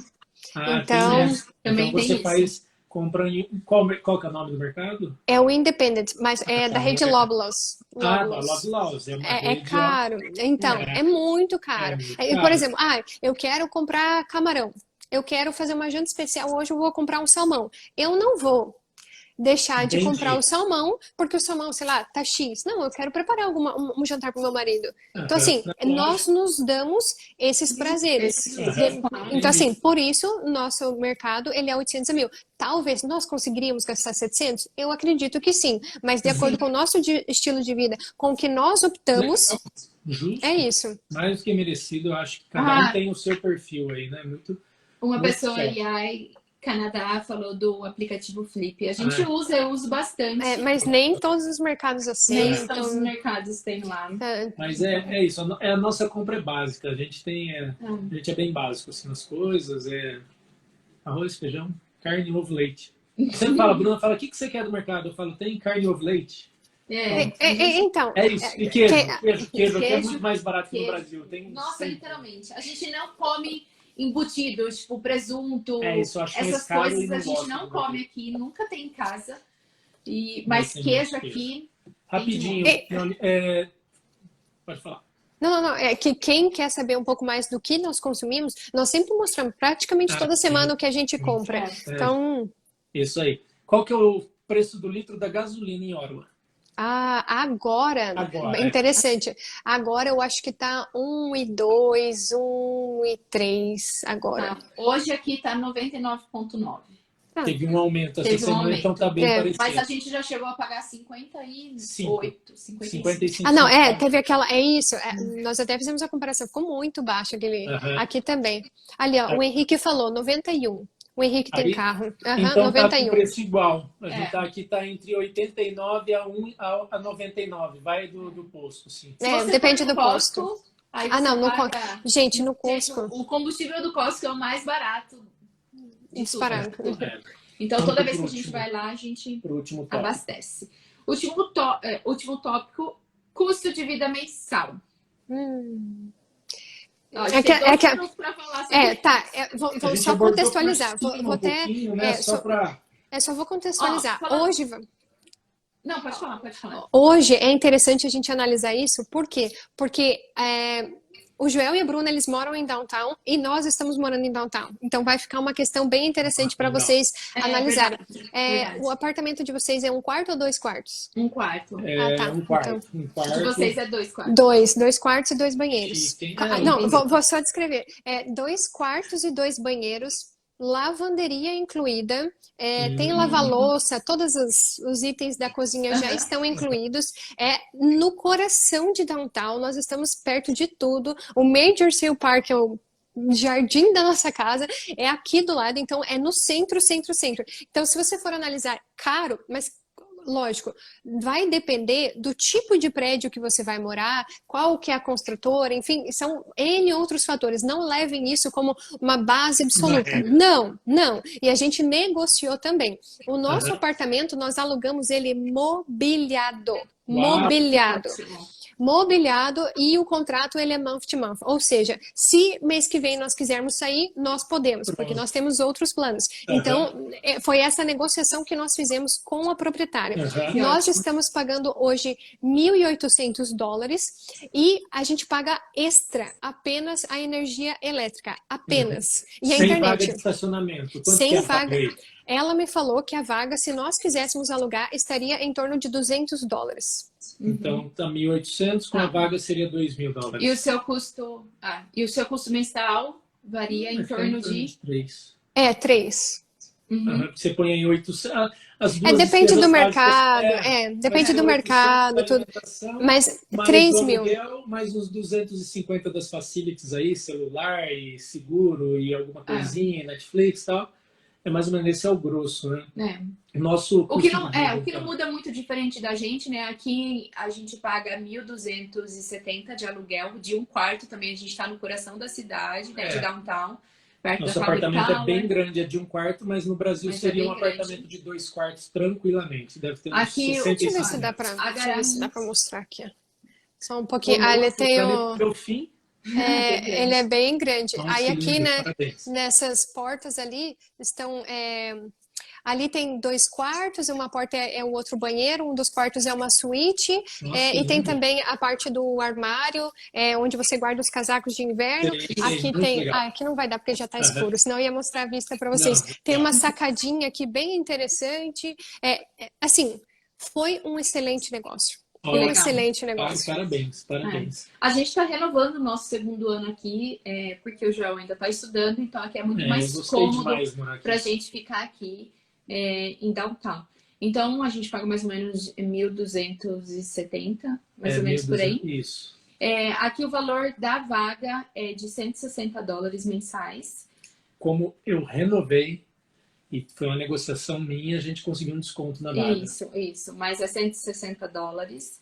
Então também você tem isso. Compra em... Qual que é o nome do mercado? É o Independent, mas é da rede Loblaws. Loblaws. É caro. Então, é muito caro. Por exemplo, eu quero comprar camarão. Eu quero fazer uma janta especial. Hoje eu vou comprar um salmão. Eu não vou deixar de Entendi. comprar o salmão, porque o salmão, sei lá, tá X. Não, eu quero preparar um jantar para o meu marido. Então, assim, Não, nós nos damos esses prazeres. Então, assim, por isso, nosso mercado, ele é 800 mil. Talvez nós conseguiríamos gastar 700? Eu acredito que sim. Mas de acordo com o nosso estilo de vida, com o que nós optamos, Justo. é isso. Mais do que merecido, eu acho que cada um tem o seu perfil aí, né? Uma muito pessoa certo. aí, Canadá, falou do aplicativo Flip. A gente usa, eu uso bastante. Mas nem todos os mercados Nem aceitam. todos os mercados tem lá. Mas é isso, a nossa compra é básica. A gente é bem básico assim, nas coisas. É arroz, feijão, carne, ovo, leite. Você fala, Bruna, fala, o que você quer do mercado? Eu falo, tem carne, ovo, leite? Então, É isso. E queijo. Queijo aqui é muito mais barato que no Brasil. Nossa, literalmente. A gente não come embutidos, tipo presunto, isso, eu acho essas caro coisas e não a gente gosto não do come aqui, nunca tem em casa. Mas queijo aqui. Rapidinho. Pode falar. Não. É que quem quer saber um pouco mais do que nós consumimos, nós sempre mostramos praticamente toda semana o que a gente compra. Então. Isso aí. Qual que é o preço do litro da gasolina em Ottawa? Agora interessante. Agora eu acho que tá 1,2, 1,3 agora. Hoje aqui tá 99,9. Teve um aumento essa semana, então tá bem parecido. Mas a gente já chegou a pagar 58, 55. Não, teve aquela, isso, nós até fizemos a comparação, ficou muito baixo aqui também. Ali, ó, o Henrique falou 91. O Henrique tem carro. Então 91. tá com preço igual. A gente aqui tá entre 89 a 99. Vai do posto, sim. Depende do posto. Gente, no Costco. O combustível do Costco é o mais barato. Disparado. Então, toda vez que a gente vai lá, a gente abastece. Último tópico, custo de vida mensal. Vou só contextualizar. Só vou contextualizar. Hoje. Não, pode falar. Hoje é interessante a gente analisar isso, por quê? Porque o Joel e a Bruna, eles moram em downtown e nós estamos morando em downtown. Então vai ficar uma questão bem interessante para vocês analisarem. Verdade. O apartamento de vocês é 1 quarto ou 2 quartos? 1 quarto. Um quarto. Um quarto. De vocês é 2 quartos. 2 quartos e 2 banheiros. Vou só descrever. 2 quartos e 2 banheiros. Lavanderia incluída, tem lava-louça, todos os itens da cozinha já estão incluídos. No coração de downtown, nós estamos perto de tudo. O Major Sale Park é o jardim da nossa casa, é aqui do lado, então é no centro. Então, se você for analisar caro, mas lógico, vai depender do tipo de prédio que você vai morar, qual que é a construtora, enfim, são N outros fatores. Não levem isso como uma base absoluta. Não. E a gente negociou também. O nosso apartamento, nós alugamos ele mobiliado. Mobiliado e o contrato ele é month to month, ou seja, se mês que vem nós quisermos sair, nós podemos, porque nós temos outros planos. Então, foi essa negociação que nós fizemos com a proprietária. Nós estamos pagando hoje $1.800 e a gente paga extra apenas a energia elétrica, apenas. E a sem internet. Vaga de estacionamento. Quanto Sem que é vaga. Ela me falou que a vaga, se nós quiséssemos alugar, estaria em torno de $200. Então, tá 1.800, com a vaga seria $2.000. E o seu custo mensal varia em torno de 3. 3. Você põe aí 800. Depende do mercado. Depende do mercado, tudo. Mas 3 mil. Mais uns 250 das facilities aí, celular e seguro e alguma coisinha, Netflix e tal. É mais ou menos esse é o grosso, né? O que não muda muito diferente da gente, né? Aqui a gente paga 1.270 de aluguel de 1 quarto também. A gente está no coração da cidade, né? De downtown. Nosso apartamento é bem grande, é de 1 quarto, mas no Brasil seria um apartamento de 2 quartos tranquilamente. Deve ter uns aqui, 65. deixa eu ver se dá para mostrar aqui. Só um pouquinho. Ele tem o... fim. Ele é bem grande. Nossa, aí aqui, lindo, né, parabéns. nessas portas ali estão Ali tem 2 quartos, uma porta é o outro banheiro, um dos quartos é uma suíte, Nossa, e tem lindo. também a parte do armário, onde você guarda os casacos de inverno. Sei, Aqui muito tem, legal. aqui não vai dar porque já está Aham. escuro, senão eu ia mostrar a vista para Não, vocês. Tem legal. uma sacadinha aqui bem interessante. Assim, foi um excelente negócio. Que Foi um legal. excelente negócio. Parabéns, É. parabéns. A gente está renovando o nosso segundo ano aqui, porque o João ainda está estudando, então aqui é muito Eu mais gostei cômodo demais morar aqui. para a gente ficar aqui em downtown. Então a gente paga mais ou menos 1.270, mais ou menos por aí. Isso. Aqui o valor da vaga é de $160 mensais. Como eu renovei, e foi uma negociação minha, a gente conseguiu um desconto na vaga. Isso. Mas é $160.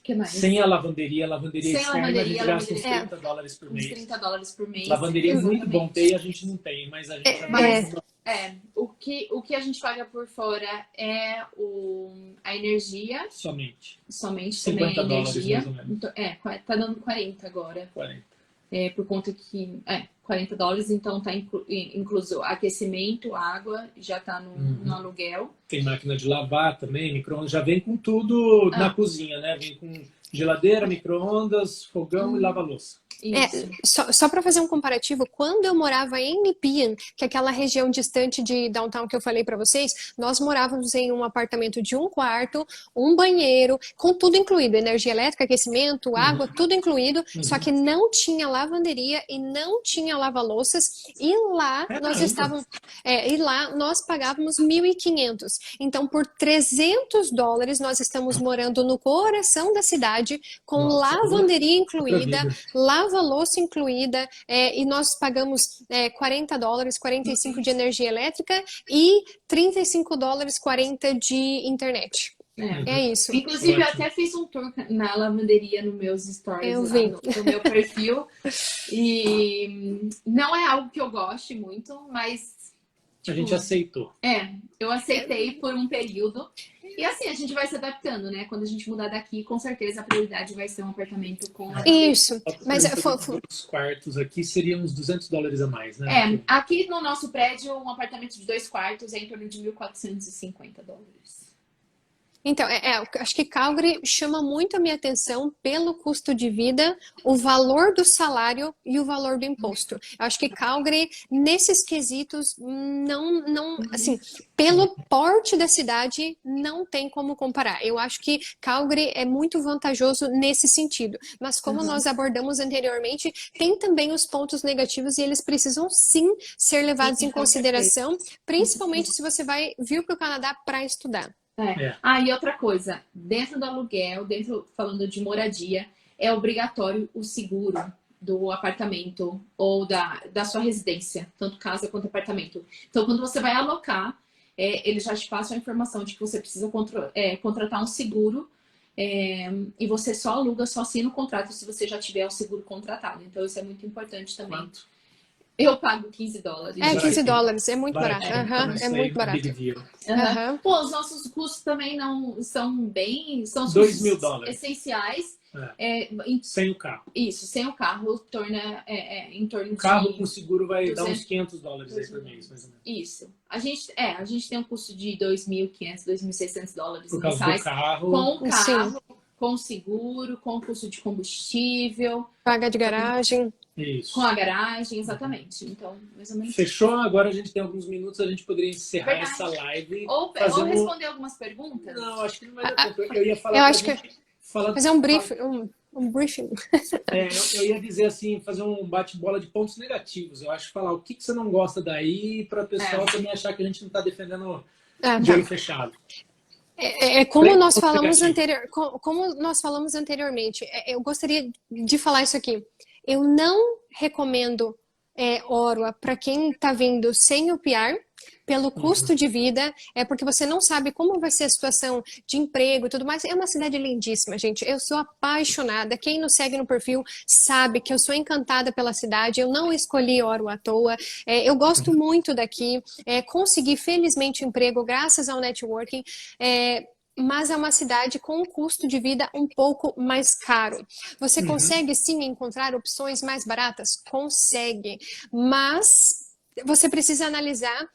Que mais? Sem a lavanderia Sem a externa, lavanderia, a gente gasta uns lavanderia- $30 por Uns mês. $30 por mês. Lavanderia é muito Exatamente. bom ter, a gente não tem, mas a gente O que a gente paga por fora é a energia, somente somente também a $50 energia. mais ou menos. Então, tá dando 40 agora. 40. Por conta que $40, então tá incluso aquecimento, água, já tá no aluguel. Tem máquina de lavar também, micro-ondas, já vem com tudo na cozinha, né? Vem com geladeira, micro-ondas, fogão e lava-louça. Isso. Só para fazer um comparativo, quando eu morava em Nepean, que é aquela região distante de downtown que eu falei para vocês, nós morávamos em um apartamento de 1 quarto, um banheiro, com tudo incluído, energia elétrica, aquecimento, água, tudo incluído, só que não tinha lavanderia e não tinha lava-louças, e lá nós pagávamos 1.500. Então, por $300, nós estamos morando no coração da cidade, com Nossa, lavanderia incluída, vida. lava-louça incluída, e nós pagamos $40, 45 de energia elétrica e $35, 40 de internet. É isso. Inclusive, eu Ótimo. até fiz um tour na lavanderia nos meus stories Eu lá vi. no meu perfil. E não é algo que eu goste muito, mas A gente aceitou. eu aceitei por um período. E assim, a gente vai se adaptando, né? Quando a gente mudar daqui, com certeza a prioridade vai ser um apartamento com lavanderia. Isso. Mas Os quartos aqui seriam uns $200 a mais, né? Aqui no nosso prédio, um apartamento de 2 quartos é em torno de $1.450. Então, acho que Calgary chama muito a minha atenção pelo custo de vida, o valor do salário e o valor do imposto. Eu acho que Calgary, nesses quesitos, assim, pelo porte da cidade, não tem como comparar. Eu acho que Calgary é muito vantajoso nesse sentido. Mas como nós abordamos anteriormente, tem também os pontos negativos e eles precisam sim ser levados em consideração, principalmente se você vai vir para o Canadá para estudar. E outra coisa, dentro do aluguel, falando de moradia, é obrigatório o seguro do apartamento ou da sua residência, tanto casa quanto apartamento. Então, quando você vai alocar, eles já te passam a informação de que você precisa contratar um seguro, e você só aluga, só assina o contrato se você já tiver o seguro contratado. Então, isso é muito importante também. Quanto? Eu pago $15. $15, é muito barato. É muito barato. Pô, os nossos custos também não são são $2.000 essenciais. Sem o carro. Isso, sem o carro torna em torno de... O carro com seguro vai dar uns $500 aí por mês, mais ou menos. Isso. A gente tem um custo de $2.500, $2.600 por causa mensais do carro. com o carro, com o seguro, com o custo de combustível. Paga de garagem. Isso. Com a garagem, exatamente. Então, mais ou menos. Fechou? Agora a gente tem alguns minutos, a gente poderia encerrar essa live. Ou responder algumas perguntas? Não, acho que não vai dar tempo. Eu ia falar fazer um briefing. Um briefing. Eu ia dizer assim, fazer um bate-bola de pontos negativos. Eu acho que falar o que você não gosta daí para o pessoal também achar que a gente não está defendendo de olho fechado. Como nós falamos anteriormente, eu gostaria de falar isso aqui. Eu não recomendo Ottawa para quem está vindo sem o PR, pelo custo de vida, porque você não sabe como vai ser a situação de emprego e tudo mais. É uma cidade lindíssima, gente. Eu sou apaixonada. Quem nos segue no perfil sabe que eu sou encantada pela cidade. Eu não escolhi Ottawa à toa. Eu gosto muito daqui. Consegui, felizmente, emprego graças ao networking. Mas é uma cidade com um custo de vida um pouco mais caro. Você consegue, sim, encontrar opções mais baratas? Consegue. Mas você precisa analisar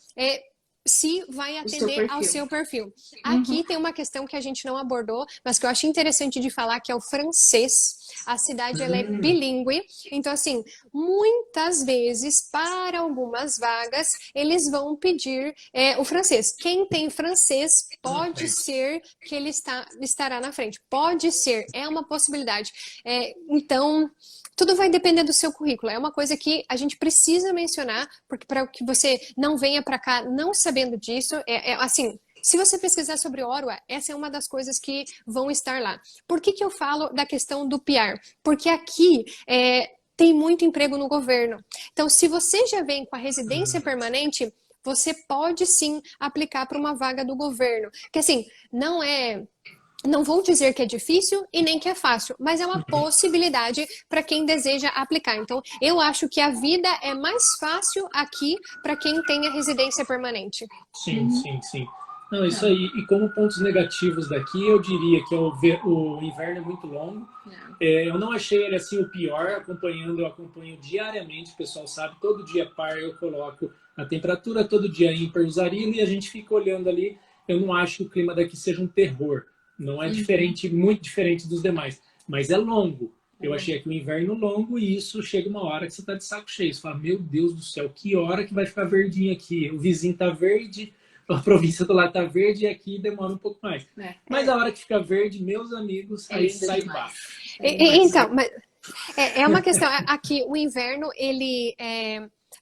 se vai atender ao seu perfil. Aqui tem uma questão que a gente não abordou, mas que eu acho interessante de falar, que é o francês. A cidade ela é bilíngue, então assim, muitas vezes, para algumas vagas, eles vão pedir o francês. Quem tem francês, pode ser que ele estará na frente. Pode ser, é uma possibilidade. Então, tudo vai depender do seu currículo. É uma coisa que a gente precisa mencionar, porque para que você não venha para cá não sabendo disso, assim, se você pesquisar sobre Ottawa, essa é uma das coisas que vão estar lá. Por que eu falo da questão do PR? Porque aqui tem muito emprego no governo. Então, se você já vem com a residência permanente, você pode sim aplicar para uma vaga do governo. Que assim, não vou dizer que é difícil e nem que é fácil, mas é uma possibilidade para quem deseja aplicar. Então, eu acho que a vida é mais fácil aqui para quem tem a residência permanente. Sim. Não, isso aí. E como pontos negativos daqui, eu diria que o inverno é muito longo. Eu não achei ele assim o pior, eu acompanho diariamente, o pessoal sabe, todo dia par eu coloco a temperatura, todo dia ímpar o Zarilo, e a gente fica olhando ali. Eu não acho que o clima daqui seja um terror. Não é diferente, muito diferente dos demais, mas é longo. Eu achei aqui o inverno longo e isso chega uma hora que você está de saco cheio. Você fala, meu Deus do céu, que hora que vai ficar verdinho aqui? O vizinho está verde, a província do lado está verde e aqui demora um pouco mais. Mas a hora que fica verde, meus amigos, aí sai embaixo. Então, mas é uma questão. Aqui, o inverno, ele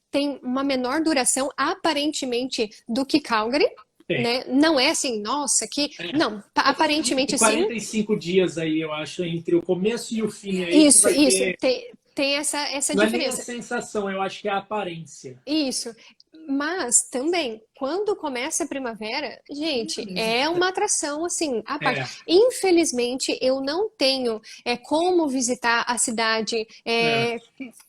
tem uma menor duração, aparentemente, do que Calgary. Né? Não é assim, nossa, que... Não, aparentemente sim. 45 dias aí, eu acho, entre o começo e o fim. Aí isso. Tem essa diferença. Não é nem a sensação, eu acho que é a aparência. Isso. Mas também, quando começa a primavera, gente, é uma atração assim, à parte. Infelizmente, eu não tenho como visitar a cidade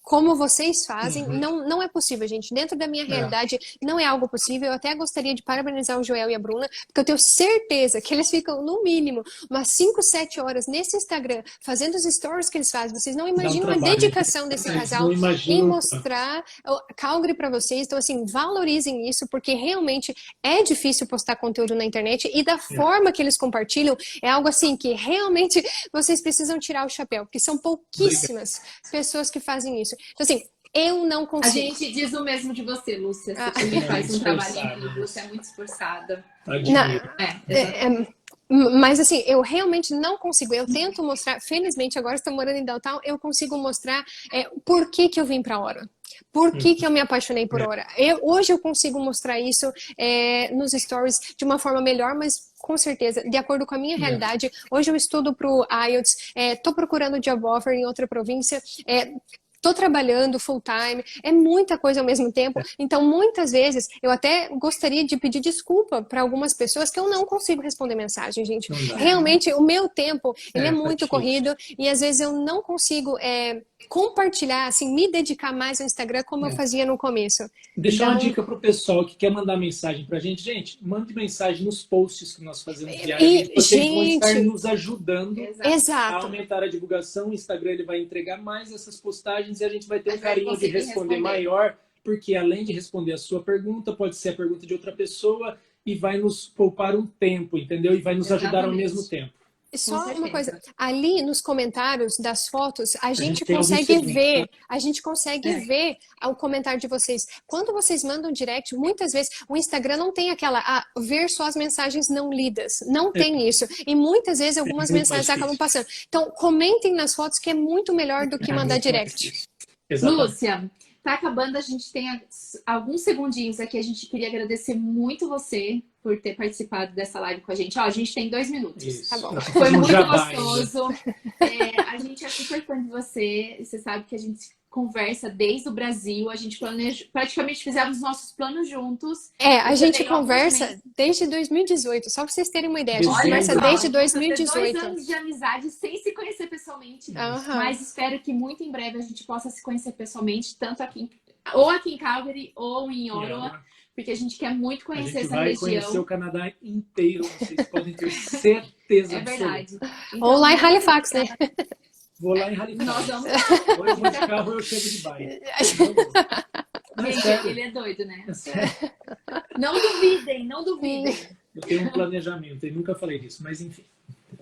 como vocês fazem. Não é possível, gente. Dentro da minha realidade, não é algo possível. Eu até gostaria de parabenizar o Joel e a Bruna, porque eu tenho certeza que eles ficam, no mínimo, umas 5, 7 horas nesse Instagram, fazendo os stories que eles fazem. Vocês não imaginam a dedicação desse casal em mostrar Calgary para vocês. Então, assim, valorizem isso, porque realmente é difícil postar conteúdo na internet e da forma que eles compartilham é algo assim que realmente vocês precisam tirar o chapéu, porque são pouquíssimas pessoas que fazem isso. Então, assim, eu não consigo. A gente diz o mesmo de você, Lúcia. Você também faz um trabalho incrível, você é muito esforçada. Mas assim, eu realmente não consigo. Eu tento mostrar, felizmente agora estou morando em Downtown, eu consigo mostrar por que eu vim para Ottawa. Por que eu me apaixonei por Ottawa? Hoje eu consigo mostrar isso nos stories de uma forma melhor, mas com certeza, de acordo com a minha realidade. Hoje eu estudo para o IELTS, estou procurando job offer em outra província, estou trabalhando full time, é muita coisa ao mesmo tempo. Então, muitas vezes, eu até gostaria de pedir desculpa para algumas pessoas que eu não consigo responder mensagem, gente. Realmente, o meu tempo, ele é muito corrido e às vezes eu não consigo compartilhar, assim, me dedicar mais ao Instagram como eu fazia no começo. Deixar uma dica para o pessoal que quer mandar mensagem para a gente. Gente, mande mensagem nos posts que nós fazemos diariamente, porque eles vão estar nos ajudando a aumentar a divulgação. O Instagram ele vai entregar mais essas postagens e a gente vai ter um carinho de responder maior, porque além de responder a sua pergunta, pode ser a pergunta de outra pessoa e vai nos poupar um tempo, entendeu? E vai nos ajudar ao mesmo tempo. Só uma coisa, ali nos comentários das fotos, a gente consegue ver o comentário de vocês. Quando vocês mandam direct, muitas vezes o Instagram não tem aquela, ver só as mensagens não lidas. Não tem isso. E muitas vezes algumas mensagens acabam passando. Então, comentem nas fotos que é muito melhor do que mandar direct. Lúcia, tá acabando, a gente tem alguns segundinhos aqui. A gente queria agradecer muito você por ter participado dessa live com a gente. A gente tem 2 minutos. Isso. Tá bom. Foi muito gostoso. A gente é super fã de você. Você sabe que a gente conversa desde o Brasil. A gente praticamente fizemos nossos planos juntos. A gente conversa desde 2018. Só para vocês terem uma ideia. A gente conversa desde 2018. 2 anos de amizade sem se conhecer pessoalmente. Mas espero que muito em breve a gente possa se conhecer pessoalmente, tanto aqui em Calgary ou em Ottawa. Porque a gente quer muito conhecer essa região. A gente vai conhecer o Canadá inteiro, vocês podem ter certeza. É verdade. Então, ou lá em Halifax, né? Vou lá em Halifax. Nós vamos. Ou eu vou de carro ou eu chego de bike. Não, é Gente, sério. ele é doido, né? É sério. Não duvidem, não duvidem. Eu tenho um planejamento, eu nunca falei disso, mas enfim.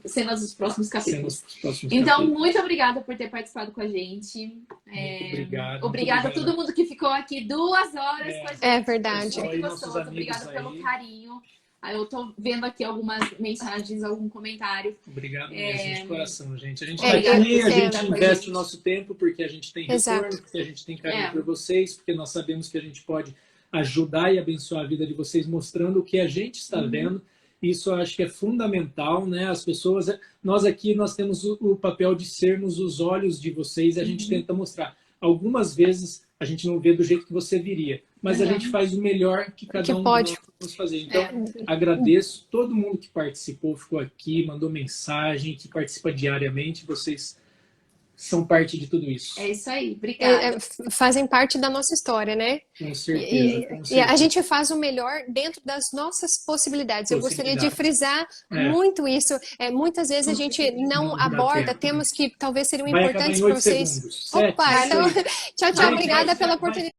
Cenas dos próximos capítulos. Cenas dos próximos Então, capítulos. muito obrigada por ter participado com a gente. Muito obrigado. Obrigada a todo mundo que ficou aqui 2 horas com a gente. É verdade. Foi Pessoal, e muito nossos gostoso. amigos Obrigada pelo aí. carinho. Aí eu tô vendo aqui algumas mensagens, algum comentário. Obrigado mesmo, de coração, gente. A gente É, está aqui, a é, gente é. investe o nosso tempo porque a gente tem Exato. retorno, porque a gente tem carinho É. por vocês, porque nós sabemos que a gente pode ajudar e abençoar a vida de vocês mostrando o que a gente está vendo. Isso eu acho que é fundamental, né? As pessoas, nós aqui, nós temos o papel de sermos os olhos de vocês e a gente tenta mostrar. Algumas vezes a gente não vê do jeito que você viria, mas a gente faz o melhor que cada Que um pode. de nós podemos fazer. Então, agradeço todo mundo que participou, ficou aqui, mandou mensagem, que participa diariamente. Vocês são parte de tudo isso. É isso aí. Obrigada. Fazem parte da nossa história, né? Com certeza, com E a certeza. gente faz o melhor dentro das nossas possibilidades. Eu gostaria de frisar É. muito isso. Muitas vezes a gente não Não dá aborda tempo. temas que talvez seriam Vai acabar importantes em para 8 vocês. segundos. 7, Opa, então, 6. tchau, tchau. Obrigada pela oportunidade.